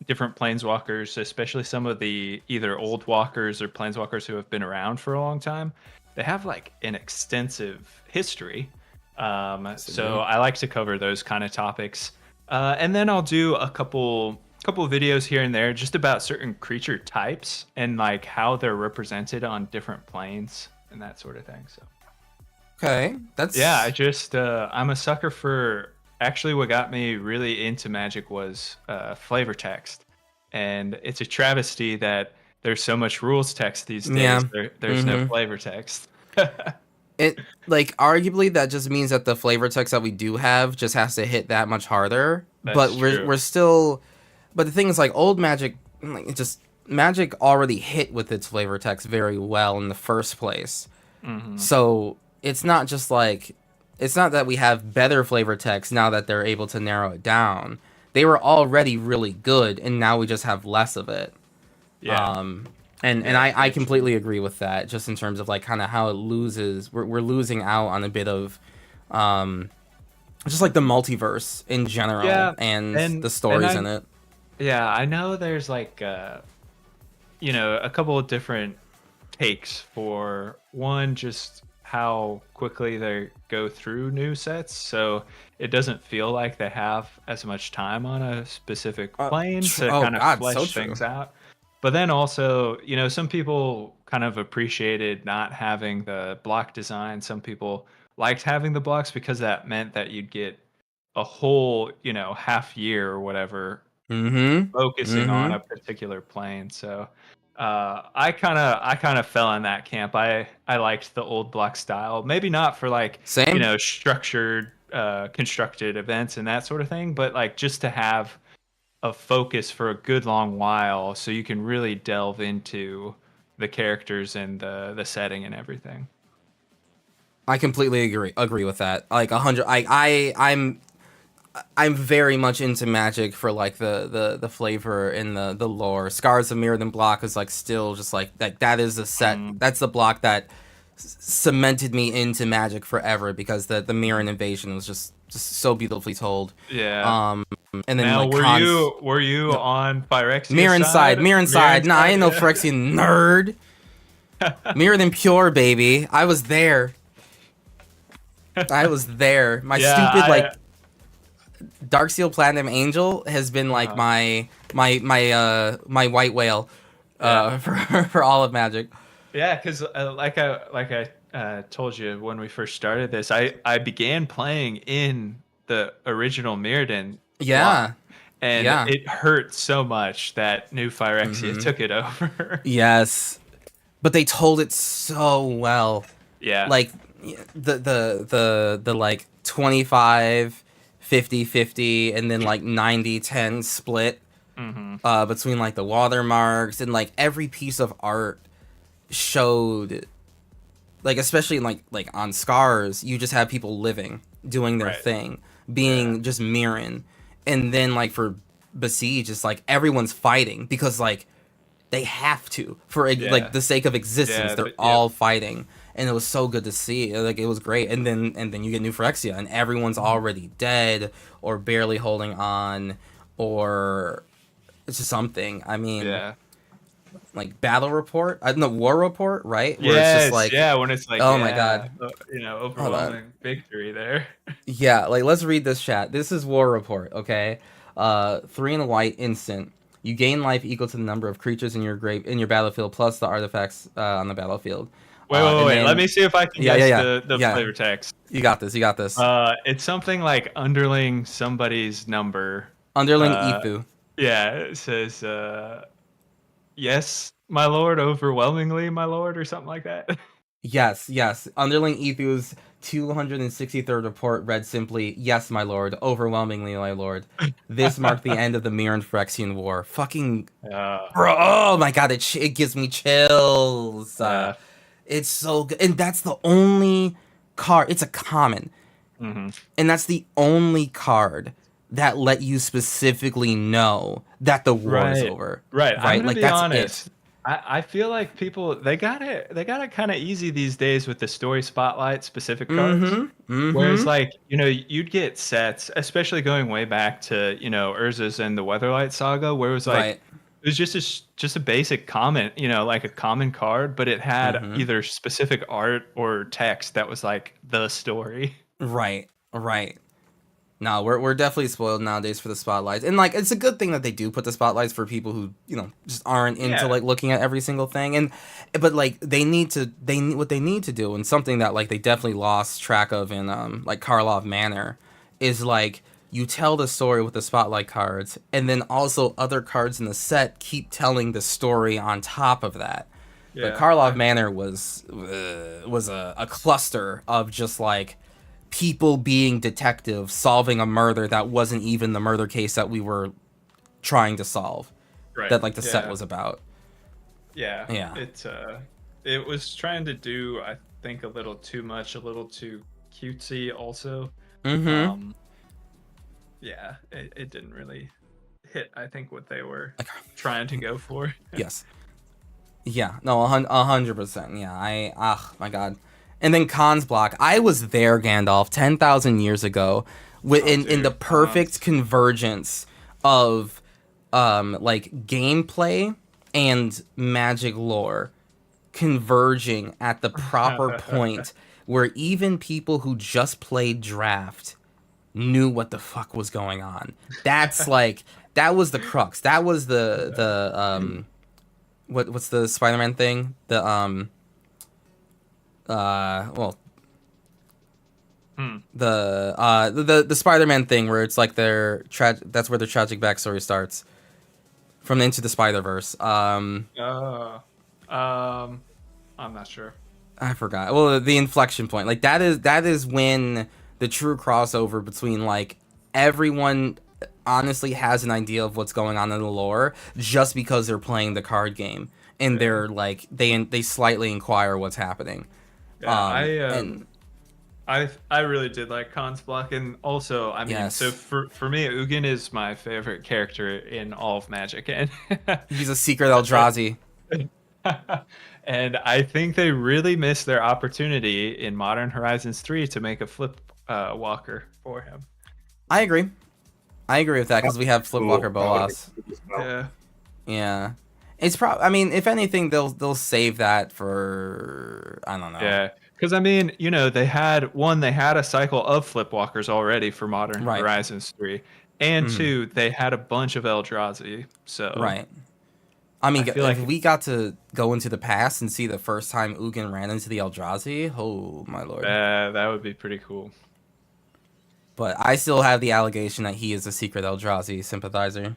different planeswalkers, especially some of the either old walkers or planeswalkers who have been around for a long time. They have like an extensive history. So I like to cover those kind of topics. And then I'll do a couple videos here and there just about certain creature types and like how they're represented on different planes and that sort of thing. So Okay, that's I'm a sucker for, actually what got me really into Magic was flavor text. And it's a travesty that there's so much rules text these days. Yeah. There's no flavor text. It like arguably that just means that the flavor text that we do have just has to hit that much harder. That's but true. we're still. But the thing is, like old Magic, like Magic already hit with its flavor text very well in the first place. So it's not just like, it's not that we have better flavor text now that they're able to narrow it down. They were already really good, and now we just have less of it. Yeah. And I completely agree with that, just in terms of like kind of how it loses. We're losing out on a bit of, just like the multiverse in general, and the stories in it. Yeah, I know there's like, a couple of different takes for one, just how quickly they go through new sets. So it doesn't feel like they have as much time on a specific plane to kind of flesh things out. But then also, some people kind of appreciated not having the block design. Some people liked having the blocks because that meant that you'd get a whole, half year or whatever focusing on a particular plane. So I kind of fell in that camp. I liked the old block style. Maybe not for like structured constructed events and that sort of thing, but like just to have a focus for a good long while so you can really delve into the characters and the setting and everything. I completely agree with that. Like 100. I'm very much into Magic for like the flavor and the lore. Scars of Mirrodin block is like still just like that is the set. That's the block that cemented me into Magic forever, because the Mirrodin invasion was just so beautifully told. Yeah. And then now, like were you on Phyrexia's Mirrodin side? Mirrodin side. Nah, I ain't no Phyrexian nerd. Mirrodin pure, baby. I was there. My stupid Darksteel Platinum Angel has been like my white whale for all of Magic. Yeah, because like I told you when we first started this, I began playing in the original Mirrodin. Yeah. And it hurt so much that new Phyrexia took it over. Yes. But they told it so well. Yeah. Like the like 25 50-50 and then like 90-10 split between like the watermarks, and like every piece of art showed, like especially in like on Scars, you just have people living, doing their thing, being just Mirren. And then like for Besiege, it's like everyone's fighting because like they have to for like the sake of existence. They're all fighting, and it was so good to see. Like it was great. And then you get New Phyrexia, and everyone's already dead or barely holding on, or it's just something. I mean, like Battle Report, War Report, right? Where it's just like, when it's like, oh my god, overwhelming victory there. Yeah, like let's read this chat. This is War Report, okay? 3 and a white instant. You gain life equal to the number of creatures in your battlefield plus the artifacts on the battlefield. Wait. Then, Let me see if I can yeah, guess yeah, the yeah. flavor text. You got this. You got this. It's something like underling somebody's number. Underling uh, Ethu. Yeah, it says, yes, my lord, overwhelmingly, my lord, or something like that. Yes. Underling Ethu's 263rd report read simply, "Yes, my lord, overwhelmingly, my lord. This marked the end of the Mirren Phyrexian War." Fucking bro! Oh my god, it gives me chills. It's so good, and that's the only card. It's a common, Mm-hmm. and that's the only card that let you specifically know that the war is over. Right. I'm gonna Like be that's honest. it. I feel like people they got it kind of easy these days with the story spotlight specific cards. Whereas like, you'd get sets, especially going way back to, Urza's and the Weatherlight Saga, where it was like Right. it was just a basic comment, like a common card, but it had either specific art or text that was like the story. Right. No, we're definitely spoiled nowadays for the spotlights, and like it's a good thing that they do put the spotlights for people who just aren't into like looking at every single thing, but like what they need to do, and something that like they definitely lost track of in like Karlov Manor, is like you tell the story with the spotlight cards, and then also other cards in the set keep telling the story on top of that. But Karlov Manor was a cluster of just like people being detectives solving a murder that wasn't even the murder case that we were trying to solve. Right. That like the set was about. Yeah. Yeah. It was trying to do, I think, a little too much, a little too cutesy also. Mm-hmm. Yeah, it didn't really hit, I think, what they were trying to go for. Yes. Yeah. No, 100%. Yeah. My God. And then Khan's block. I was there, Gandalf, 10,000 years ago, in the perfect convergence of like gameplay and magic lore converging at the proper point where even people who just played draft knew what the fuck was going on. That's like that was the crux. That was the what's the Spider-Man thing? The Spider-Man thing where it's like that's where their tragic backstory starts from Into the Spider-Verse. I'm not sure. I forgot. Well, the inflection point, like that is when the true crossover between like everyone honestly has an idea of what's going on in the lore just because they're playing the card game and they're like they slightly inquire what's happening. Yeah, I really did like Khan's block, and also I mean, so for me, Ugin is my favorite character in all of Magic, and he's a secret Eldrazi. And I think they really missed their opportunity in Modern Horizons 3 to make a flip walker for him. I agree with that because we have flip walker Bolas. Yeah. It's probably. I mean, if anything, they'll save that for I don't know. Yeah, because I mean, they had a cycle of flipwalkers already for Modern Horizons 3, and two, they had a bunch of Eldrazi. So right. I mean, if we got to go into the past and see the first time Ugin ran into the Eldrazi, oh my lord, that would be pretty cool. But I still have the allegation that he is a secret Eldrazi sympathizer.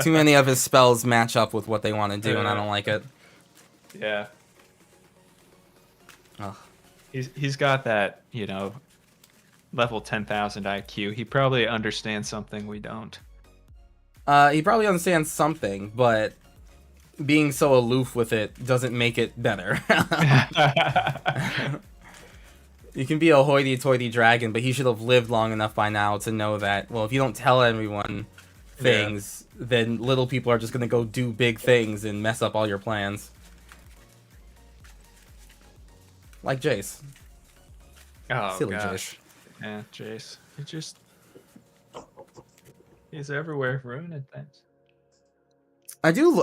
Too many of his spells match up with what they want to do, and I don't like it. Yeah. Ugh. He's got that, level 10,000 IQ. He probably understands something we don't. He probably understands something, but being so aloof with it doesn't make it better. You can be a hoity-toity dragon, but he should have lived long enough by now to know that, well, if you don't tell everyone things, then little people are just going to go do big things and mess up all your plans. Like Jace. Oh, silly gosh. Jace. Yeah, Jace. He's everywhere ruining things. I do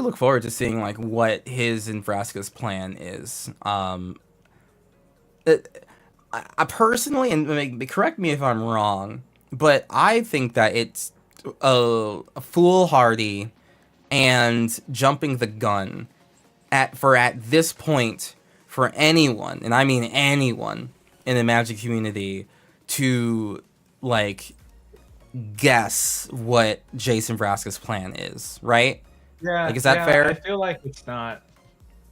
look forward to seeing like what his and Vraska's plan is. I personally, and correct me if I'm wrong, but I think that it's foolhardy and jumping the gun at this point for anyone, and I mean anyone in the Magic community, to like guess what Jason Vraska's plan is, right? Yeah, Like, is that fair? I feel like it's not.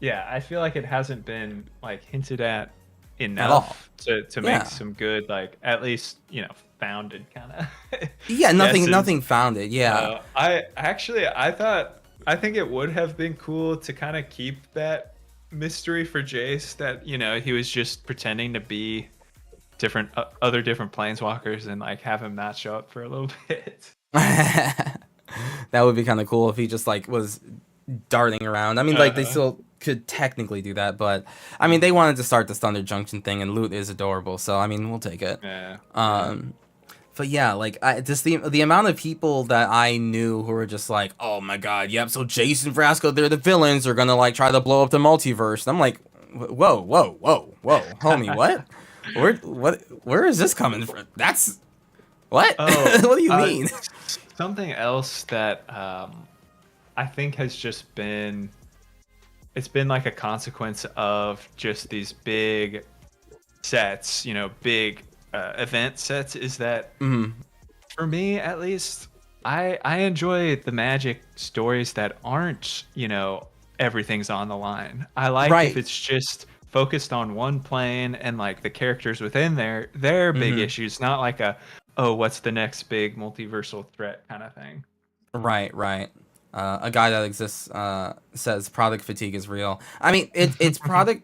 Yeah, I feel like it hasn't been like hinted at enough to Yeah. make some good, like, at least, founded kind of. Yeah, nothing founded. Yeah. I think it would have been cool to kind of keep that mystery for Jace, that he was just pretending to be different other different planeswalkers, and like have him not show up for a little bit. That would be kind of cool if he just like was darting around. I mean, like they still could technically do that, but I mean, they wanted to start this Thunder Junction thing, and Loot is adorable, so I mean, we'll take it. Yeah. But yeah, like just the amount of people that I knew who were just like, oh my god, yep. So Jason Vrasco, they're the villains. They're gonna like try to blow up the multiverse. And I'm like, whoa, homie, what? Where is this coming from? That's what? Oh, What do you mean? Something else that I think has just been, it's been like a consequence of just these big sets, big event sets, is that for me at least, I enjoy the Magic stories that aren't, everything's on the line. I like if it's just focused on one plane, and like the characters within their big issues, not like what's the next big multiversal threat kind of thing. Right. A guy that exists says product fatigue is real. I mean, it's product.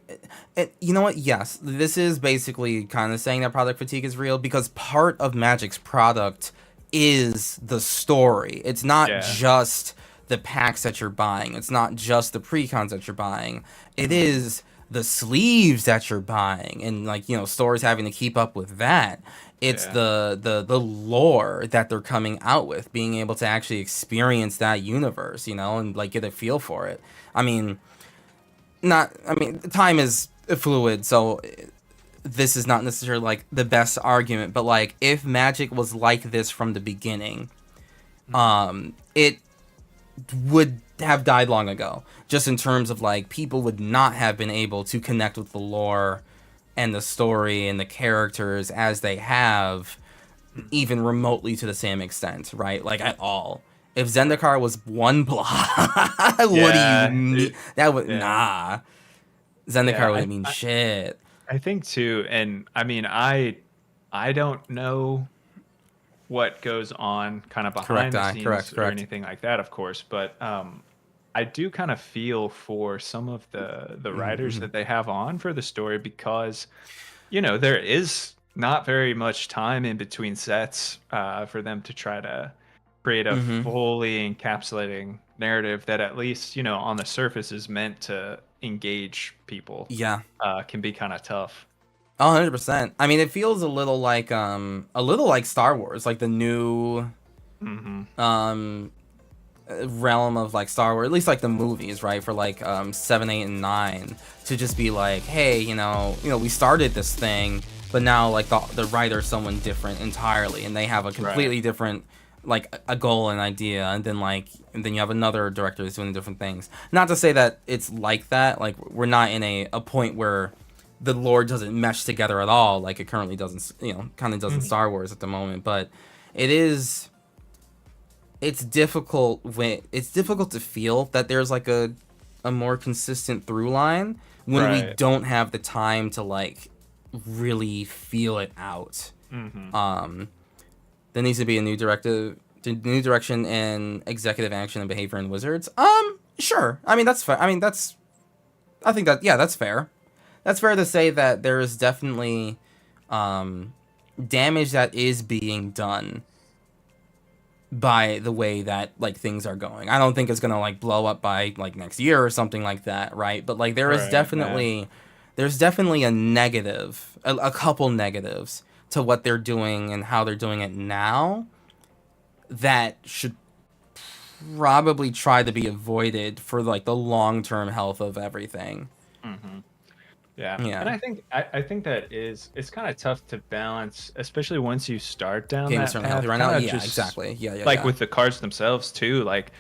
You know what? Yes, this is basically kind of saying that product fatigue is real, because part of Magic's product is the story. It's not just the packs that you're buying. It's not just the precons that you're buying. It is the sleeves that you're buying, and like stores having to keep up with that. It's the lore that they're coming out with, being able to actually experience that universe, and like get a feel for it. I mean, time is fluid, so this is not necessarily like the best argument, but like if Magic was like this from the beginning, it would have died long ago, just in terms of like people would not have been able to connect with the lore and the story and the characters as they have, even remotely to the same extent, right? Like at all. If Zendikar was one block, what do you mean? That would nah. Zendikar wouldn't mean shit. I think too, and I mean, I don't know what goes on kind of behind the scenes or anything like that, of course, but I do kind of feel for some of the writers that they have on for the story, because there is not very much time in between sets for them to try to create a fully encapsulating narrative that at least on the surface is meant to engage people. Can be kind of tough. 100%. I mean, it feels a little like Star Wars, like the new realm of like Star Wars, at least like the movies, right? For like 7, 8, and 9, to just be like, hey, we started this thing, but now like the writer's someone different entirely, and they have a completely different like a goal and idea, and then you have another director that's doing different things. Not to say that it's like that, like we're not in a point where the lore doesn't mesh together at all, like it currently doesn't, kind of does in Star Wars at the moment, but it's difficult to feel that there's like a more consistent through line when we don't have the time to like really feel it out. There needs to be a new direction in executive action and behavior in Wizards. Sure. I mean, that's fair. I think that's fair. That's fair to say that there is definitely damage that is being done by the way that like things are going. I don't think it's gonna like blow up by like next year or something like that, right? But like there is definitely a negative, a couple negatives to what they're doing and how they're doing it now that should probably try to be avoided for like the long-term health of everything. Yeah. Yeah. And I think that it's kind of tough to balance, especially once you start down Game is that certainly path. healthy right now. Kinda Yeah, just exactly. Yeah, yeah, like yeah. with the cards themselves too, like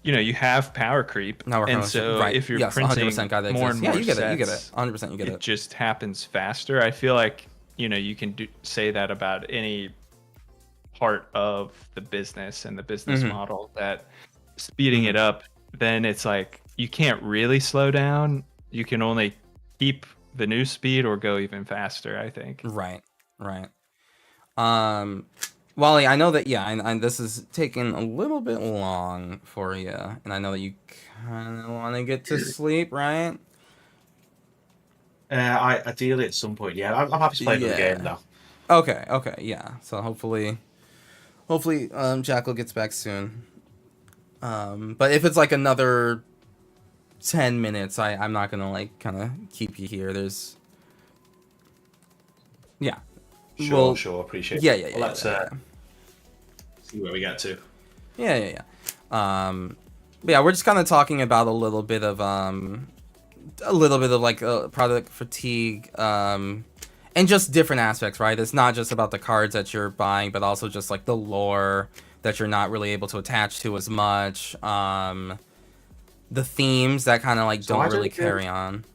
you have power creep, Now we're and from so right. if you're Yes, 100% printing gotta more exist. and Yeah, more you get it. You get it. sets, 100% you get it it. just happens faster. I feel like you can say that about any part of the business and the business Mhm. model, that speeding it Mhm. up, then it's like you can't really slow down. You can only keep the new speed or go even faster, I think. Right. Right. Um, Wally, I know that. Yeah, and this is taking a little bit long for you, and I know that you kind of want to get to sleep, right? I ideally at some point, yeah. I'm happy to play another game Yeah. now. Okay. Okay. Yeah. So hopefully, Jackal gets back soon. But if it's like another 10 minutes, I'm not gonna like kind of keep you here. There's yeah. Sure, Well, sure, appreciate yeah, it. yeah, Well, yeah, let's yeah, see where we get to. yeah, yeah, yeah. But yeah, we're just kind of talking about a little bit of like product fatigue, and just different aspects, right? It's not just about the cards that you're buying, but also just like the lore that you're not really able to attach to as much. The themes that kind of like So don't really carry on.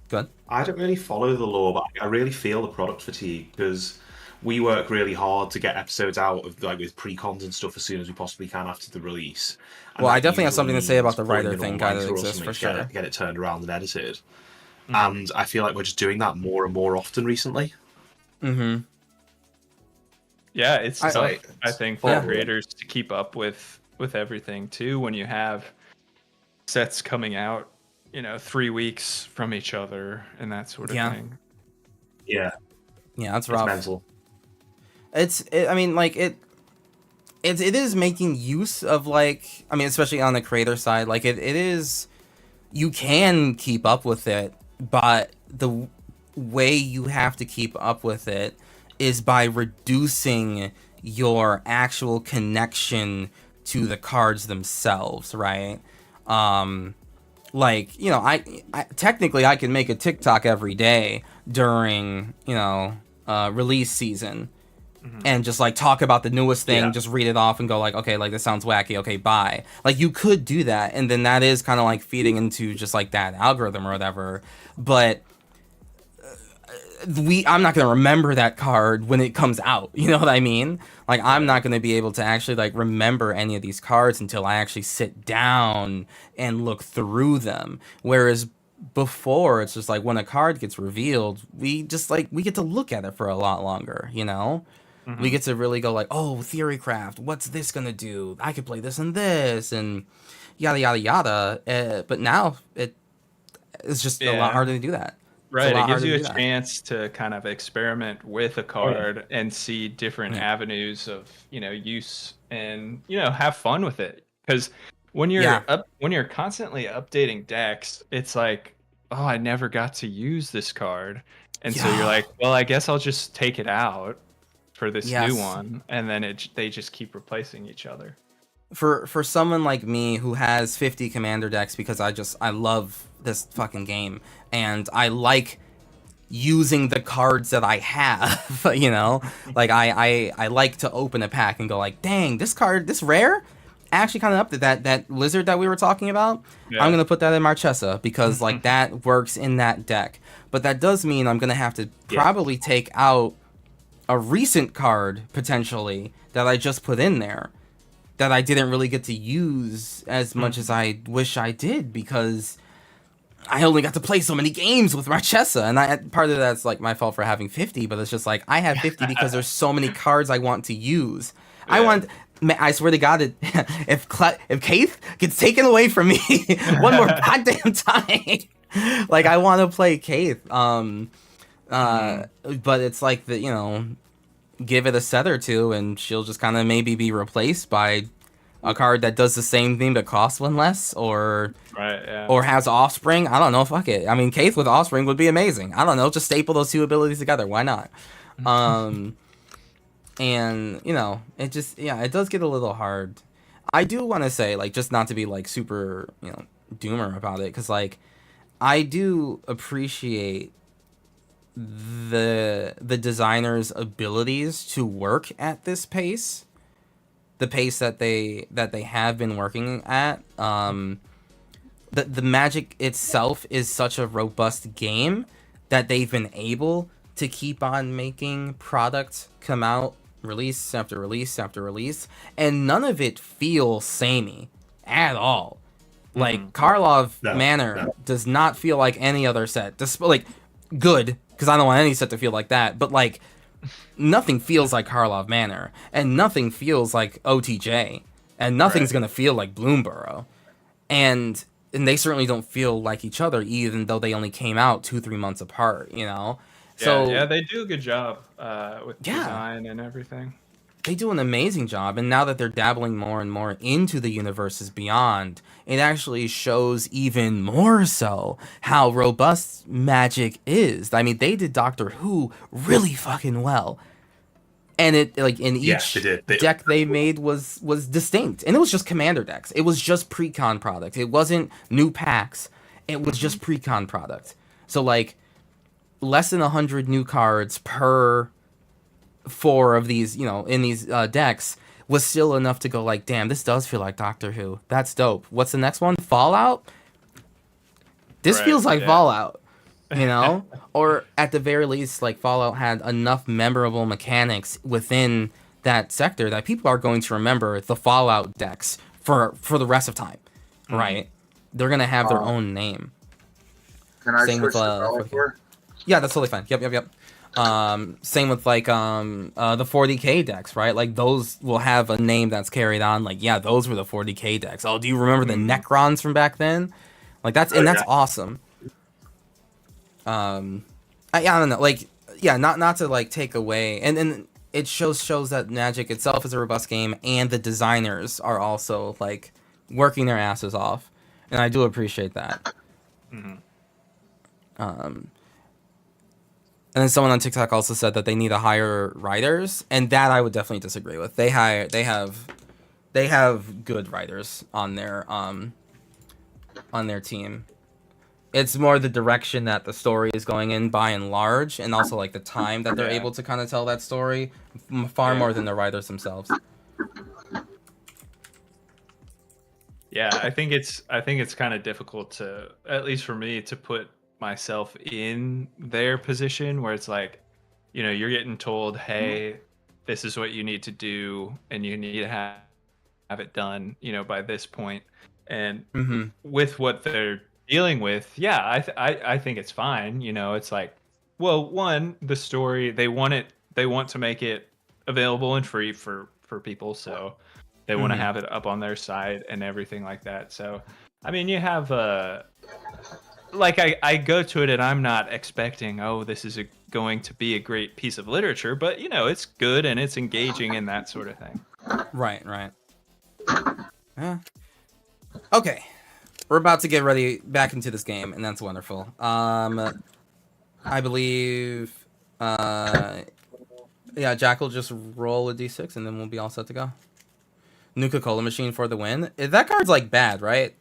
Good. I don't really follow the law, but I really feel the product fatigue because we work really hard to get episodes out of like with pre-cons and stuff as soon as we possibly can after the release. And Well, I that definitely have usually something to say means about the pulling writer an thing guy that all-nighter or exists something for to sure. get it turned around and edited. Mhm. And I feel like we're just doing that more and more often recently. Mm-hmm. Yeah, it's I- tough, Like, I think, for Yeah. creators to keep up with everything too when you have sets coming out, 3 weeks from each other and that sort of Yeah. thing. Yeah, Yeah, that's it's rough. mental. I mean, like it is making use of like, I mean, especially on the creator side, like it is, you can keep up with it, but the way you have to keep up with it is by reducing your actual connection to the cards themselves, right? Like, I technically I can make a TikTok every day during, release season, and just like talk about the newest thing, Yeah. just read it off and go like, okay, like this sounds wacky, okay, bye. Like you could do that, and then that is kind of like feeding into just like that algorithm or whatever. But I'm not gonna remember that card when it comes out. You know what I mean? Like I'm not gonna be able to actually like remember any of these cards until I actually sit down and look through them. Whereas before, it's just like when a card gets revealed, we just like we get to look at it for a lot longer. We get to really go like, oh, Theorycraft, what's this gonna do? I could play this and this, and yada yada yada. But now it's just a lot Yeah. harder to do that. Right, it lot gives harder you to a do that. chance to kind of experiment with a card and see different Yeah. avenues of, use and, have fun with it. Because when you're Yeah. when you're constantly updating decks, it's like, oh, I never got to use this card. And so you're Yeah. like, well, I guess I'll just take it out for this new Yes. one, and then they just keep replacing each other. For someone like me who has 50 commander decks because I love this fucking game and I like using the cards that I have, like I like to open a pack and go like, dang, this card, this rare, actually kind of up to that lizard that we were talking about. Yeah. I'm gonna put that in Marchesa because like that works in that deck. But that does mean I'm gonna have to probably take out a recent card potentially that I just put in there that I didn't really get to use as much as I wish I did because I only got to play so many games with Marchesa, and part of that's like my fault for having 50, but it's just like I have 50 because there's so many cards I want to use. Yeah. I swear to God, if Kaith gets taken away from me one more goddamn time, like I want to play Kaith. But it's like give it a set or two, and she'll just kind of maybe be replaced by a card that does the same thing but costs one less, or has offspring. I don't know. Fuck it. I mean, Kaith with offspring would be amazing. I don't know. Just staple those two abilities together. Why not? And it does get a little hard. I do want to say, like, just not to be like super doomer about it, because like I do appreciate the designer's abilities to work at this pace, the pace that they have been working at. The Magic itself is such a robust game that they've been able to keep on making products come out release after release after release, and none of it feels samey at all. Like Karlov Manor does not feel like any other set. Like good, because I don't want any set to feel like that, but like nothing feels like Karlov Manor, and nothing feels like OTJ, and nothing's gonna feel like Bloomborough, and they certainly don't feel like each other, even though they only came out 2-3 months apart. So yeah, they do a good job with design and everything. They do an amazing job, and now that they're dabbling more and more into the universes beyond, it actually shows even more so how robust Magic is. I mean, they did Doctor Who really fucking well. And it, like, in each deck they made was distinct. And it was just commander decks. It was just pre-con product. It wasn't new packs. It was just pre-con product. So, like, less than 100 new cards per 4 of these, in these decks was still enough to go like, damn, this does feel like Doctor Who. That's dope. What's the next one? Fallout? This feels like Fallout, or at the very least, like, Fallout had enough memorable mechanics within that sector that people are going to remember the Fallout decks for the rest of time, right? They're going to have their own name. Can I switch developer? Yeah, that's totally fine. Yep. Same with like the 40k decks, right? Like those will have a name that's carried on. Like, yeah, those were the 40k decks. Oh, do you remember the Necrons from back then? Like that's awesome. I don't know. Like, yeah, not to like take away, and it shows that Magic itself is a robust game, and the designers are also like working their asses off, and I do appreciate that. And then someone on TikTok also said that they need to hire writers, and that I would definitely disagree with. They have good writers on their team. It's more the direction that the story is going in by and large, and also like the time that they're able to kind of tell that story far more than the writers themselves. Yeah, I think it's kind of difficult to, at least for me, to put myself in their position where it's like, you're getting told, hey, this is what you need to do, and you need to have it done, by this point. And with what they're dealing with, I think it's fine. It's like, well, one, the story, they want to make it available and free for people, so they want to have it up on their site and everything like that. So, I mean, you have like I go to it and I'm not expecting, oh, this is going to be a great piece of literature, but it's good and it's engaging and that sort of thing. Right. Yeah. Okay, we're about to get ready back into this game, and that's wonderful. I believe, Jack will just roll a d6 and then we'll be all set to go. Nuka-Cola machine for the win. That card's like bad, right?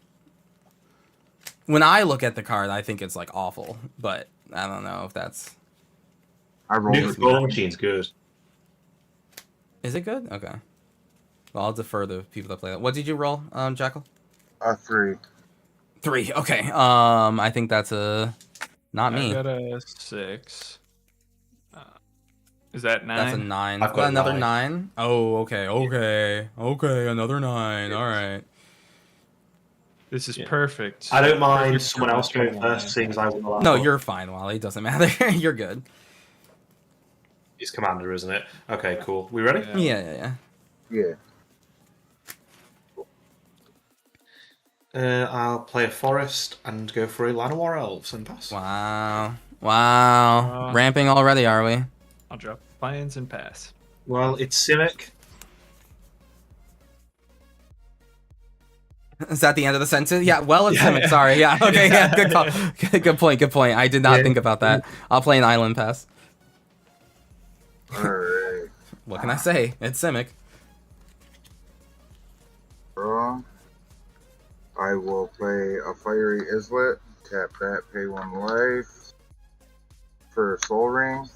When I look at the card, I think it's like awful, but I don't know if that's. Nuka-Cola machine's good. Is it good? Okay. Well, I'll defer to people that play that. What did you roll, Jackal? 3. 3. Okay. I think that's not me. I got a 6. Is that 9? That's a 9. I've got another 9. 9. Oh, okay. Another 9. All right. This is perfect. I don't mind someone else going first, seeing as I won the last No, one. you're fine, Wally. It doesn't matter. You're good. He's commander, isn't it? Okay, cool. We ready? Yeah. I'll play a forest and go for a line of war elves and pass. Wow. Ramping already, are we? I'll drop plans and pass. Well, it's Simic. Is that the end of the sentence? Yeah, well, it's Simic, sorry. Yeah, okay, yeah, good call. Good point. I did not think about that. I'll play an island pass. Alright. What can I say? It's Simic. I will play a Fiery Islet Tap that, pay 1 life for a Soul Ring.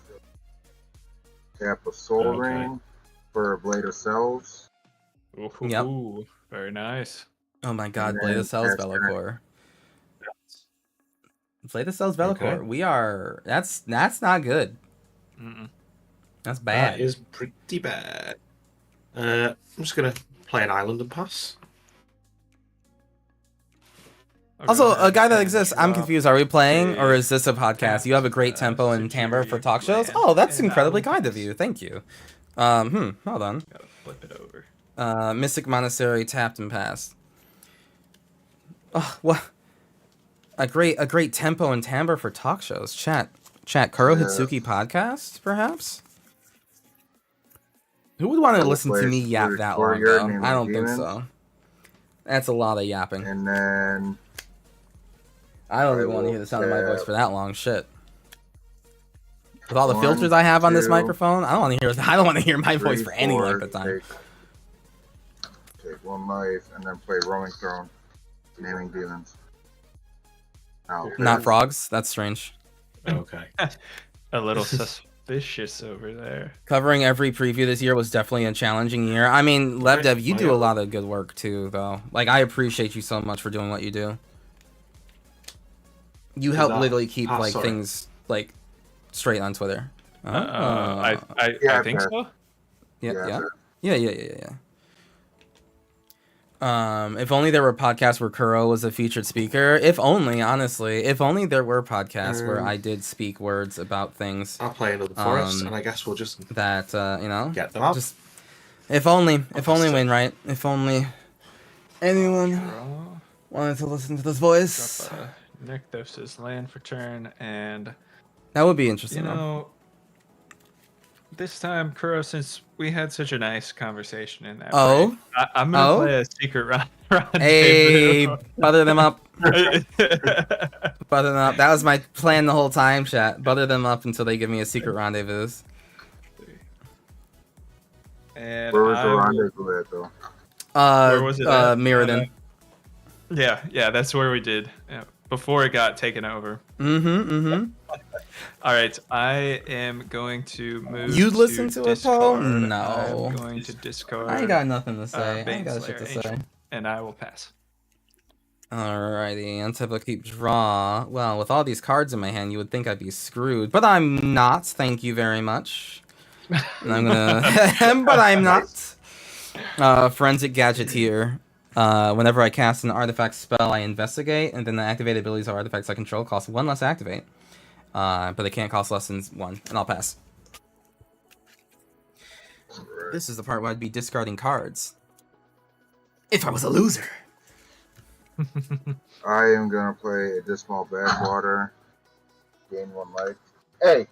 Tap a Soul Okay. Ring for a Blade of Cells. Yep. Very nice. Oh my god, And Blade then of Cells pass turn. Velocore. Blade of Cells Velocore. Okay. We are. That's not good. Mm-mm. That's bad. That is pretty bad. I'm just gonna play an island and pass. I'll Also, go a ahead guy that and exists. I'm drop confused. Are we playing or a is this a podcast? You have a great tempo and timbre for talk shows. Oh, that's incredibly kind of you. Thank you. Hold on. Gotta flip it over. Mystic Monastery tapped and passed. Oh, what? A great tempo and timbre for talk shows. Chat. Kuro Yeah. Hitsuki podcast, perhaps? Who would want to I'll listen to play me yap Spirit that long, Warrior, though? Name I of don't think Demons. so. That's a lot of yapping. And then I don't I even want to will hear the sound of my voice tap for that long. Shit. With all the 1, filters I have on this 2, microphone, I don't want to hear my voice 3, for any 4, length of time. Take 1 life and then play Roaming Throne, Naming Demons. Now, Not pass. frogs. That's strange. Okay. A little suspicious over there. Covering every preview this year was definitely a challenging year. I mean, Right. LevDev, you Oh, do a yeah. lot of good work too, though. Like, I appreciate you so much for doing what you do. You help that- literally keep like sorry. things like straight on Twitter. I Yeah, think okay. so. Yeah. If only there were podcasts where Kuro was a featured speaker. If only, honestly, if only there were podcasts where I did speak words about things I'll play another forest, Um, and I guess we'll just that get them up. just if only, Fantastic. Wainwright, if only anyone Draw. wanted to listen to this voice. Drop a Nykthos' land for turn, and That would be you interesting. though. know, this time, Kuro, since we had such a nice conversation in that, Oh? break, I'm gonna Oh? play a secret Hey, rendezvous. butter them up. Butter them up. That was my plan the whole time, chat. Butter them up until they give me a secret rendezvous. And Where was the I will- rendezvous at, though? Where was it at? Mirrodin. Yeah, that's where we did. Yeah, before it got taken over. Mm-hmm. All right, I am going to move. You'd listen to it, Paul? discard. No. I'm going to discard. I ain't got nothing to say. I Bane ain't got shit Slayer to say. Ancient, and I will pass. Alrighty, untap keep draw. Well, with all these cards in my hand, you would think I'd be screwed, but I'm not. Thank you very much. And I'm gonna, but I'm not. Forensic Gadgeteer. Whenever I cast an artifact spell, I investigate, and then the activated abilities of artifacts I control cost 1 less to activate. But they can't cost less than 1, and I'll pass. Right. This is the part where I'd be discarding cards. If I was a loser. I am gonna play a Dismal Backwater. Gain 1 life. Hey!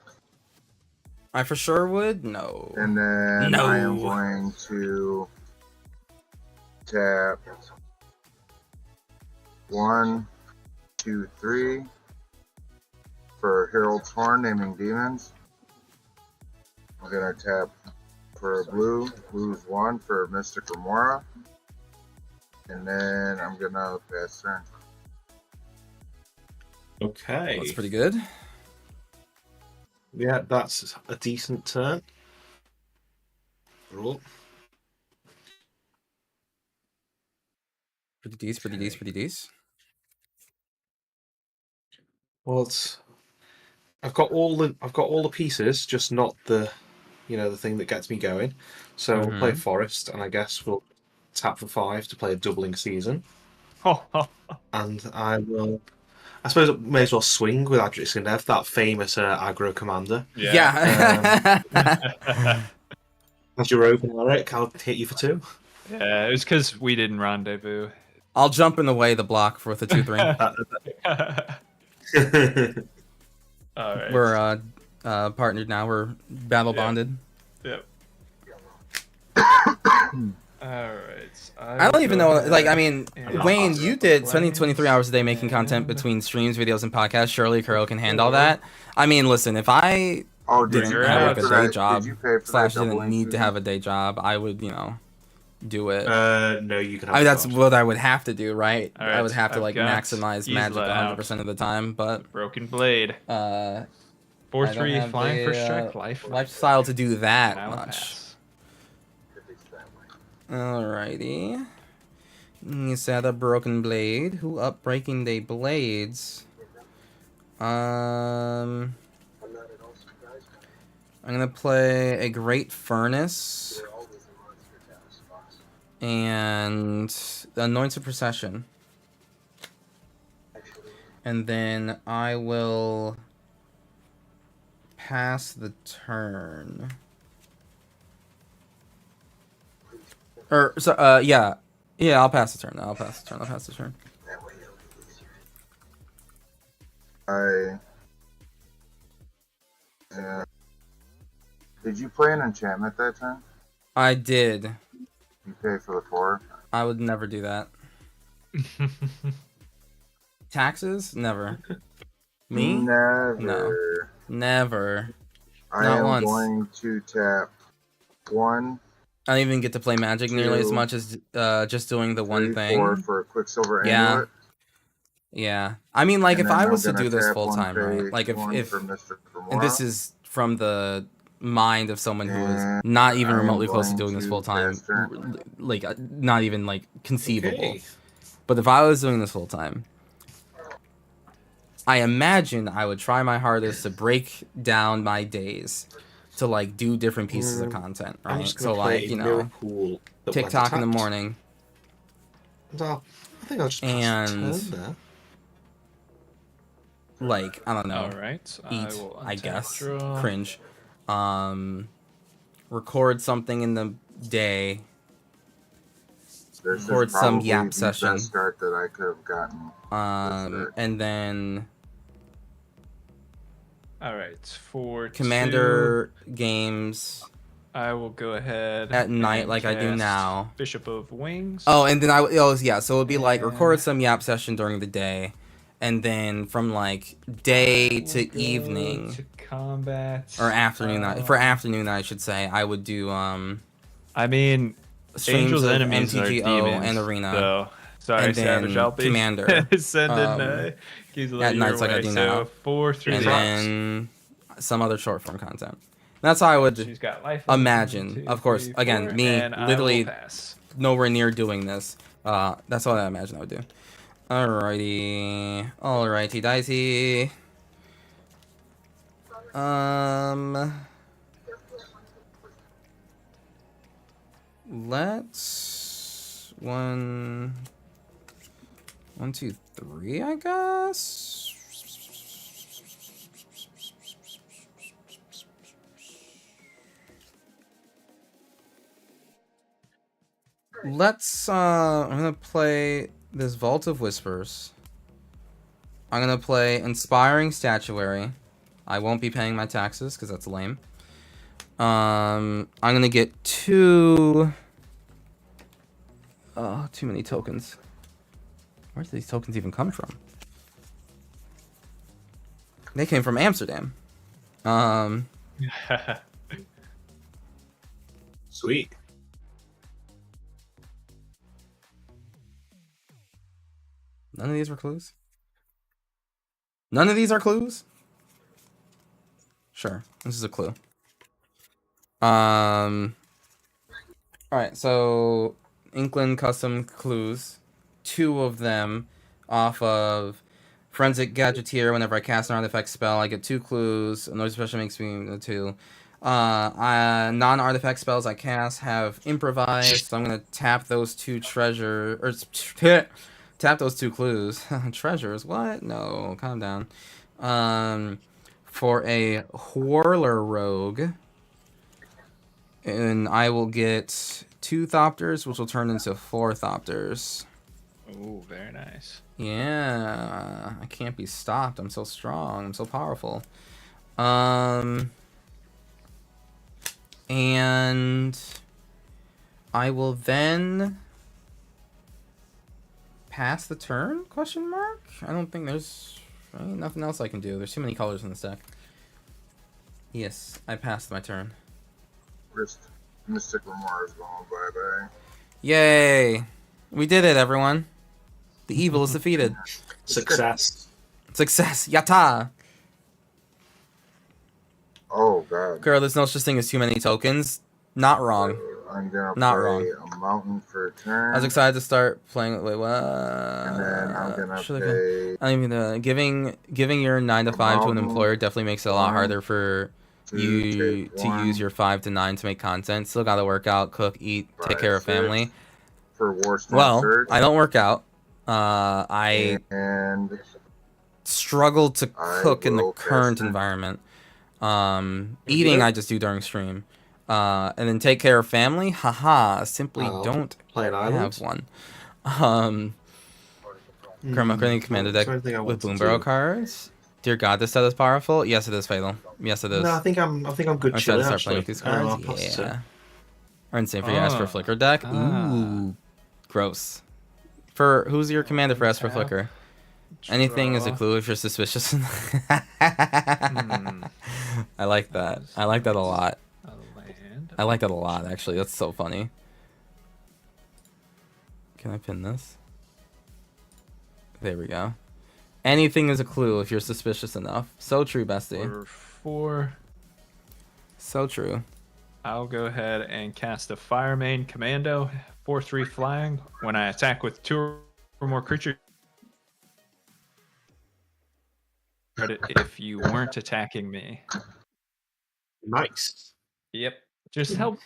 I for sure would? No. And then No. I am going to tap 1, 2, 3 for Herald's Horn, Naming Demons. I'm gonna tap for a blue. Blue's 1 for Mystic Remora. And then I'm gonna pass turn. Okay. That's pretty good. Yeah, that's a decent turn. Roll. Pretty decent. Well, I've got all the pieces, just not the thing that gets me going. So we'll play Forest, and I guess we'll tap for 5 to play a doubling season. And I suppose I may as well swing with Adrix and Nev, that famous aggro commander. Yeah. As you're open, Eric, I'll hit you for 2. Yeah, it was because we didn't rendezvous. I'll jump in the way the block for the 2-3. All right. We're partnered now. We're battle bonded. Yep. All right. I don't even know. Like, I mean, and- Wayne, you did 23 hours a day making content between streams, videos, and podcasts. Surely Kuro can handle that. I mean, listen, if I Oh, did didn't you You're have pay like for a that? day job Did you pay for slash that didn't doubling need to season? have a day job, I would, do it. No, you can I mean, have that's the what I would have to do, right? All I would right, have to I've like got maximize magic Isla 100% of the time, but Broken Blade. I don't 4/3 have flying the first strike, life. lifestyle to do And that I will much. pass. Alrighty. You said a broken blade. Who up breaking they blades? I'm gonna play a great furnace and the anointed procession, and then I will pass the turn. Or so, yeah, I'll pass the turn. I'll pass the turn. Did you play an enchantment that time? I did. You pay for the 4? I would never do that. Taxes? Never. Me? Never. No. Never. I Not am once. going to tap 1, I don't even get to play Magic nearly as 2, much as just doing the 3, one 4 thing. for a Quicksilver Yeah. Amulet. Yeah. I mean, like, And if then I I'm was to gonna do this tap full one, time, right? pay Like, if 1 for Mr. and this Grimoire, is from the mind of someone who is and not even I am remotely close to going doing this to full time, cast turn. like, not even like conceivable. Okay. But if I was doing this full time, I imagine I would try my hardest to break down my days to like do different pieces of content, I'm right? just So gonna play like, a you know, mirror pool that TikTok in the blends morning, attacked. And I think I'll just pass and the turn there. like, I don't know, All right. eat, will I untap, guess, draw. cringe, record something in the day, This record is some probably yap the session, best start that I could have gotten. and then All right. For Commander games 2, I will go ahead at night and like I do cast now. Bishop of Wings. Oh, and then so it would be like record And- some yap session during the day, and then from like I day will to go evening to combat. or afternoon. For afternoon, I should say, I would do I mean, streams Angel's of enemies are MTGO demons, and Arena So, sorry, and Savage. then I'll be Commander, sending Gisela at your nights like I way. do So now. 4 through and the then some other short form content. That's how I would She's got life. imagine. 1, 2, Of course, 3, again, 4, me and I literally will pass. nowhere near doing this. That's what I imagine I would do. Alrighty, dicey. Let's 1, 2, 3, I guess. Let's I'm gonna play this Vault of Whispers. I'm gonna play Inspiring Statuary. I won't be paying my taxes because that's lame. I'm gonna get 2. Oh, too many tokens. Where did these tokens even come from? They came from Amsterdam. Sweet. None of these were clues? None of these are clues? Sure, this is a clue. Alright, so Inkland custom clues. 2 of them off of Forensic Gadgeteer. Whenever I cast an artifact spell, I get 2 clues. A noise special makes me 2. Non-artifact spells I cast have improvised, so I'm gonna tap those 2 tap those 2 clues. Treasures? What? No, calm down. For a Whirler Rogue, and I will get 2 Thopters, which will turn into 4 Thopters. Oh, very nice. Yeah, I can't be stopped. I'm so strong. I'm so powerful. And I will then pass the turn? Question mark? I don't think there's nothing else I can do. There's too many colors in this deck. Yes, I passed my turn. Mystic Grimoire is going bye-bye. Yay! We did it, everyone. The evil is defeated. Success. Success! Yatta! Oh god. Girl, there's no such thing as too many tokens. Not wrong. I'm gonna Not play wrong. a mountain for a turn. I was excited to start playing. Wait, what? And then I'm gonna Should I pay I mean, giving your 9 to 5 to an employer definitely makes it a lot harder for you to use your 5 to 9 to make content. Still got to work out, cook, eat, take care of family. for Warstorm Well, Surge. I don't work out. I and struggle to I cook in the will current cast it. environment. Eating I just do during stream. And then take care of family. Haha, simply I'll don't play an have island. one. Karma creating commander deck with boom barrel cards. Dear God, this set is powerful. Yes, it is fatal. Yes, it is. No, I think I'm good. I'm excited Chilling, to start playing with actually. these I'll cards. pass it. Yeah. Or insane for your Esper Oh. Flicker deck. Ooh, gross. For who's your commander for Esper Tap. Flicker? Anything is a Draw. clue if you're suspicious. Hmm. I like that. I like that a lot. A land. I like that a lot, actually. That's so funny. Can I pin this? There we go. Anything is a clue if you're suspicious enough. So true, bestie. For 4, So true. I'll go ahead and cast a Fire Main Commando, 4/3 flying. When I attack with 2 or more creatures, credit if you weren't attacking me. Nice. Yep. Just help,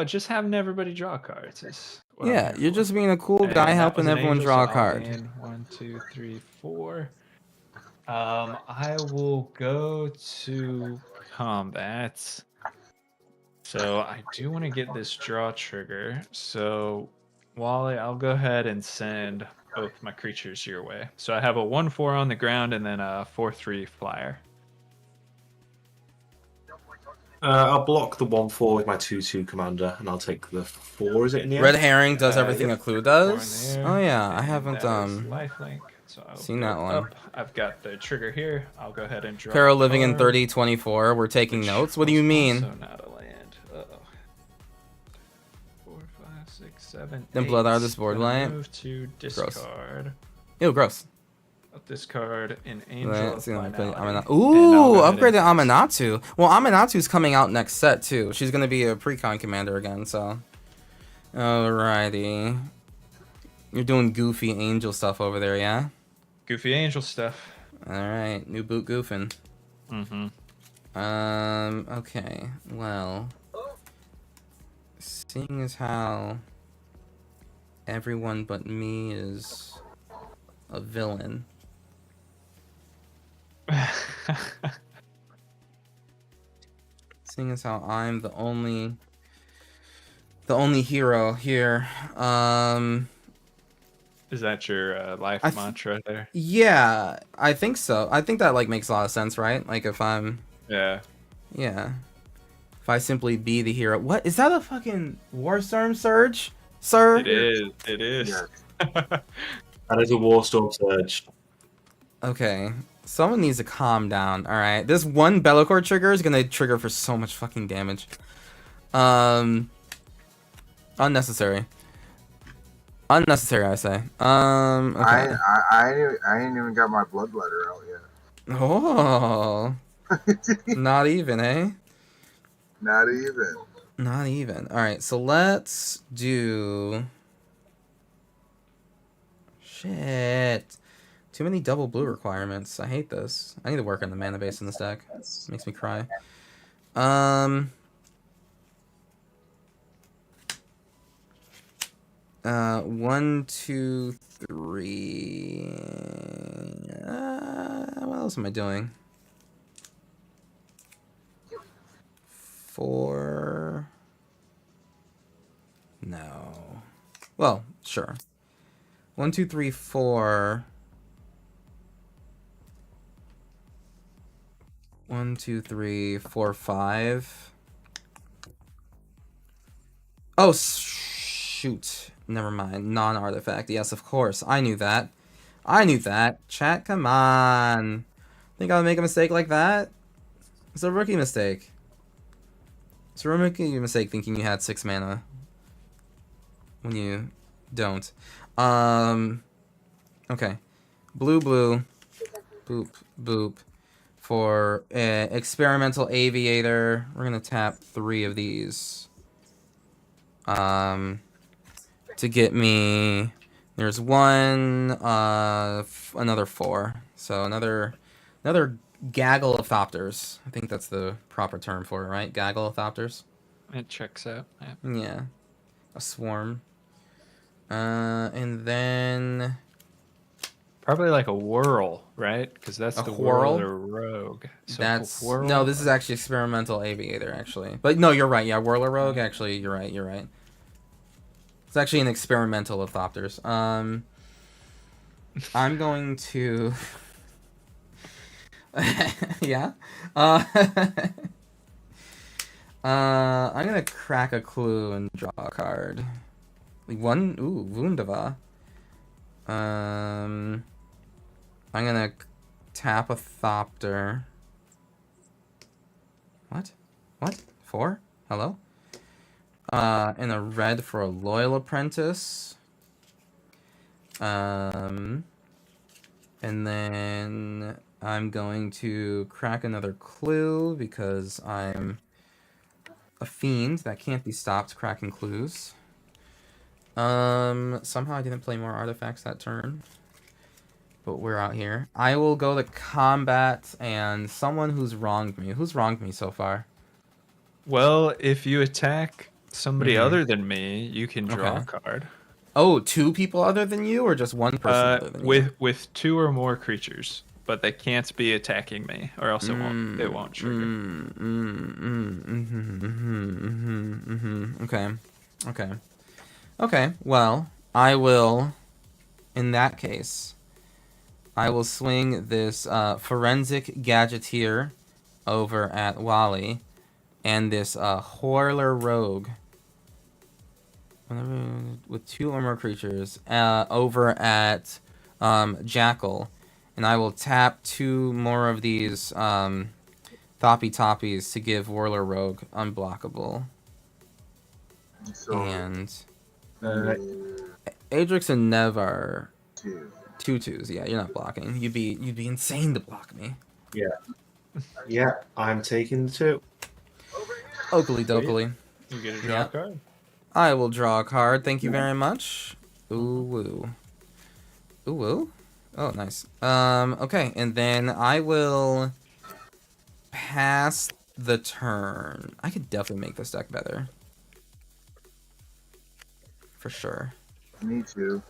just having everybody draw cards is what I'm Yeah, here you're for. just being a cool And guy that helping was an everyone angel, draw a so I'll card. gain 1, 2, 3, 4. I will go to combat. So I do want to get this draw trigger. So Wally, I'll go ahead and send both my creatures your way. So I have a 1/4 on the ground and then a 4/3 flyer. I'll block the 1/4 with my 2/2 commander, and I'll take the 4. Is it in the end? Red Herring does Uh, everything yep. a clue 4 does. in there, Oh yeah, I and haven't that is lifelink. So I'll seen go that one. up. I've got the trigger here. I'll go ahead and draw. Carol a living in card, 3024. We're taking which notes. What do you was mean? Also not a land. Uh-oh. 4, 5, 6, 7. Then 8. blood out of this board Gonna light. Move to discard. Ew, gross. Discard an angel. Let's see, of let me put finality. Amina- And I'll Ooh, go ahead upgraded and- Aminatu. Well, Aminatu's coming out next set too. She's gonna be a precon commander again. So, alrighty. You're doing goofy angel stuff over there, yeah? Goofy angel stuff. All right, new boot goofing. Mm-hmm. Okay. Well, seeing as how everyone but me is a villain, seeing as how I'm the only hero here, Is that your life I th- mantra there? yeah, I think so. I think that like makes a lot of sense, right? Like if I'm, Yeah. yeah, if I simply be the hero. What is that? A fucking Warstorm Surge, sir? It is. It is. Yeah. That is a Warstorm Surge. Okay, someone needs to calm down. All right, this one Bellicor trigger is gonna trigger for so much fucking damage. Unnecessary. Unnecessary, I say. Okay. I ain't even got my bloodletter out yet. Oh, not even, eh? Not even. Not even. All right, so let's do. Shit. Too many double blue requirements. I hate this. I need to work on the mana base in this deck. Makes me cry. 1, 2, 3. What else am I doing? 4. No. Well, sure. 1, 2, 3, 4. 1, 2, 3, 4, 5. Oh, shoot. Never mind. Non-artifact. Yes, of course. I knew that. I knew that. Chat, come on. Think I would make a mistake like that? It's a rookie mistake. It's a rookie mistake thinking you had 6 mana. when you don't. Okay. Blue, boop, boop. For experimental aviator, we're gonna tap 3 of these. To get me. There's 1. Another 4. So another gaggle of thopters. I think that's the proper term for it, right? Gaggle of thopters. It checks out. Yeah. Yeah. A swarm. And then Probably like a whirl, right? Because that's A the whirl? whirler rogue. So that's whirl. no. This is actually experimental aviator, actually. But no, you're right. Yeah, whirler rogue. Actually, you're right. You're right. It's actually an experimental of thopters. I'm going to. Yeah. I'm gonna crack a clue and draw a card. Like 1. Ooh, Wundava. I'm gonna tap a thopter. What? What? 4? Hello? And a red for a loyal apprentice. And then I'm going to crack another clue because I'm a fiend that can't be stopped cracking clues. Somehow I didn't play more artifacts that turn. But we're out here. I will go to combat and someone who's wronged me. Who's wronged me so far? Well, if you attack somebody Mhm. other than me, you can draw Okay. a card. Oh, 2 people other than you, or just 1 person other than you? With 2 or more creatures, but they can't be attacking me, or else it won't trigger. Okay. Okay. Well, I will. In that case, I will swing this forensic gadgeteer over at Wally, and this Whirler rogue with 2 or more creatures over at Jackal, and I will tap 2 more of these Thoppy Toppies to give Whirler Rogue unblockable. So, And Uh, Adrix and Nev are 2. 2/2s. Yeah, you're not blocking. You'd be insane to block me. yeah, I'm taking the 2. Oakley dokley. You get to draw Yeah. a card. I will draw a card. Thank you very much. Ooh woo. Ooh woo. Oh, nice. Okay, and then I will pass the turn. I could definitely make this deck better. For sure. Me too.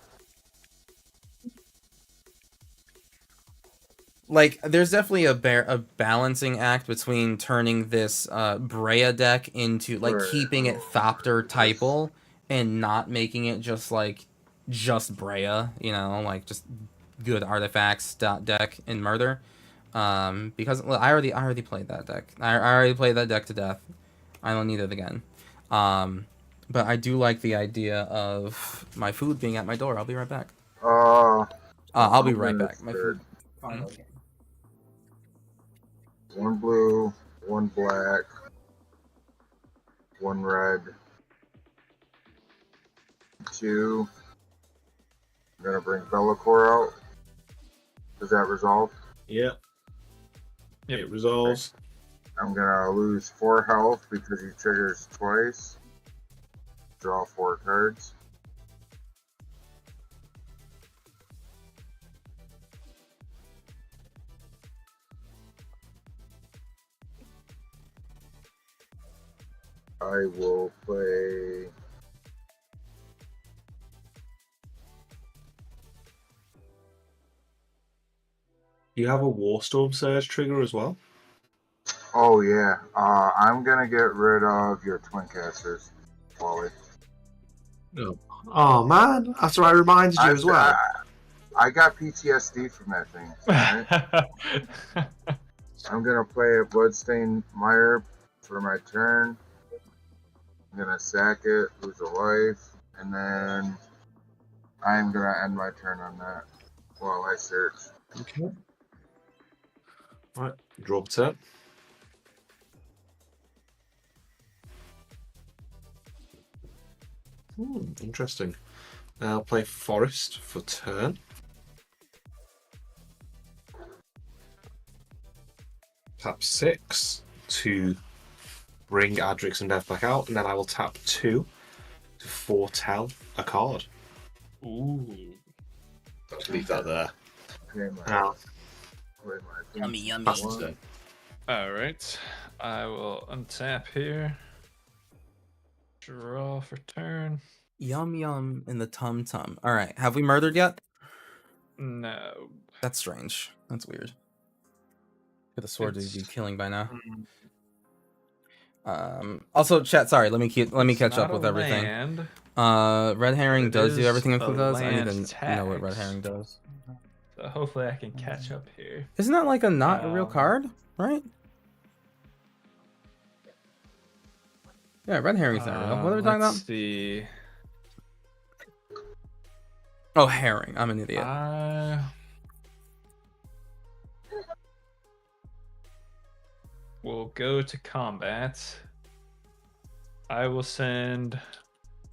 Like, there's definitely a balancing act between turning this Brea deck into, like, Right. keeping it Thopter typal and not making it just Brea, you know, like, just good artifacts deck in Murder. Because I already played that deck. I already played that deck to death. I don't need it again. But I do like the idea of my food being at my door. I'll be right back. I'll be right back. My food. Finally. 1 blue, 1 black, 1 red, 2. I'm gonna bring Bellacore out. Does that resolve? Yep. Yep. It resolves. I'm gonna lose 4 health because he triggers twice. Draw 4 cards. I will play. You have a Warstorm Surge trigger as well. Oh yeah. I'm gonna get rid of your twin casters, Wally. Oh man! After I reminded you as well. I got PTSD from that thing. Right? I'm gonna play a Bloodstained Mire for my turn. I'm gonna sack it, lose a life, and then I'm gonna end my turn on that while I search. Okay. Right, draw turn. Interesting. I'll play Forest for turn. Tap 6 to bring Adrix and Dev back out, and then I will tap 2 to foretell a card. Ooh. Let's leave that there. Okay, my, Now, Yummy, yummy. Bastard's turn. All right. I will untap here. Draw for turn. Yum yum in the tum tum. All right, have we murdered yet? No. That's strange. That's weird. Could the sword It's- be killing by now? Mm, Also, chat. Sorry, let me it's catch up not with a everything. land. Red herring It does do is everything a Inkled does. I need land to know what red tax. herring does. So hopefully I can catch up here. Isn't that like not a real Um, card, right? Yeah, red herring's not real. What are we talking Let's about? see. Oh, herring. I'm an idiot. We'll go to combat. I will send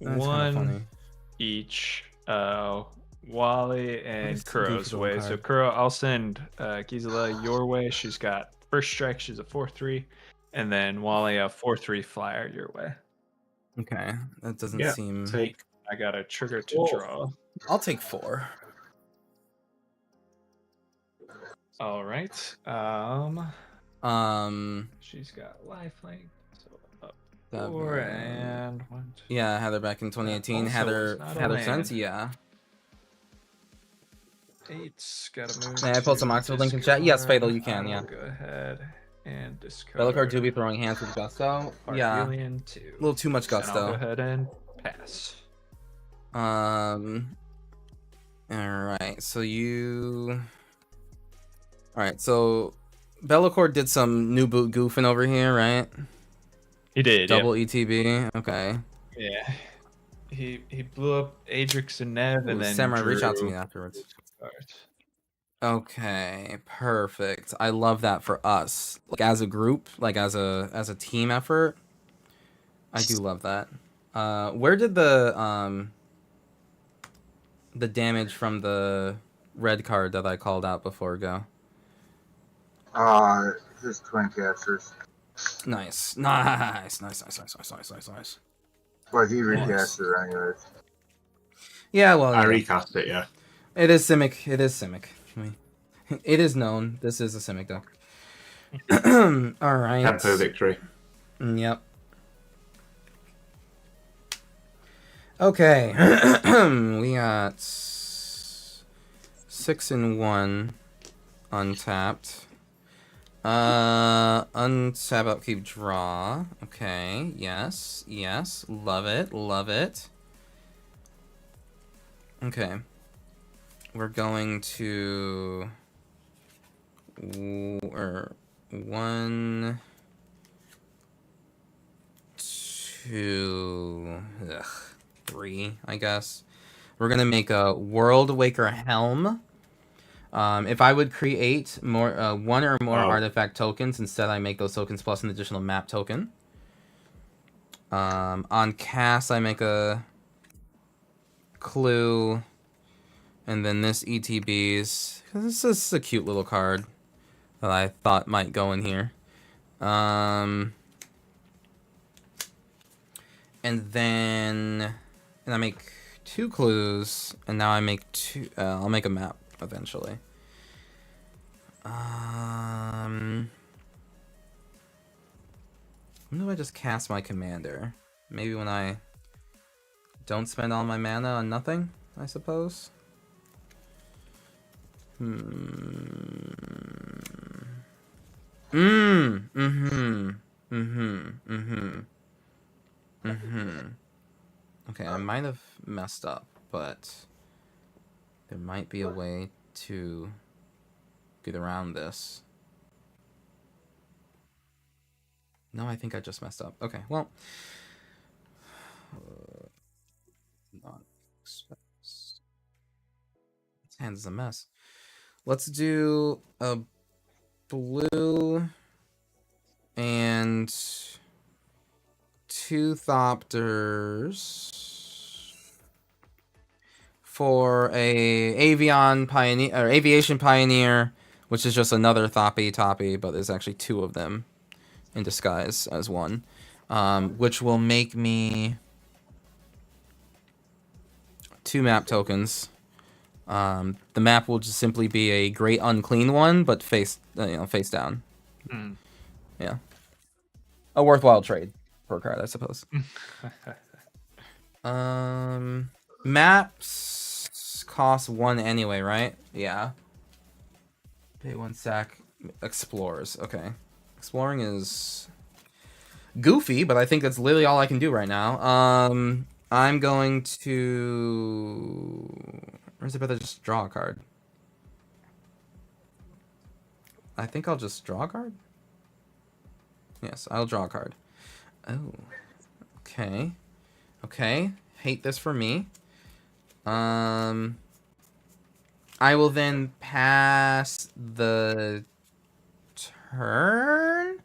That's kinda one funny. each. Wally and is the goofy Kuro's little way. card? So Kuro, I'll send Gisela your way. She's got first strike. She's a 4/3, and then Wally a 4/3 flyer your way. Okay, that doesn't Yeah, seem. take I got a trigger to Whoa. draw. I'll take 4. All right. She's got lifelink. So up 4 and 1. 2. Yeah, Heather back in 2018. also Heather was not a Heather land. since, yeah. 8's got to move. May I post some to Oxford link in chat? Yes, discard. Fatal, you can, I yeah. will go ahead and discard. Bellicard do be throwing hands with gusto. Yeah, Argelian 2. a little too much And I'll go gusto. ahead and pass. Alright, so you. Alright, so Bellicard did some new boot goofing over here, right? He did. Double ETB. Okay. Yeah. He blew up Adrix and Nev, and Ooh, then Samurai, reach out to drew me afterwards. cards. Okay, perfect. I love that for us. Like as a group, like as a team effort. I do love that. Where did the damage from the red card that I called out before go? Just twin casters. Nice. But he recasted it anyways. Yeah, well, I yeah. recast it, yeah. It is Simic. It is Simic. It is known. This is a Simic deck. All right. Tempo victory. Yep. Okay. We got 6 and 1 untapped. Untap, upkeep, draw. Okay. Yes. Yes. Love it. Love it. Okay. We're going to 1, 2, 3, I guess. We're gonna make a World Waker Helm. If I would create more, 1 or more artifact tokens, instead I make those tokens plus an additional map token. On cast, I make a Clue, and then this ETBs. This is a cute little card that I thought might go in here. And then I make 2 clues, and now I make 2. I'll make a map eventually. When do I just cast my commander? Maybe when I don't spend all my mana on nothing, I suppose. Okay, I might have messed up, but there might be a way to get around this. No, I think I just messed up. Okay, well. This hand is a mess. Let's do a blue and 2 Thopters. for a aviation pioneer, which is just another toppy, but there's actually two of them in disguise as one, which will make me 2 map tokens. The map will just simply be a great unclean one, but face down. Hmm. Yeah, a worthwhile trade per card, I suppose. Maps cost 1 anyway, right? Yeah. Pay 1 sack. Explores. Okay. Exploring is goofy, but I think that's literally all I can do right now. I'm going to... Or is it better just draw a card? I think I'll just draw a card. Yes, I'll draw a card. Oh. Okay. Okay. Hate this for me. I will then pass the turn.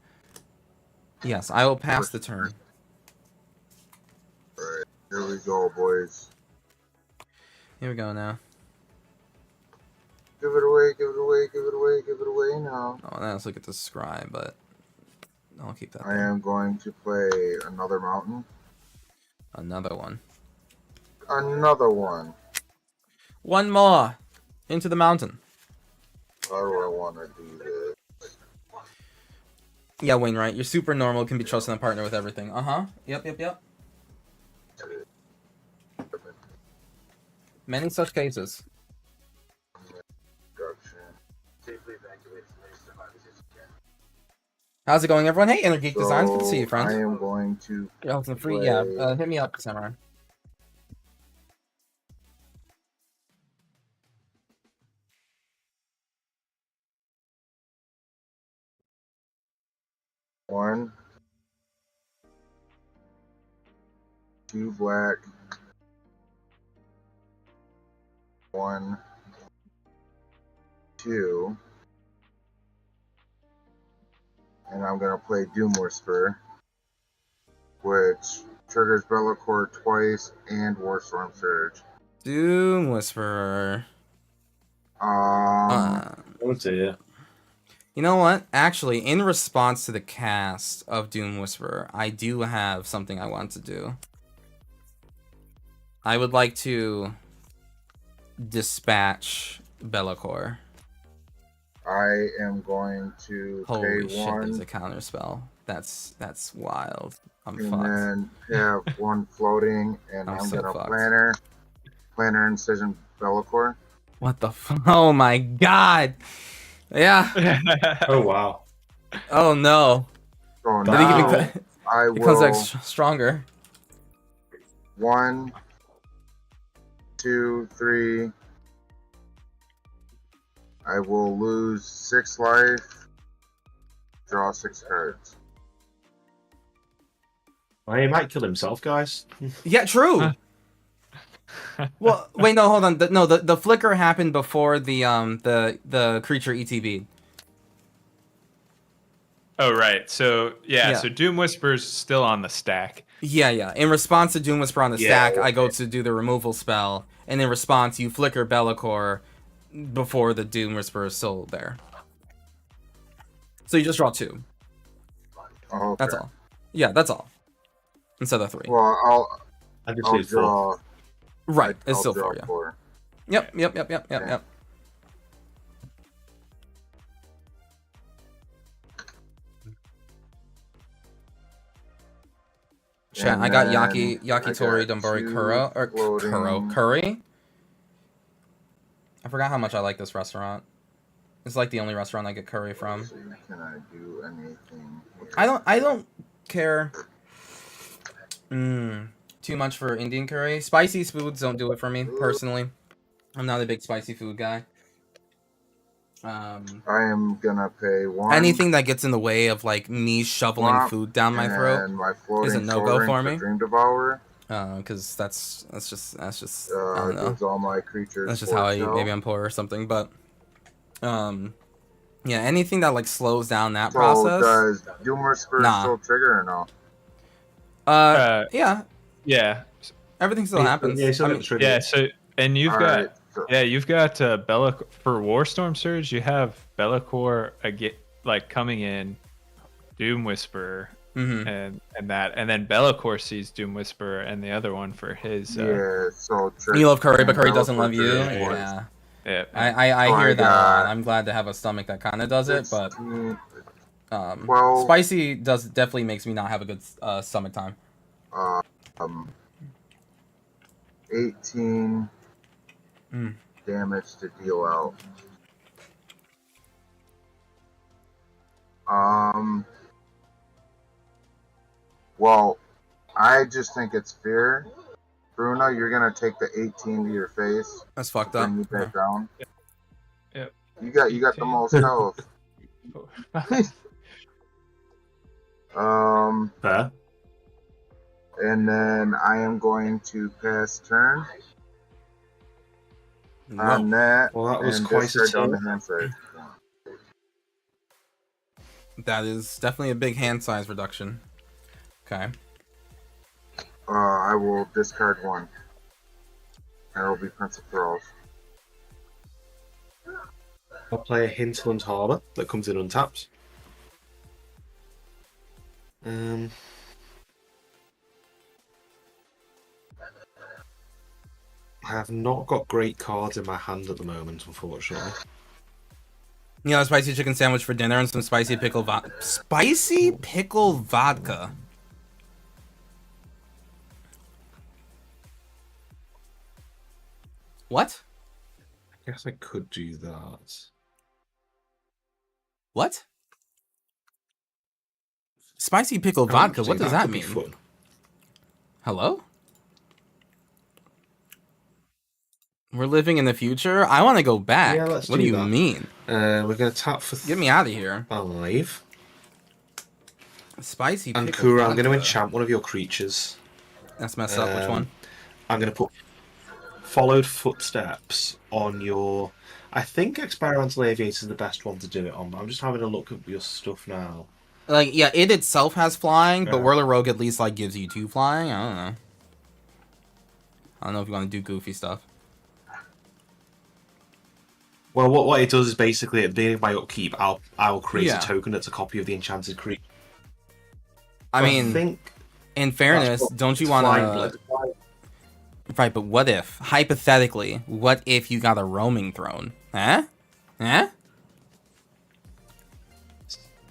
Yes, I will pass the turn. Alright, here we go, boys. Here we go now. Give it away, give it away, give it away, give it away now. Oh, now let's look at the scry, but I'll keep that. I am going to play another mountain. Another one. Another one. One more into the mountain. How do I want to do this? Yeah, Wainwright, you're super normal. Can be trusted and partner with everything. Yep. Many such cases. How's it going, everyone? Hey, Inner Geek Designs. Good to see you, friend. I am going to Yeah, some free. Yeah, hit me up, Samurai. One, 2 black, 1, 2, and I'm gonna play Doom Whisper, which triggers Bellacore twice and Warstorm Surge. Doom Whisperer. Um, Oh dear. You know what? Actually, in response to the cast of Doom Whisperer, I do have something I want to do. I would like to dispatch Bellacore. I am going to Holy pay shit, there's 1 a counter spell. That's wild. I'm and fucked. then have 1 floating, and I'm I'm so gonna fucked. planner Incision Bellacore. What the oh my god! Yeah. Oh wow. Oh no. So Did he give now me I it comes will like stronger. 1, 2, 3. I will lose 6 life. Draw 6 cards. Well, he might kill himself, guys. Yeah, true. Well, wait, no, hold on. The flicker happened before the creature ETB. Oh right. So Yeah. so Doom Whisper's still on the stack. Yeah. In response to Doom Whisper on the Yeah, stack, I go to do the removal spell, and in response, you flicker Bellacore before the Doom Whisper is still there. So you just draw 2. Oh, okay. That's all. Yeah, that's all. Instead of 3. Well, I just I'll need 4. draw. Right, it's I'll still draw 4, yeah. 4. Yep. Chat, And I got then Yakitori I got Donbori 2 Kuro or floating. Curry. I forgot how much I like this restaurant. It's like the only restaurant I get curry from. So can I do anything here? I don't care too much for Indian curry. Spicy foods don't do it for me personally. I'm not a big spicy food guy. I am gonna pay 1. Anything that gets in the way of like me shoveling Swamp, food down my throat and my floating is a no-go Soul Ring for me. Dream Devourer. Because that's just I don't know. Gives all my creatures. That's just 4 how I eat. shell. Maybe I'm poor or something, but yeah, anything that like slows down that So process. does Doom Whisper Nah. still trigger or no? Yeah, Yeah. everything still happens. Yeah, so I mean, Yeah. So And you've All got right, so- you've got Bella for Warstorm Surge. You have Bellacore like coming in, Doom Whisperer, Mm-hmm. and that, and then Bellacore sees Doom Whisperer and the other one for his. Yeah, so You love Curry, but Curry doesn't Bellacore love you. Curry. Yeah. Yeah, I So I hear that a lot. got I'm glad to have a stomach that kind of does it, but 16, 12, spicy definitely makes me not have a good stomach time. um, 18 Mm. damage to deal out. Well, I just think it's fair. Bruno, you're gonna take the 18 to your face, That's fucked up. bring you back down. Yep. You got the 18. most health. Fair. And then I am going to pass turn on that. Well, that was and quite a discard down the turn. hand side. That is definitely a big hand size reduction. Okay. I will discard one. And it'll be Prince of Thralls. I'll play a Hinterland Harbour that comes in untapped. I have not got great cards in my hand at the moment, unfortunately. You know, a spicy chicken sandwich for dinner and some spicy pickle vodka. Spicy pickle vodka. What? I guess I could do that. What? Spicy pickle vodka. Actually, What does that could be mean? fun. Hello? We're living in the future? I want to go back. Yeah, let's what do do you that. mean? We're going to tap for Get me out of here. 5. Spicy And pickle Kura, I'm going to vodka. enchant one of your creatures. That's messed up. Which one? I'm going to put followed footsteps on your... I think Experimental Aviator is the best one to do it on, but I'm just having a look at your stuff now. Like, yeah, it itself has flying, but Yeah. Whirler Rogue at least, like, gives you 2 flying. I don't know. I don't know if you want to do goofy stuff. Well, what it does is basically at the beginning of my upkeep, I'll create Yeah. a token that's a copy of the enchanted creature. I mean, think in fairness, that's what don't you Flying want to... Blood- Right, but what if, hypothetically, what if you got a roaming throne? Huh? Huh?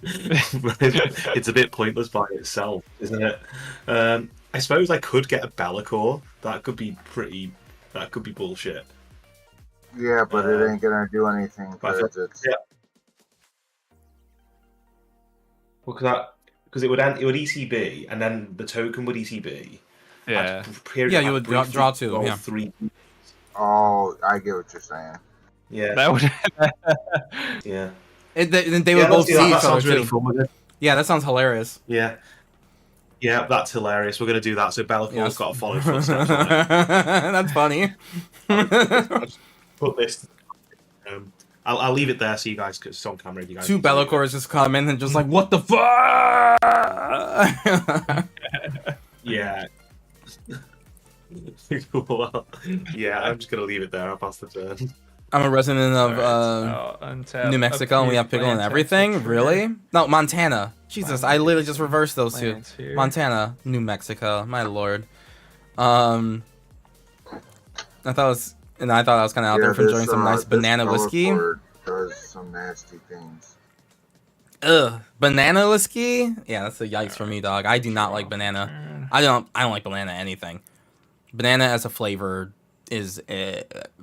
It's a bit pointless by itself, isn't it? I suppose I could get a Bellacore. That could be pretty. That could be bullshit. Yeah, but it ain't gonna do anything but I because it's yeah. Because it would ECB and then the token would ECB. Yeah. Yeah, you would draw 2, roll yeah. 3. Oh, I get what you're saying. Yeah, That would. yeah. They would both see that each other, sounds really too. fun with it. Yeah, that sounds hilarious. Yeah. Yeah, that's hilarious. We're going to do that. So Bellacore's Yes. got a followed footsteps on it. That's funny. Put this. I'll leave it there so you guys, because it's on camera. If you guys 2 can see it. Bellacores just come in and just like, what the fuck? Yeah. Well, yeah, I'm just going to leave it there. I'll pass the turn. I'm a resident of Untap, New Mexico and we have pickle and everything? Really? No, Montana. Jesus, I literally just reversed those 2. Montana, New Mexico. My lord. I thought I was kind of out there for enjoying some nice banana whiskey. Bellacore does some nasty things. Ugh, banana whiskey? Yeah, that's a yikes for me, dog. I do not like banana. I don't like banana anything. Banana as a flavor is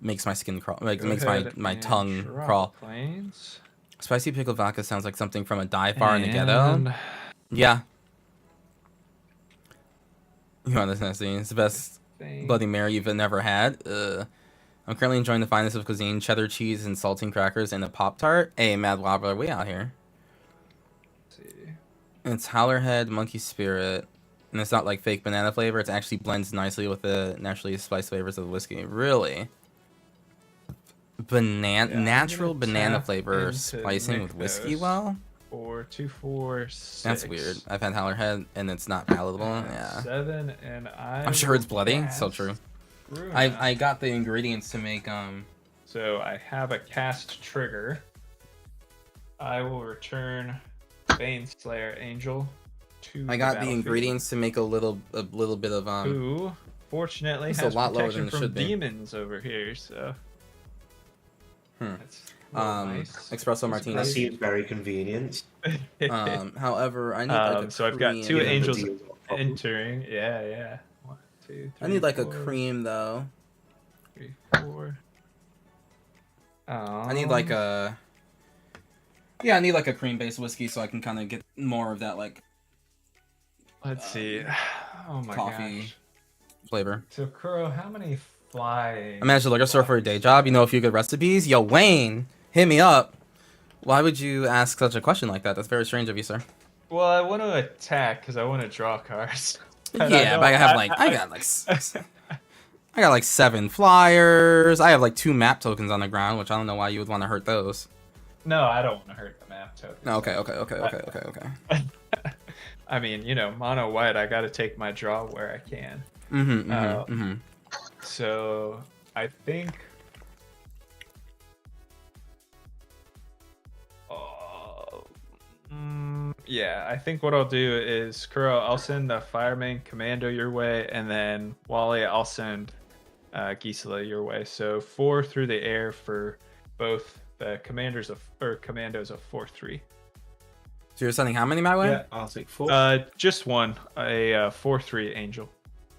makes my skin crawl, like makes my tongue crawl. Planes. Spicy pickle vodka sounds like something from a dive bar in the ghetto. Yeah. You want this nasty? It's the best Bloody Mary you've never had. I'm currently enjoying the finest of cuisine: cheddar cheese and saltine crackers and a Pop-Tart. Hey, Mad Wobbler, we out here. It's Howlerhead, Monkey Spirit, and it's not like fake banana flavor. It actually blends nicely with the naturally spiced flavors of the whiskey. Really? Natural banana flavor spicing with whiskey? Well, 4, 2, 4, 6. that's weird. I've had Howlerhead and it's not palatable. Yeah. 7, and I'm sure it's bloody. So true. Bruna. I got the ingredients to make So I have a cast trigger. I will return Baneslayer Angel to I got the battlefield, ingredients to make a little bit of who fortunately It's a has lot lower than protection it from should be. demons over here, so that's a little nice. espresso That's That martinis. seems very convenient. However, I need like a So I've got cream. two Given the angels deals on top. entering. Yeah. 1, 2, 3. I need like a 4, cream though. 3, 4. I need like a I need like a cream based whiskey so I can kind of get more of that like Let's see. Oh my coffee gosh. flavor. So Kuro, how many flying? I managed to liquor store for a day job. You know a few good recipes. Yo, Wayne, hit me up. Why would you ask such a question like that? That's very strange of you, sir. Well, I want to attack because I want to draw cards. Yeah, but I have like I got like 7 flyers. I have like 2 map tokens on the ground, which I don't know why you would want to hurt those. No, I don't want to hurt the map token. No, okay. I mean, mono white. I got to take my draw where I can. So I think. Yeah, I think what I'll do is, Kuro, I'll send the Fireman Commando your way, and then Wally, I'll send Gisela your way. So 4 through the air for both the commandos of 4-3. So you're sending how many my way? Yeah, I'll take 4. Just one, a 4-3 angel.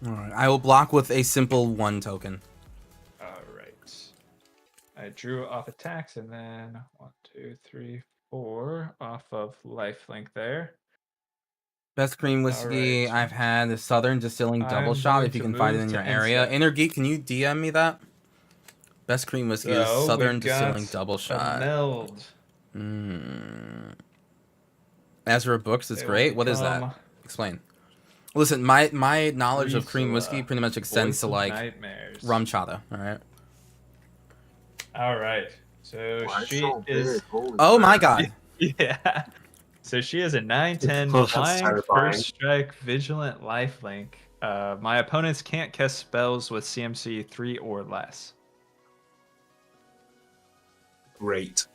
All right. I will block with a simple 1 token. All right. I drew off attacks, and then 1, 2, 3, 4 off of lifelink there. Best cream whiskey Alright. I've had is Southern Distilling Double I'm Shot. going If you to can find it move in to your area. Insight. Innergeek, can you DM me that? Best cream whiskey is So, Southern we've got Distilling Double a Shot. meld. Ezra Books is It great. will What is that? become Explain. Listen, my knowledge of cream Gisela, whiskey pretty much extends Voice to of like Nightmares. rum chata. All right. All right. So Why she so is. big? Holy Oh my crap. god. Yeah. So she is a 9/10 Oh, that's flying terrifying. first strike vigilant lifelink. My opponents can't cast spells with CMC 3 or less. Great.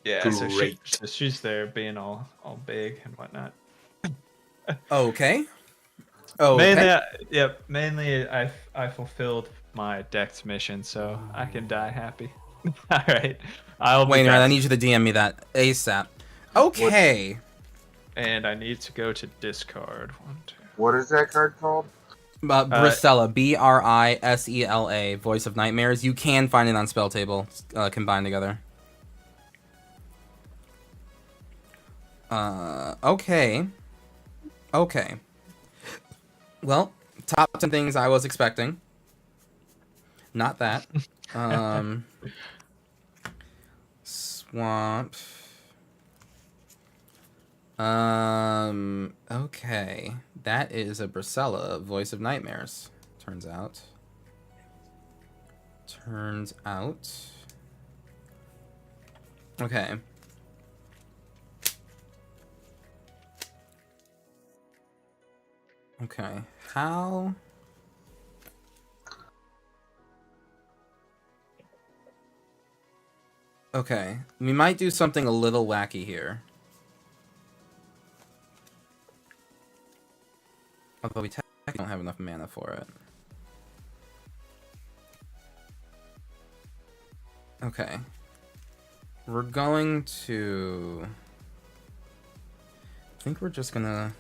Yeah, Great. so she's there being all big and whatnot. Okay. Oh. Okay. Mainly I fulfilled my dex mission, so I can die happy. All right, I'll be Wayne, back. I need you to DM me that ASAP. Okay. And I need to go to discard. 1, 2. What is that card called? Brisela, Brisela, Voice of Nightmares. You can find it on Spell Table, combined together. Okay. Well, top 10 things I was expecting. Not that. Swamp. Okay. That is a Brisela, Voice of Nightmares. Turns out. Okay. Okay. How? Okay. We might do something a little wacky here. Although we technically don't have enough mana for it. Okay. We're going to... I think we're just gonna...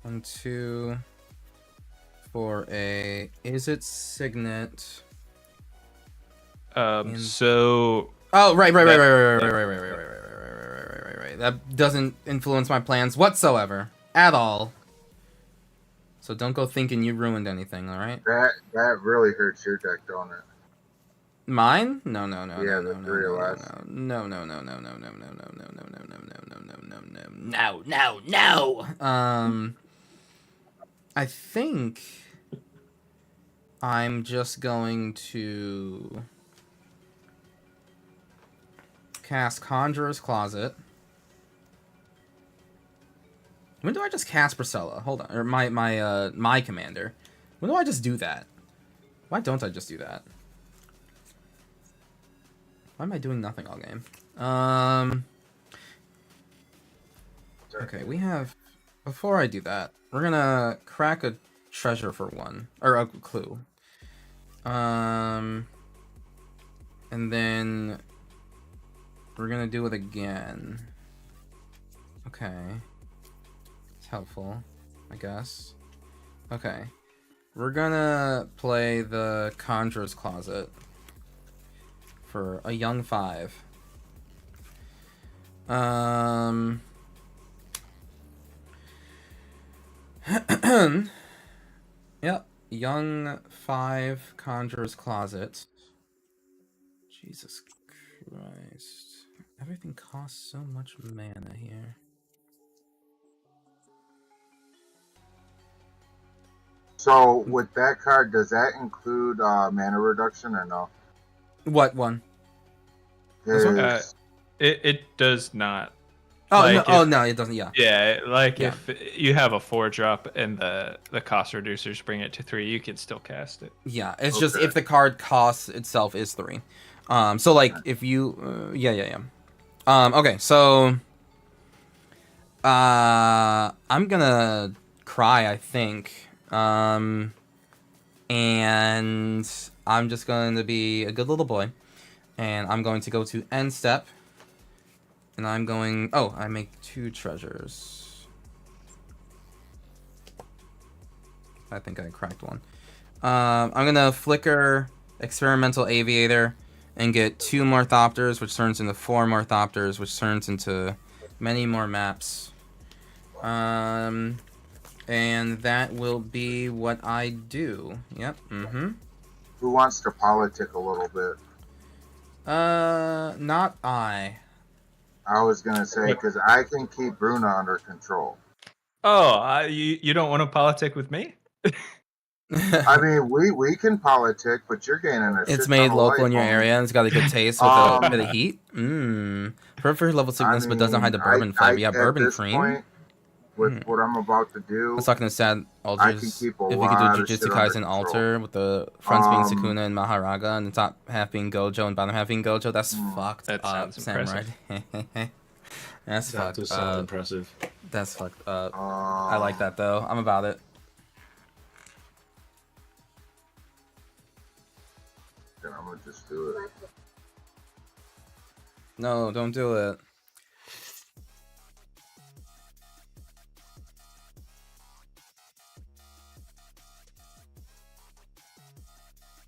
1, 2... For a... Is it Signet? So... Oh, right. That doesn't influence my plans whatsoever. At all. So don't go thinking you ruined anything, alright? That really hurts your deck, don't it? Mine? No. Yeah, the 3 or less. No. I think I'm just going to cast Conjurer's Closet When do I just cast Priscilla? Hold on, or my commander. When do I just do that? Why don't I just do that? Why am I doing nothing all game? Okay, we have... Before I do that, we're gonna crack a treasure for one. Or a clue. And then... We're gonna do it again. Okay. It's helpful, I guess. Okay. We're gonna play the Conjurer's Closet for a young 5. Yep, young 5 Conjurer's Closet. Jesus Christ. Everything costs so much mana here. So with that card, does that include mana reduction or no? What one? This one? His- It does not. Oh, Like no, if- no, it doesn't. Yeah. Yeah, like Yeah. if you have a 4-drop and the cost reducers bring it to 3, you can still cast it. Yeah, it's just Okay. if the card cost itself is 3. So like if you, yeah. Okay, so, I'm gonna cry, I think. And I'm just going to be a good little boy, and I'm going to go to end step, and I'm going. Oh, I make 2 treasures. I think I cracked one. I'm gonna flicker experimental aviator and get 2 more thopters, which turns into 4 more thopters, which turns into many more maps. And that will be what I do. Yep. Who wants to politic a little bit? Not I. I was gonna say because I can keep Bruna under control. Oh, you don't want to politic with me? I mean, we can politic, but you're gaining a shit It's ton made of local life in your on me. area and it's got a good taste with a bit of heat. Perfect for level sickness, but doesn't hide the bourbon flavor. Yeah, at bourbon this cream. point, with what I'm about to do, Let's talk to the sad I altars. can keep a If we lot could of do shit Jujutsu under Kaisen control. altar with the fronts being Um, Sukuna and Maharaga and the top half being Gojo and bottom half being Gojo, that's fucked That up, sounds Samurai. That's That fucked does sound up. impressive. That's fucked up. I like that though. I'm about it. Then I'm gonna just do it. No, don't do it.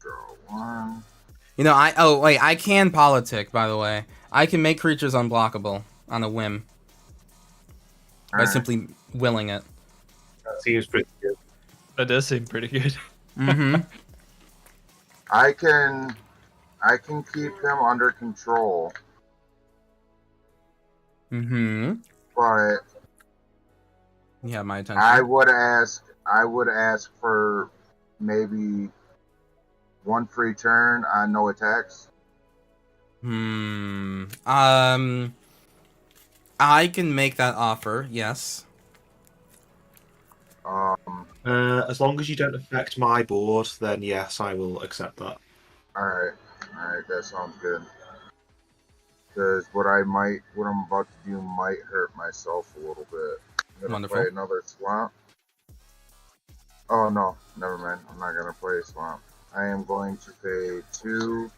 Draw 1. You know, I can politic, by the way. I can make creatures unblockable on a whim by Alright. simply willing it. That seems pretty good. That does seem pretty good. I can keep him under control, but You have my attention. I would ask for maybe 1 free turn on no attacks. I can make that offer, yes. As long as you don't affect my board, then yes, I will accept that. Alright, that sounds good. Because what I'm about to do might hurt myself a little bit. I'm gonna Wonderful. play another swamp. Oh no, never mind. I'm not gonna play a swamp. I am going to pay 2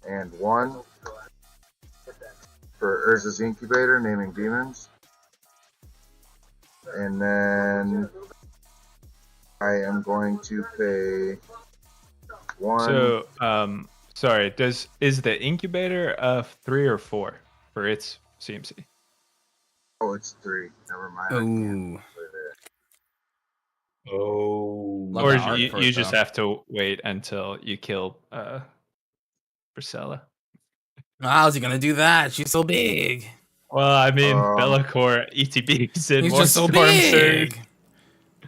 and 1 for Urza's Incubator, naming demons. And then I am going to pay 1. So, sorry, is the incubator 3 or 4 for its CMC? Oh, it's 3. Never mind. I Ooh. can't play that. Oh. Love Or that art you for it, just though. have to wait until you kill Priscilla. How's he gonna do that? She's so big. Well, I mean, Um, Bellacore ETBs in He's more just so Storm Surge. big.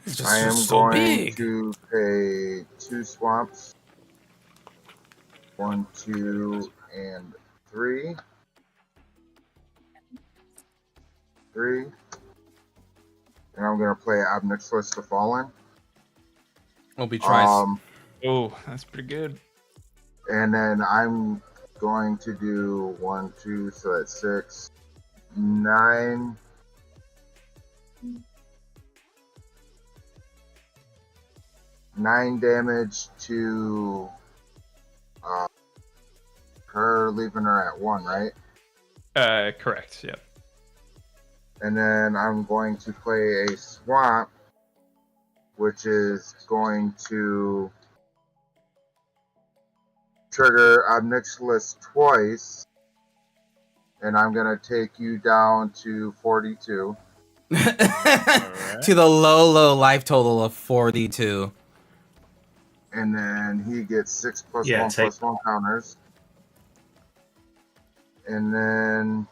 He's just I am so going big. to pay 2 swamps. 1, 2, and 3. 3. and I'm gonna play Obnixilis the Fallen. Will be tries. Oh, that's pretty good. And then I'm going to do 1, 2, so that's 6, 9. 9 damage to her, leaving her at 1, right? Correct. Yep. And then I'm going to play a swamp, which is going to trigger Obnixilis twice, and I'm going to take you down to 42. To the low life total of 42. And then he gets 6 plus Yeah, 1 plus 1 counters. And then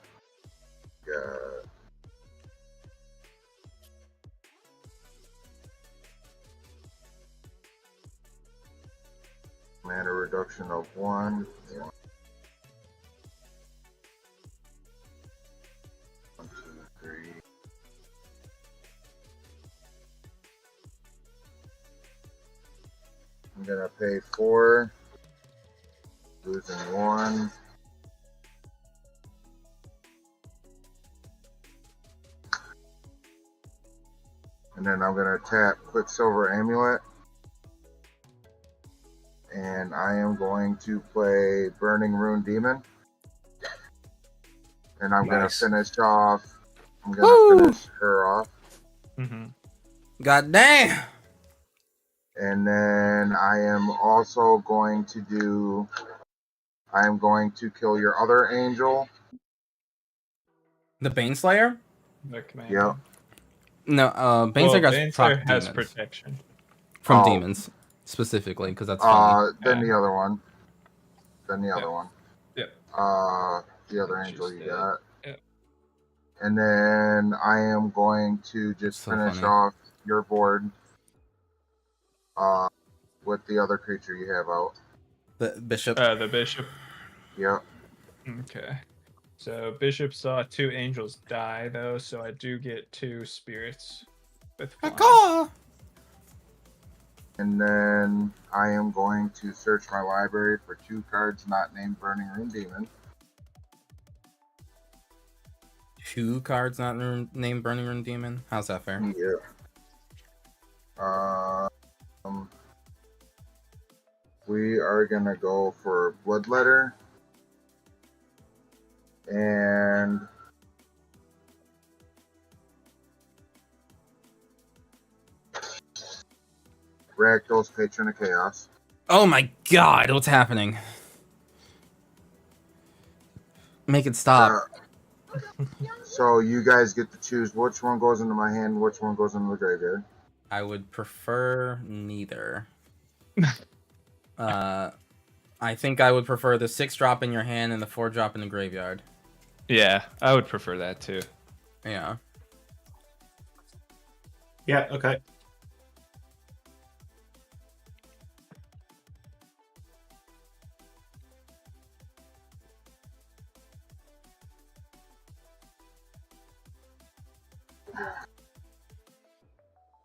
mana reduction of 1. 1, 2, 3. I'm gonna pay 4, losing 1. And then I'm gonna tap Quicksilver Amulet. And I am going to play Burning Rune Demon. And I'm gonna Nice. finish off. I'm gonna Woo! finish her off. Mm-hmm. God damn. And then I am also going to do. I am going to kill your other angel. The Baneslayer? Yep. No, Baneslayer Well, has proc has demons. protection. From Oh. demons, specifically, because that's funny. Then Yeah. the other one. Then the other one. Yep. The other She's angel you dead. got. Yep. And then I am going to just So finish funny. off your board. With the other creature you have out. The bishop. The bishop. Yep. Okay. So bishop saw 2 angels die though, so I do get 2 spirits with flying. Caw! And then I am going to search my library for 2 cards not named Burning Rune Demon. 2 cards not named Burning Rune Demon? How's that fair? Yep. We are gonna go for Bloodletter and Rakdos, Patron of Chaos. Oh my god, what's happening? Make it stop. So you guys get to choose which one goes into my hand, which one goes into the graveyard. I would prefer neither. I think I would prefer the 6-drop in your hand and the 4-drop in the graveyard. Yeah, I would prefer that too. Yeah. Yeah, okay.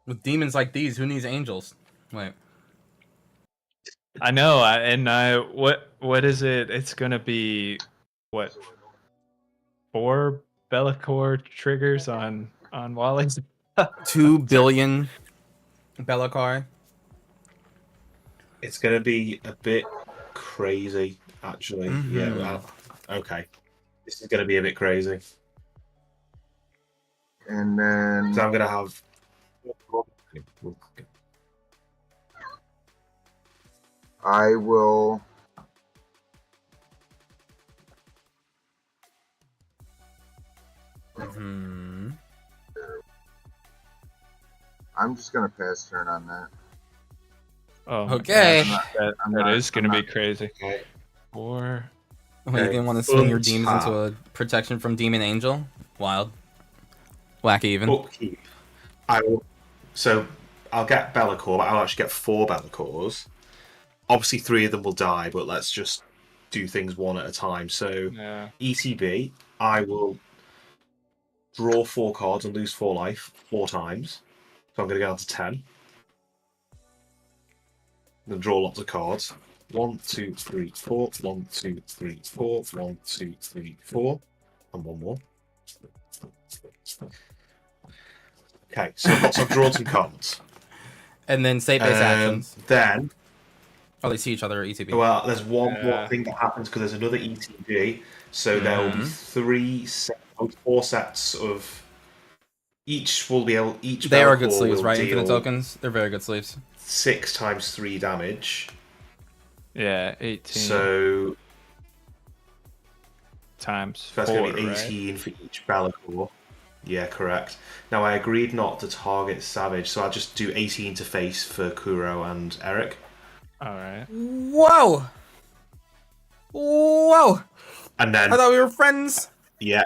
With demons like these, who needs angels? Wait. I know, what is it? It's gonna be what 4 Bellacore triggers on Wally's. 2 billion Bellacar. It's going to be a bit crazy, actually. Mhm. Yeah, well, okay. This is going to be a bit crazy. And then So I'm going to have... I will. Hmm. I'm just gonna pass turn on that. Oh, my Okay. gosh, I'm that not- is gonna I'm be not- crazy. Okay. 4. Well, you Okay. didn't want to swing your Untap. demons into a protection from Demon Angel? Wild. Wacky even. Upkeep. So I'll get Bellacore, but I'll actually get 4 Bellacores. Obviously 3 of them will die, but let's just do things one at a time. So Yeah. ETB, I will draw 4 cards and lose 4 life 4 times. So I'm going to go down to 10. Then draw lots of cards. 1, 2, 3, 4. 1, 2, 3, 4. 1, 2, 3, 4. And one more. Okay, so I've drawn some cards. And then state-based actions. Then, Oh, they see each other at ETB. well, there's one more thing that happens because there's another ETG. So there will be 4 sets of. Each will be able. Each They are Bellicor good sleeves, will right? deal Infinite tokens. They're very good sleeves. 6 times 3 damage. Yeah, 18 So times that's 4, going to be 18 for each Bellicor. Yeah, correct. Now I agreed not to target Savage, so I'll just do 18 to face for Kuro and Eric. All right. Whoa! Whoa! And then I thought we were friends. yeah.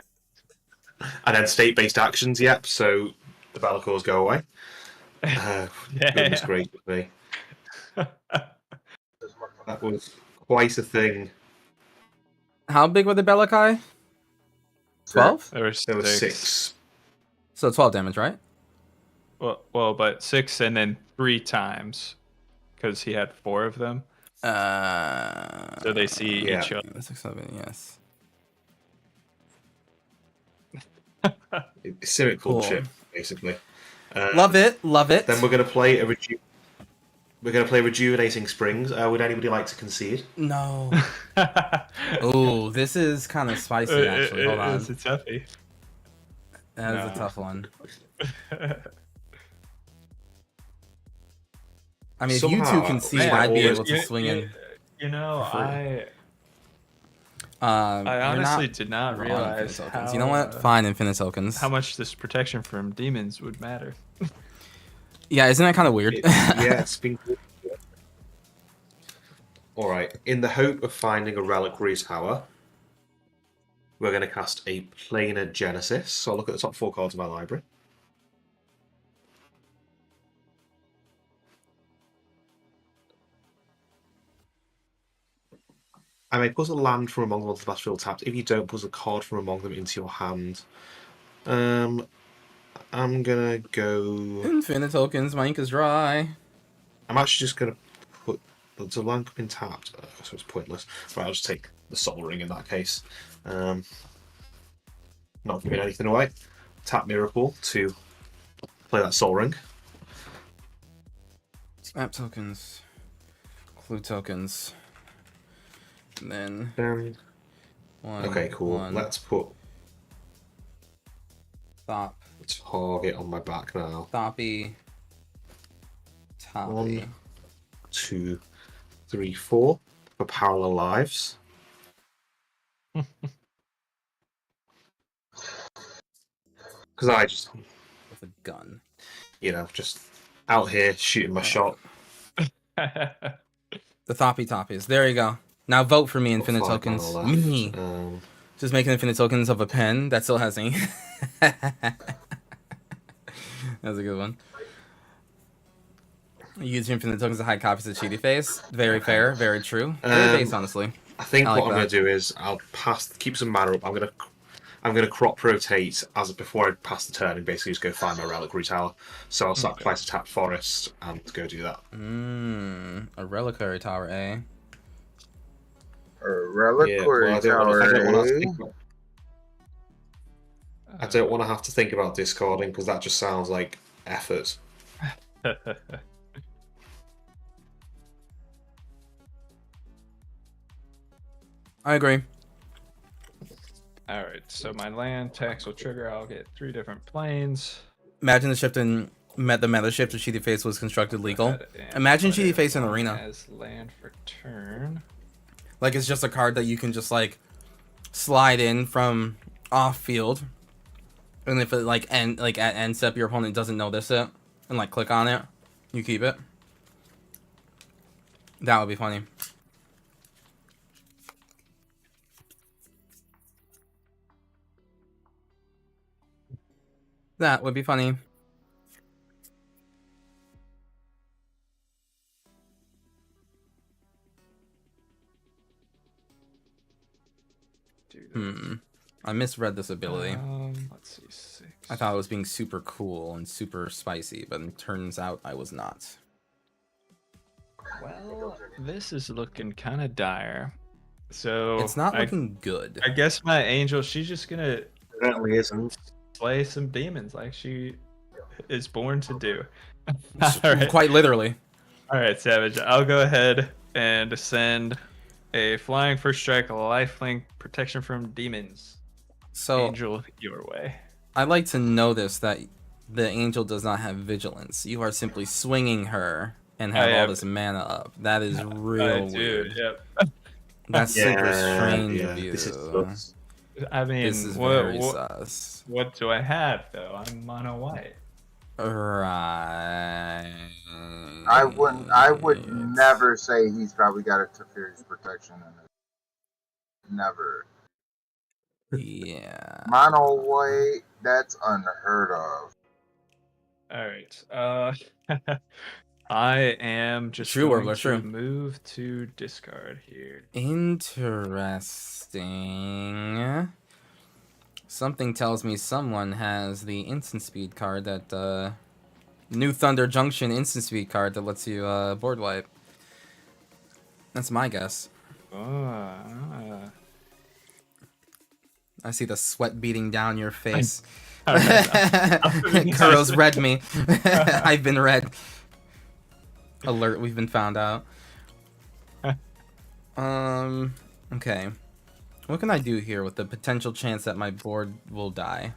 And then state-based actions, yep. So the Bellicors go away. Goodness gracious me. That was quite a thing. How big were the Bellakai? 12? There were There were 6. 6. So 12 damage, right? Well, but 6 and then 3 times because he had 4 of them. So they see yeah. each other. 6, 7, yes. It's Simic Cool. bullshit, basically. Love it, love it. Then we're going to play Rejuvenating Springs. Would anybody like to concede? No. Ooh, this is kind of spicy, actually. Hold on. It's a toughie. That is No. a tough one. I mean, if you two Somehow, concede, man, I'd be always- able to swing in. You know, for free. I You're honestly not did not wrong, realize Infinite how, tokens. You know what? Fine, infinite tokens. how much this protection from demons would matter. Yeah, isn't that kind of weird? Yeah, it's been good. Alright, in the hope of finding a Reliquary Tower, we're going to cast a Planar Genesis. So I'll look at the top 4 cards of my library. I may put a land from among them onto the battlefield tapped. If you don't, put a card from among them into your hand. I'm gonna go. Infinite tokens, my ink is dry. I'm actually just gonna put the land up in tapped, so it's pointless. Right, I'll just take the Soul Ring in that case. Not giving anything away. Tap Miracle to play that Soul Ring. Map tokens. Clue tokens. And then Okay, cool. Let's put Thop. the target on my back now. Thoppy. Toppy. 1, 2, 3, 4 for Parallel Lives. Because I just, With a gun. just out here shooting my shot. The Thoppy Toppies. There you go. Now vote for me, infinite Got 5 tokens. mana left. Me. Just making infinite tokens of a pen that still has ink. That's a good one. Use your infinite tokens to hide copies of Cheaty Face. Very fair, very true. Very base, honestly. I think I like what I'm that. going to do is I'll keep some mana up. I'm going to crop rotate as before I pass the turn and basically just go find my Reliquary Tower. So I'll sacrifice a tapped forest and go do that. A reliquary tower, eh? A reliquary I tower. don't want to have to think about discarding because that just sounds like effort. I agree. All right, so my land tax will trigger. I'll get 3 different planes. Imagine the shift in the meta shift of Cheaty Face was constructed legal. Ahead and Imagine put Cheaty it Face in on Arena. as land for turn. Like it's just a card that you can just like slide in from off field, and if it like at end step your opponent doesn't notice it, and like click on it, you keep it. That would be funny. That would be funny. Do this. I misread this ability. Let's see, 6. I thought I was being super cool and super spicy, but it turns out I was not. Well, this is looking kind of dire. So It's not looking good. I guess my angel, she's just gonna Certainly isn't. slay some demons like she is born to do. All right. Quite literally. All right, Savage. I'll go ahead and send a flying first strike, lifelink protection from demons. So Angel, your way. I like to notice that the angel does not have vigilance. You are simply swinging her and have all this mana up. That is real weird. Yep. That's super strange yeah, of you. this is sus. I mean, This is very sus. what do I have though? I'm mono white. Right. I would never say he's probably got a Teferi's protection in it. Never. Yeah. Mono white, that's unheard of. All right. I am just True, going Warbler, to true. move to discard here. Interesting. Something tells me someone has the instant speed card that New Thunder Junction instant speed card that lets you board wipe. That's my guess. I see the sweat beating down your face. Kuro's read me. I've been read. Alert, we've been found out. Okay. What can I do here with the potential chance that my board will die?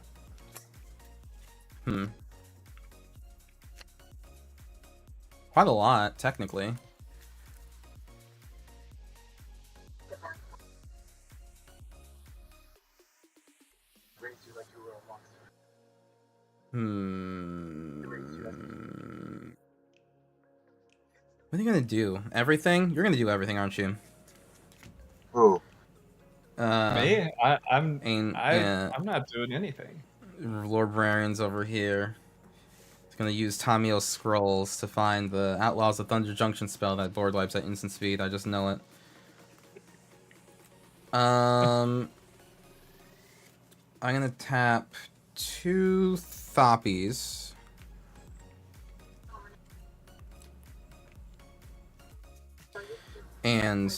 Quite a lot, technically. What are you gonna do? Everything? You're gonna do everything, aren't you? Who? Me? I'm Yeah. not doing anything. Lorebrarians over here. It's gonna use Tamio's scrolls to find the Outlaws of Thunder Junction spell that board wipes at instant speed. I just know it. I'm gonna tap 2 Thoppies. And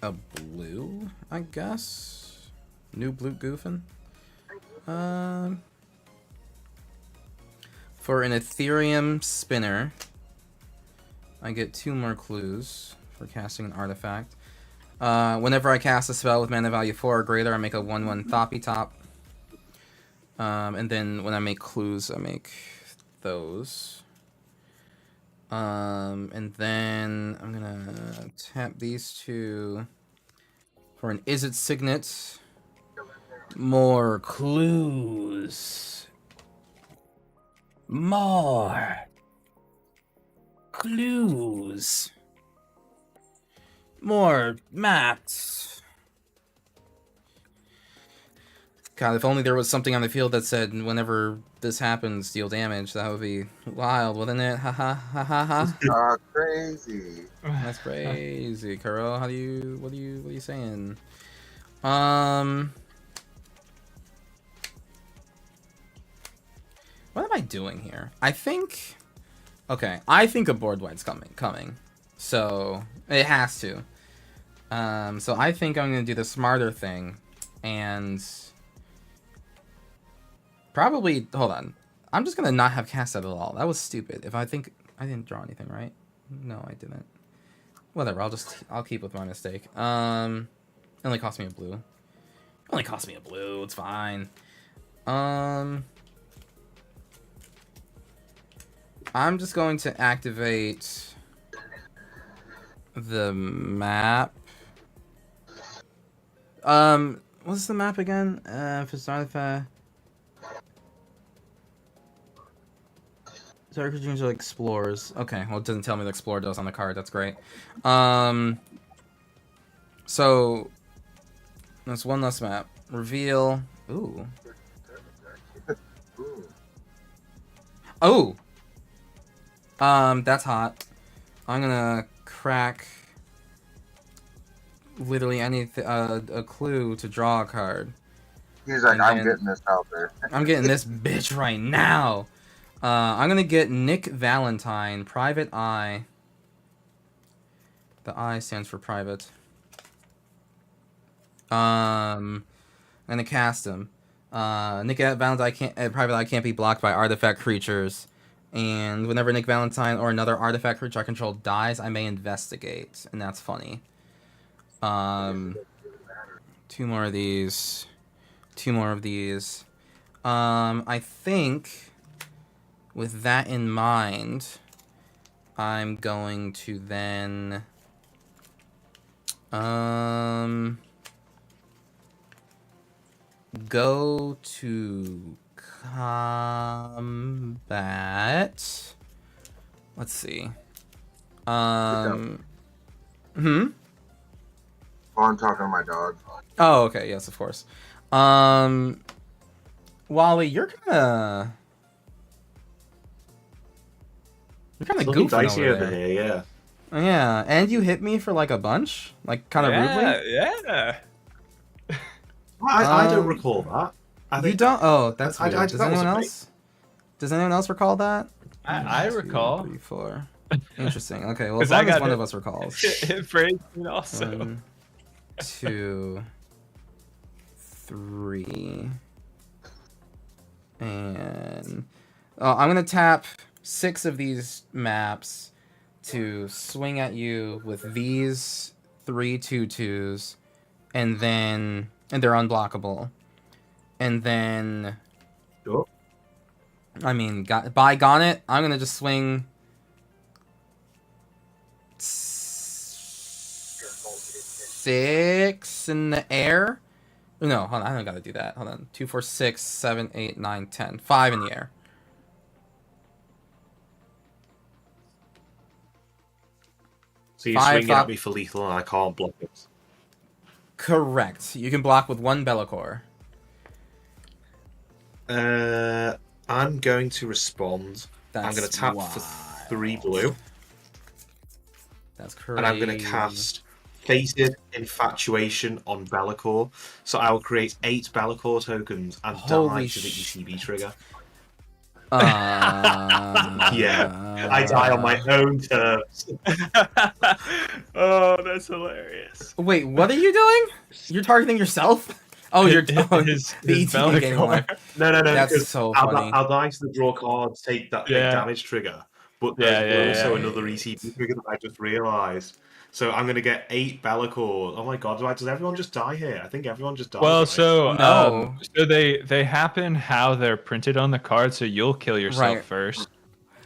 a blue, I guess? New blue goofin'? For an Ethereum spinner, I get 2 more clues for casting an artifact. Whenever I cast a spell with mana value 4 or greater, I make a 1/1 Thoppy Top. And then when I make clues, I make those. And then I'm gonna tap these 2 for an Is It Signet. More clues. More clues. More maps. God, if only there was something on the field that said, whenever this happens, deal damage. That would be wild, wouldn't it? Ha ha ha ha ha. Crazy. That's crazy, Kuro. What are you saying? What am I doing here? I think a board wipe's coming. So it has to. So I think I'm gonna do the smarter thing and probably hold on. I'm just gonna not have cast that at all. That was stupid. If I think I didn't draw anything, right? No, I didn't. Whatever, I'll keep with my mistake. It only cost me a blue. It's fine. I'm just going to activate the map. What's the map again? For Starlifa. Dark Dreams are explorers. Okay, well it doesn't tell me the explorer does on the card. That's great. So that's one less map. Reveal. Ooh. Oh. That's hot. I'm gonna crack literally a clue to draw a card. He's like, And I'm then- getting this out there. I'm getting this bitch right now. I'm gonna get Nick Valentine, Private Eye. The I stands for private. I'm gonna cast him. Nick Valentine Private Eye can't be blocked by artifact creatures. And whenever Nick Valentine or another artifact creature I control dies, I may investigate. And that's funny. Two more of these. Two more of these. I think with that in mind, I'm going to then go to combat. Let's see. Hmm? Oh, I'm talking to my dog. Oh, okay, yes, of course. Wally, you're kinda It's looking goofing dicey over over there. here, yeah. Yeah, and you hit me for like a bunch? Like kinda rudely? Yeah. I don't Um, recall that. I You think don't? Oh, that's weird. Does that anyone wasn't me. else? Does anyone else recall that? I 1, 2, recall. 3, 4. Interesting. Okay, well, 'Cause as I long as got one it. of us recalls. It phrased it also. 1, 2, 3, and I'm gonna tap 6 of these maps to swing at you with these 3 2/2s, and they're unblockable, and then Sure. I mean, by Garnet, I'm gonna just swing 6 in the air. No, hold on, I don't gotta do that. Hold on. 2, 4, 6, 7, 8, 9, 10. 5 in the air. So you're 5, swinging 5. at me for lethal and I can't block it. Correct. You can block with 1 Be'lakor. I'm going to respond. I'm going to tap for 3 blue. That's crazy. And I'm going to cast Fated Infatuation on Be'lakor. So I will create 8 Be'lakor tokens and Holy die to the ECB trigger. Yeah. I die on my own terms. Oh, that's hilarious. Wait, what are you doing? You're targeting yourself? Oh, you're his the ETB getting Be'lakor. life. No, That's because so I'll, funny. I'll die to the draw card, take that big Yeah. damage trigger. But Yeah, there's also yeah. another ECB trigger that I just realised. So I'm going to get 8 Be'lakor. Oh my god, does everyone just die here? I think everyone just dies. Well, right? so No. so they happen how they're printed on the card, so you'll kill yourself Right. first.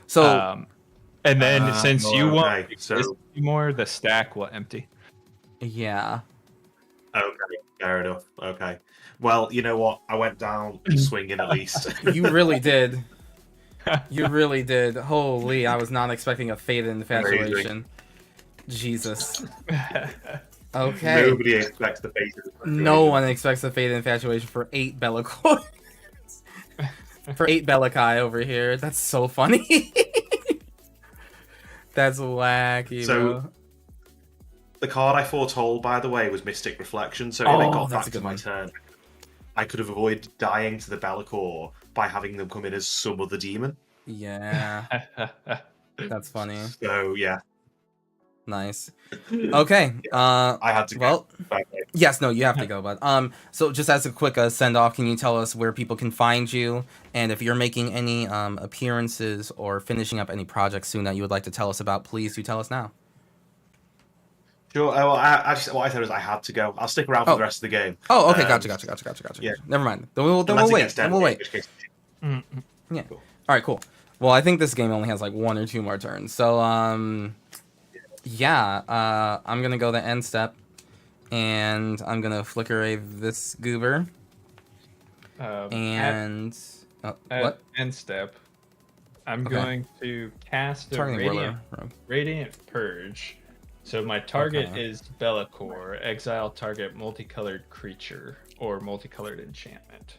So, And then since you okay, won't so- exist anymore, the stack will empty. yeah. Okay, fair enough. Okay. Well, you know what? I went down swinging at least. You really did. You really did. Holy, I was not expecting a Fated Infatuation. Jesus. Okay. Nobody expects the face of the No one expects a Fated Infatuation for 8 Be'lakor. For 8 Bellakai over here. That's so funny. That's wacky, So- bro. The card I foretold, by the way, was Mystic Reflection. So Oh, if it got that's back a to good my one. turn, I could have avoided dying to the Be'lakor by having them come in as some other demon. Yeah, that's funny. So yeah, Nice. Okay. I had to go. Well, back. yes, no, you have to go, bud. So just as a quick send off, can you tell us where people can find you, and if you're making any appearances or finishing up any projects soon that you would like to tell us about, please do tell us now. Sure. Well, what I said was I had to go. I'll stick around for Oh. the rest of the game. Oh, okay, Um, gotcha. yeah. Never mind. Then we'll Unless it wait. gets Then dead, we'll in wait. which case- Mm. Yeah. Cool. All right, cool. Well, I think this game only has like 1 or 2 more turns. So, yeah, I'm gonna go the end step, and I'm gonna flicker this goober, and at what? end step, I'm Okay. going to cast a Targeting radiant, Whirler. radiant purge. So my target Okay. is Be'lakor. Exile target multicolored creature or multicolored enchantment.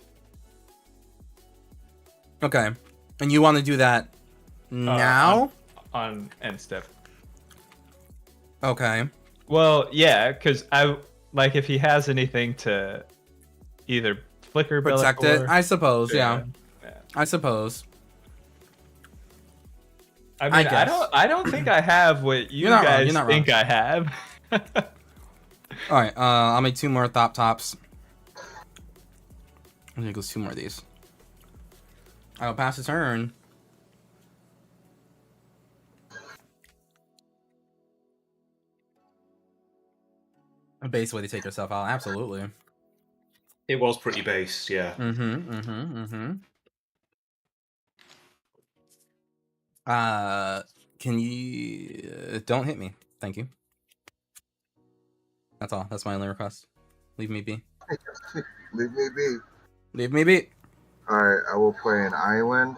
Okay, and you want to do that now? On end step. Okay. Well, yeah, because I like if he has anything to either Flicker Protect it. Bellator. I suppose. Yeah. Yeah. I suppose. I mean, guess. I don't think I have what you You're not wrong, guys you're not think I have. All right. I'll make 2 more tops. And there goes 2 more of these. I'll pass the turn. A base way to take yourself out. Absolutely. It was pretty base, yeah. Can you don't hit me? Thank you. That's all. That's my only request. Leave me be. Leave me be. Leave me be. Alright, I will play an island.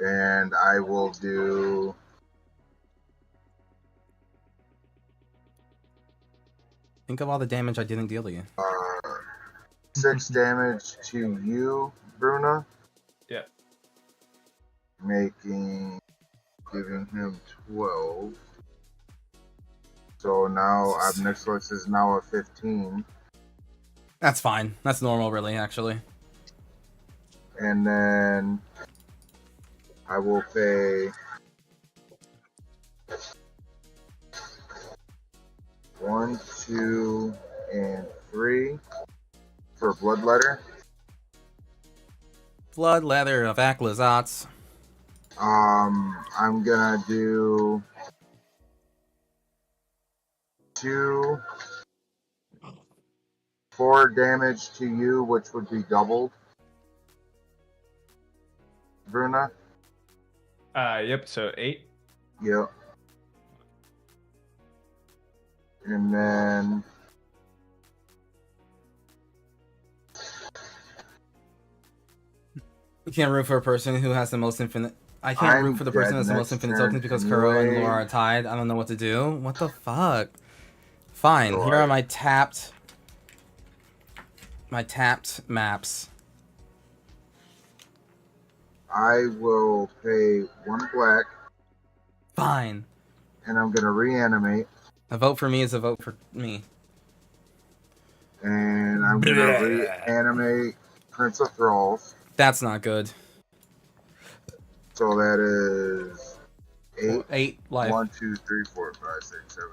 And I will do... Think of all the damage I didn't deal to you. 6 damage to you, Bruna. Yeah. Giving him 12. So now Obnixilis is now a 15. That's fine. That's normal, really, actually. And then I will pay 1, 2, and 3 for Bloodletter. Blood leather of Aklazats. I'm gonna do 4 damage to you, which would be doubled. Bruna? Yep, so 8. Yep. And then You can't root for a person who has the most infinite. I can't root for the person who has the most infinite tokens because Kuro and Laura are tied. I don't know what to do. What the fuck? Fine. Sure. Here are my tapped maps. I will pay 1 black, Fine. and I'm gonna reanimate, A vote for me is a vote for me. and I'm gonna reanimate Prince of Thralls. That's not good. So that is 8. 8 life. 1, 2, 3, 4, 5, 6, 7,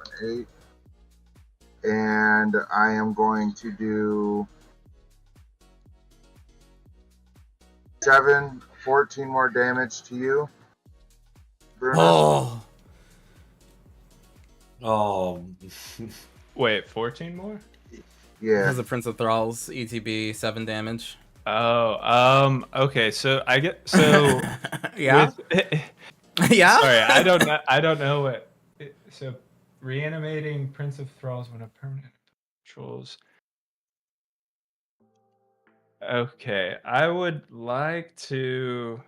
8. And I am going to do 14 more damage to you, Bruno. Oh. Oh, Wait, 14 more? Yeah. Because of Prince of Thralls, ETB, 7 damage. Oh, okay. So I get so Yeah? with- Yeah? Sorry, I don't know. I don't know what. So reanimating Prince of Thralls when a permanent controls. Okay, I would like to.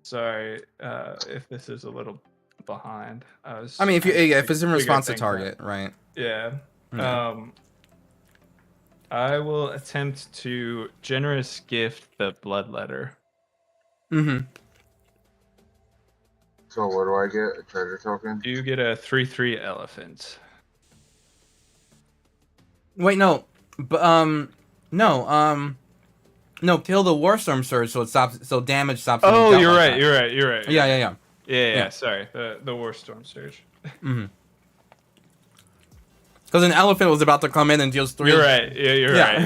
Sorry, if this is a little behind. I mean, if it's in figure response to things out. target, right? Yeah. Yeah. I will attempt to generous gift the bloodletter. Mm-hmm. So what do I get? A treasure token? You get a 3/3 elephant. Wait, no. No, kill the Warstorm Surge so it stops. So damage stops. getting Oh, dealt you're like right. that. You're right. You're right. Yeah. Yeah. Sorry, the Warstorm Surge. Mm-hmm. Because an elephant was about to come in and deals 3. You're right. Yeah, you're Yeah. right.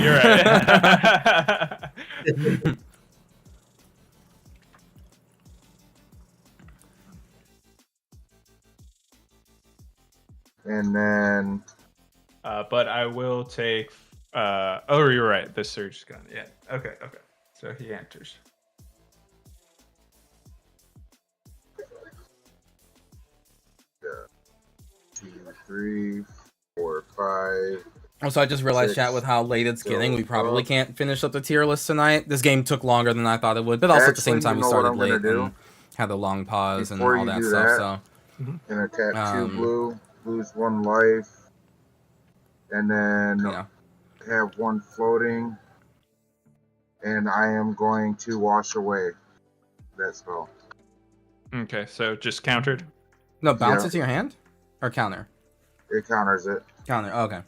You're right. And then But I will take. Oh, you're right. The surge is gone. Yeah. Okay. So he enters. 2, 3, 4, 5. Also, I just realized, 6, chat, with how late it's getting, we probably so- can't finish up the tier list tonight. This game took longer than I thought it would, but also at the same Actually, time you we know what started I'm gonna late do? and had a long pause and Before all you that do stuff. that, So and attack 2 Um, blue, lose 1 life, and then yeah, have 1 floating, and I am going to wash away that spell. Okay. So just countered. no, bounce Yeah. it to your hand or counter. It counters it. Counter. Oh, okay.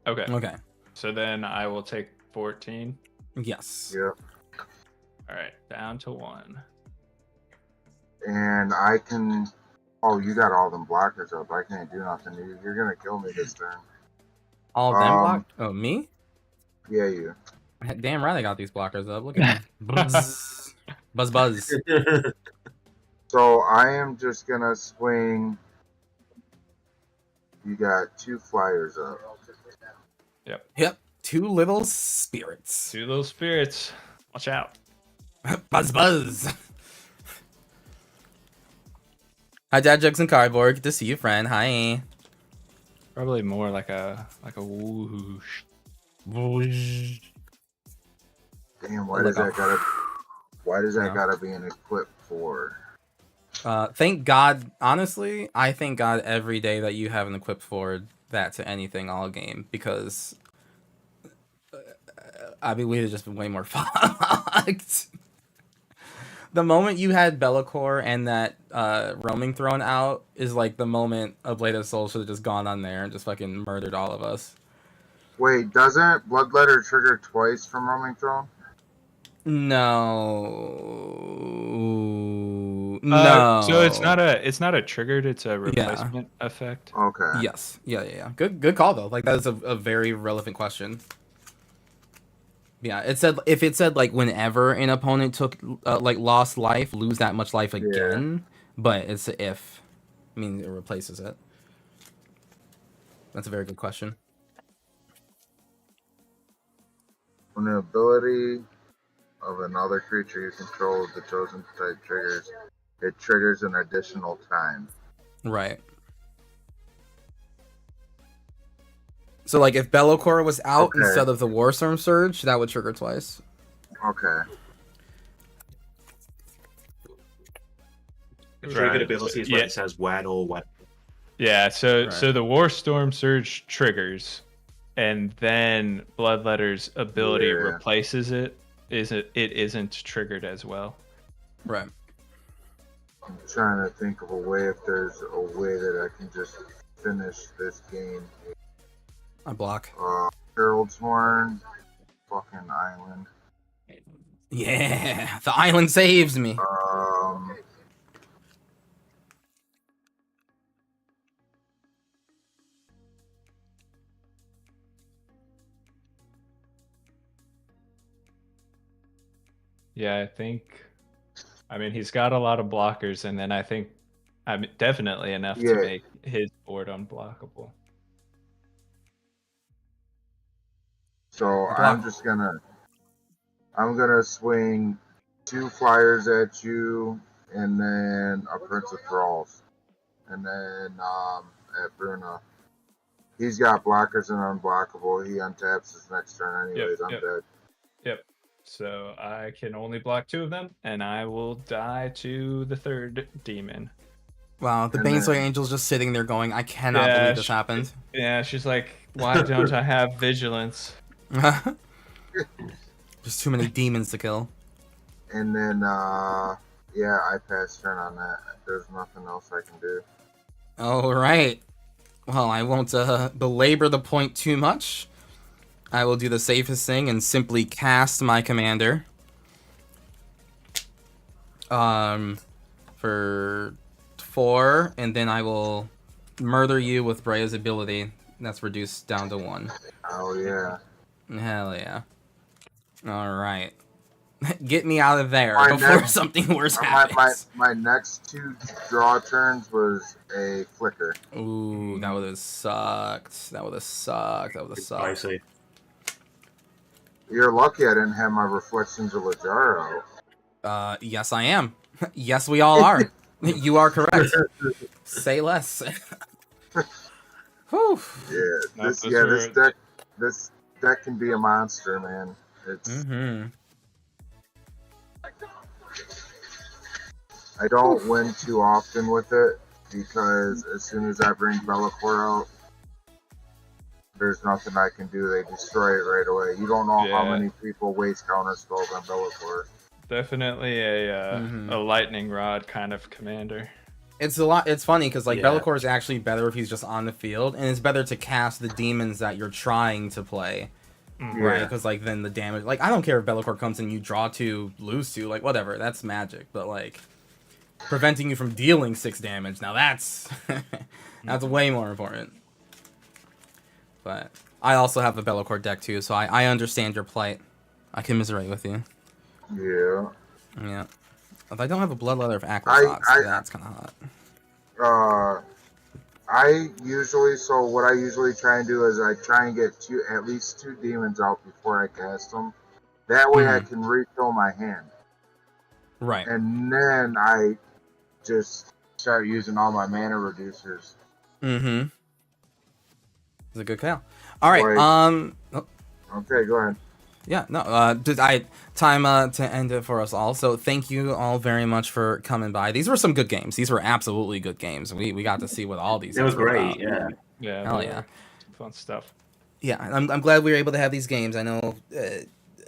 Okay. Okay. So then I will take 14. Yes. Yeah. All right, down to 1. And I can. Oh, you got all them blockers up. I can't do nothing. You're gonna kill me this turn. All of them blocked? Oh, me? Yeah, you. Damn right I got these blockers up. Look at me. Buzz. Buzz buzz. So I am just gonna swing. You got 2 flyers up. Yep. 2 little spirits. 2 little spirits. Watch out. Buzz buzz. Hi, Dad Jokes and Cardboard. Good to see you, friend. Hi. Probably more like a whoosh. Whoosh. Damn, why does that Yeah. gotta be an equip for? Thank God. Honestly, I thank God every day that you haven't equipped forward that to anything all game, because I mean we'd have just been way more fucked. The moment you had Bellacore and that roaming thrown out is like the moment a Blade of Soul should have just gone on there and just fucking murdered all of us. Wait, doesn't Bloodletter trigger twice from Roaming Throne? No. So it's not a triggered, it's a replacement effect. Okay. Yes. Yeah. Good call though. Like that is a very relevant question. Yeah, if it said like whenever an opponent took like lost life, lose that much life again, but it's a if. I mean, it replaces it. That's a very good question. When an ability of another creature you control with the chosen type triggers, it triggers an additional time. Right. So like if Bellacore was out Okay. instead of the Warstorm Surge, that would trigger twice. Okay. Triggered ability is when it says when or when. Yeah, so Right. so the Warstorm Surge triggers, and then Bloodletter's ability replaces it. It isn't triggered as well. Right. I'm trying to think of a way if there's a way that I can just finish this game. I block. Herald's Horn, fucking island. Yeah, the island saves me. Yeah, I mean, he's got a lot of blockers, and then I mean, definitely enough to make his board unblockable. So I'm gonna swing 2 flyers at you, and then a Prince of Thralls, and then at Bruna. He's got blockers and unblockable. He untaps his next turn anyways. I'm dead. Yep. So I can only block 2 of them, and I will die to the 3rd demon. Wow, the And Baneslayer then- Angel's just sitting there going, I cannot believe this happened. Yeah, she's like, why don't I have vigilance? Just too many demons to kill. And then yeah, I pass turn on that. There's nothing else I can do. All right. Well, I won't belabor the point too much. I will do the safest thing and simply cast my commander. For 4, and then I will murder you with Brea's ability. That's reduced down to 1. Oh yeah. Hell yeah. All right. Get me out of there My before next- something worse happens. My next 2 draw turns was a flicker. Ooh, that would have sucked. That would have sucked. I see. You're lucky I didn't have my Reflections of Lajaro. Yes, I am. Yes, we all are. You are correct. Say less. Whew. Yeah, this deck can be a monster, man. It's Mm-hmm. I don't win too often with it because as soon as I bring Bellacore out, there's nothing I can do. They destroy it right away. You don't know how many people waste counter spells on Bellacore. Definitely a lightning rod kind of commander. it's a lot. It's funny because like Yeah. Be'lakor is actually better if he's just on the field, and it's better to cast the demons that you're trying to play, right? Yeah. Because like then the damage. Like I don't care if Be'lakor comes and you draw 2, lose 2, like whatever. That's magic. But like preventing you from dealing 6 damage, now that's that's way more important. But I also have a Be'lakor deck too, so I understand your plight. I commiserate with you. Yeah. Yeah. If I don't have a Bloodletter of Acrosots, that's kind of hot. What I usually try and do is I try and get at least 2 demons out before I cast them. That way I can refill my hand. Right. And then I just start using all my mana reducers. Mm-hmm. It's a good call. All right. Okay, go ahead. Yeah. No. Time to end it for us all. So thank you all very much for coming by. These were some good games. These were absolutely good games. We got to see what all these. It was things were great. about. Yeah. Hell yeah. Fun stuff. Yeah. I'm glad we were able to have these games. I know.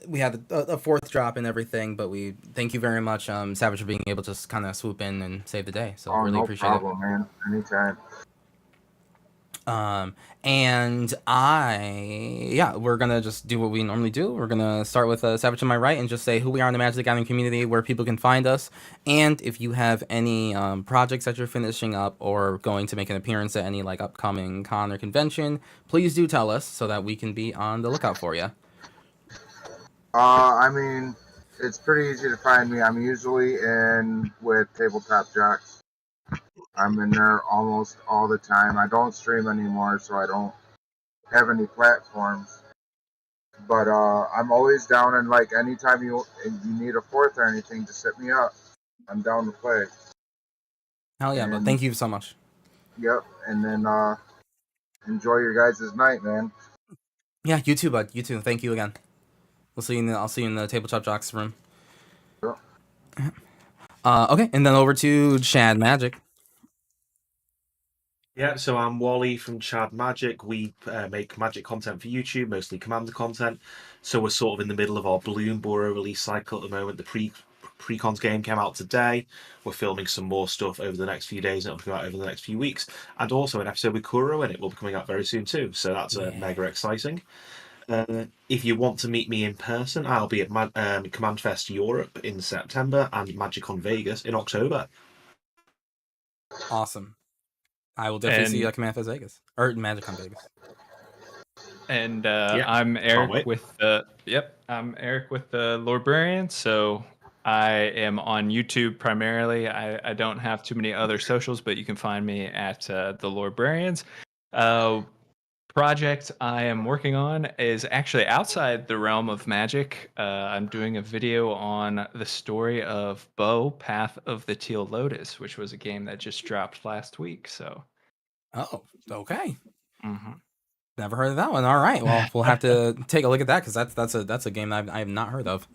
We had a 4th drop and everything, but we thank you very much, Savage, for being able to kind of swoop in and save the day. So really appreciate it. No problem, man. Anytime. And we're gonna just do what we normally do. We're gonna start with Savage to my right and just say who we are in the Magic the Gathering community, where people can find us, and if you have any projects that you're finishing up or going to make an appearance at any like upcoming con or convention, please do tell us so that we can be on the lookout for you. I mean, it's pretty easy to find me. I'm usually in with Tabletop Jocks. I'm in there almost all the time. I don't stream anymore, so I don't have any platforms. But I'm always down, and like anytime you need a 4th or anything, just hit me up. I'm down to play. Hell yeah, but thank you so much. Yep, and then enjoy your guys' night, man. Yeah, you too, bud. You too. Thank you again. I'll see you in the Tabletop Jocks room. Yep. Okay, and then over to Chad Magic. Yeah, so I'm Wally from Chad Magic. We make Magic content for YouTube, mostly Commander content. So we're sort of in the middle of our Bloom Boro release cycle at the moment. The pre-cons game came out today. We're filming some more stuff over the next few days, and it'll come out over the next few weeks. And also an episode with Kuro, and it will be coming out very soon too. So that's mega exciting. If you want to meet me in person, I'll be at Command Fest Europe in September and MagicCon Vegas in October. Awesome. I will definitely see you at Command Fest Vegas or MagicCon Vegas. And I'm Eric with the I'm Eric with the Lorebrarians. So I am on YouTube primarily. I don't have too many other socials, but you can find me at the Lorebrarians. Project I am working on is actually outside the realm of Magic. I'm doing a video on the story of Bo, Path of the Teal Lotus, which was a game that just dropped last week. So, okay. Never heard of that one. All right, well, we'll have to take a look at that because that's a game I have not heard of.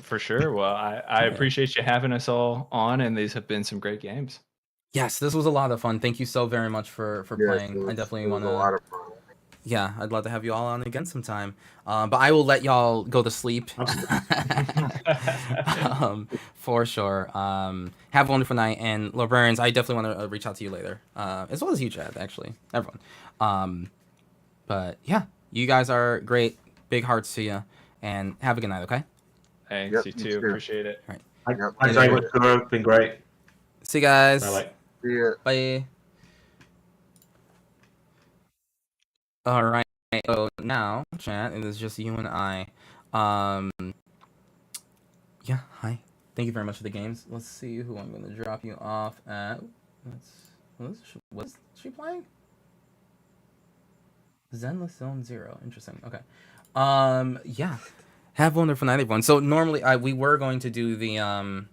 For sure. Well, I appreciate you having us all on, and these have been some great games. Yes, this was a lot of fun. Thank you so very much for playing. I definitely want to. Yeah, I'd love to have you all on again sometime. But I will let y'all go to sleep. For sure. Have a wonderful night. And Lorebrarians, I definitely want to reach out to you later. As well as you, Chad, actually. Everyone. But yeah, you guys are great. Big hearts to you. And have a good night, okay? Thanks, you too. Appreciate it. All right. Thanks very much, Kuro. It's been great. See you guys. Bye-bye. See ya. Bye. All right. So now, chat, it is just you and I. Yeah. Hi. Thank you very much for the games. Let's see who I'm going to drop you off at. What's she playing? Zenless Zone 0. Interesting. Okay. Yeah. Have a wonderful night, everyone. So normally, we were going to do the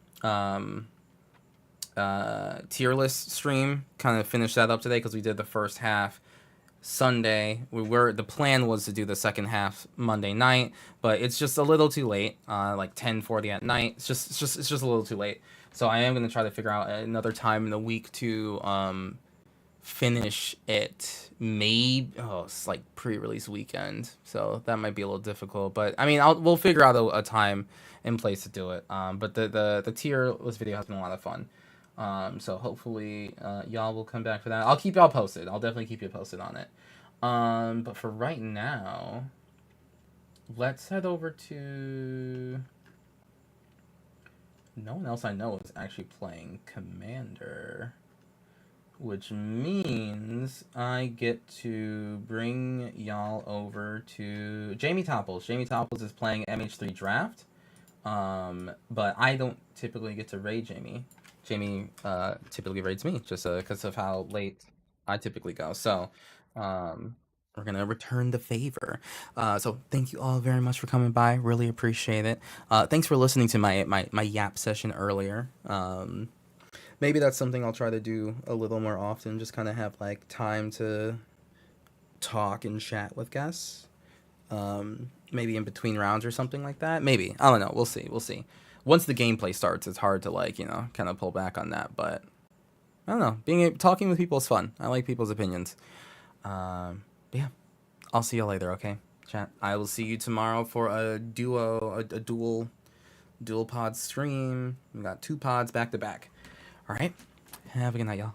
tier list stream, kind of finish that up today because we did the first half Sunday. The plan was to do the second half Monday night, but it's just a little too late, like 10:40 at night. It's just a little too late. So I am going to try to figure out another time in the week to finish it. Maybe it's like pre-release weekend, so that might be a little difficult. But I mean, we'll figure out a time and place to do it. But the tier list video has been a lot of fun. So hopefully y'all will come back for that. I'll keep y'all posted. I'll definitely keep you posted on it. But for right now, let's head over to... No one else I know is actually playing Commander, which means I get to bring y'all over to Jamie Topples. Jamie Topples is playing MH3 Draft, but I don't typically get to raid Jamie. Jamie typically raids me just because of how late I typically go. So we're gonna return the favor. So thank you all very much for coming by. Really appreciate it. Thanks for listening to my yap session earlier. Maybe that's something I'll try to do a little more often. Just kind of have like time to talk and chat with guests. Maybe in between rounds or something like that. Maybe, I don't know. We'll see. We'll see. Once the gameplay starts, it's hard to like kind of pull back on that. But I don't know. Talking with people is fun. I like people's opinions. But yeah, I'll see you later. Okay, chat. I will see you tomorrow for a dual pod stream. We got 2 pods back to back. All right. Have a good night, y'all.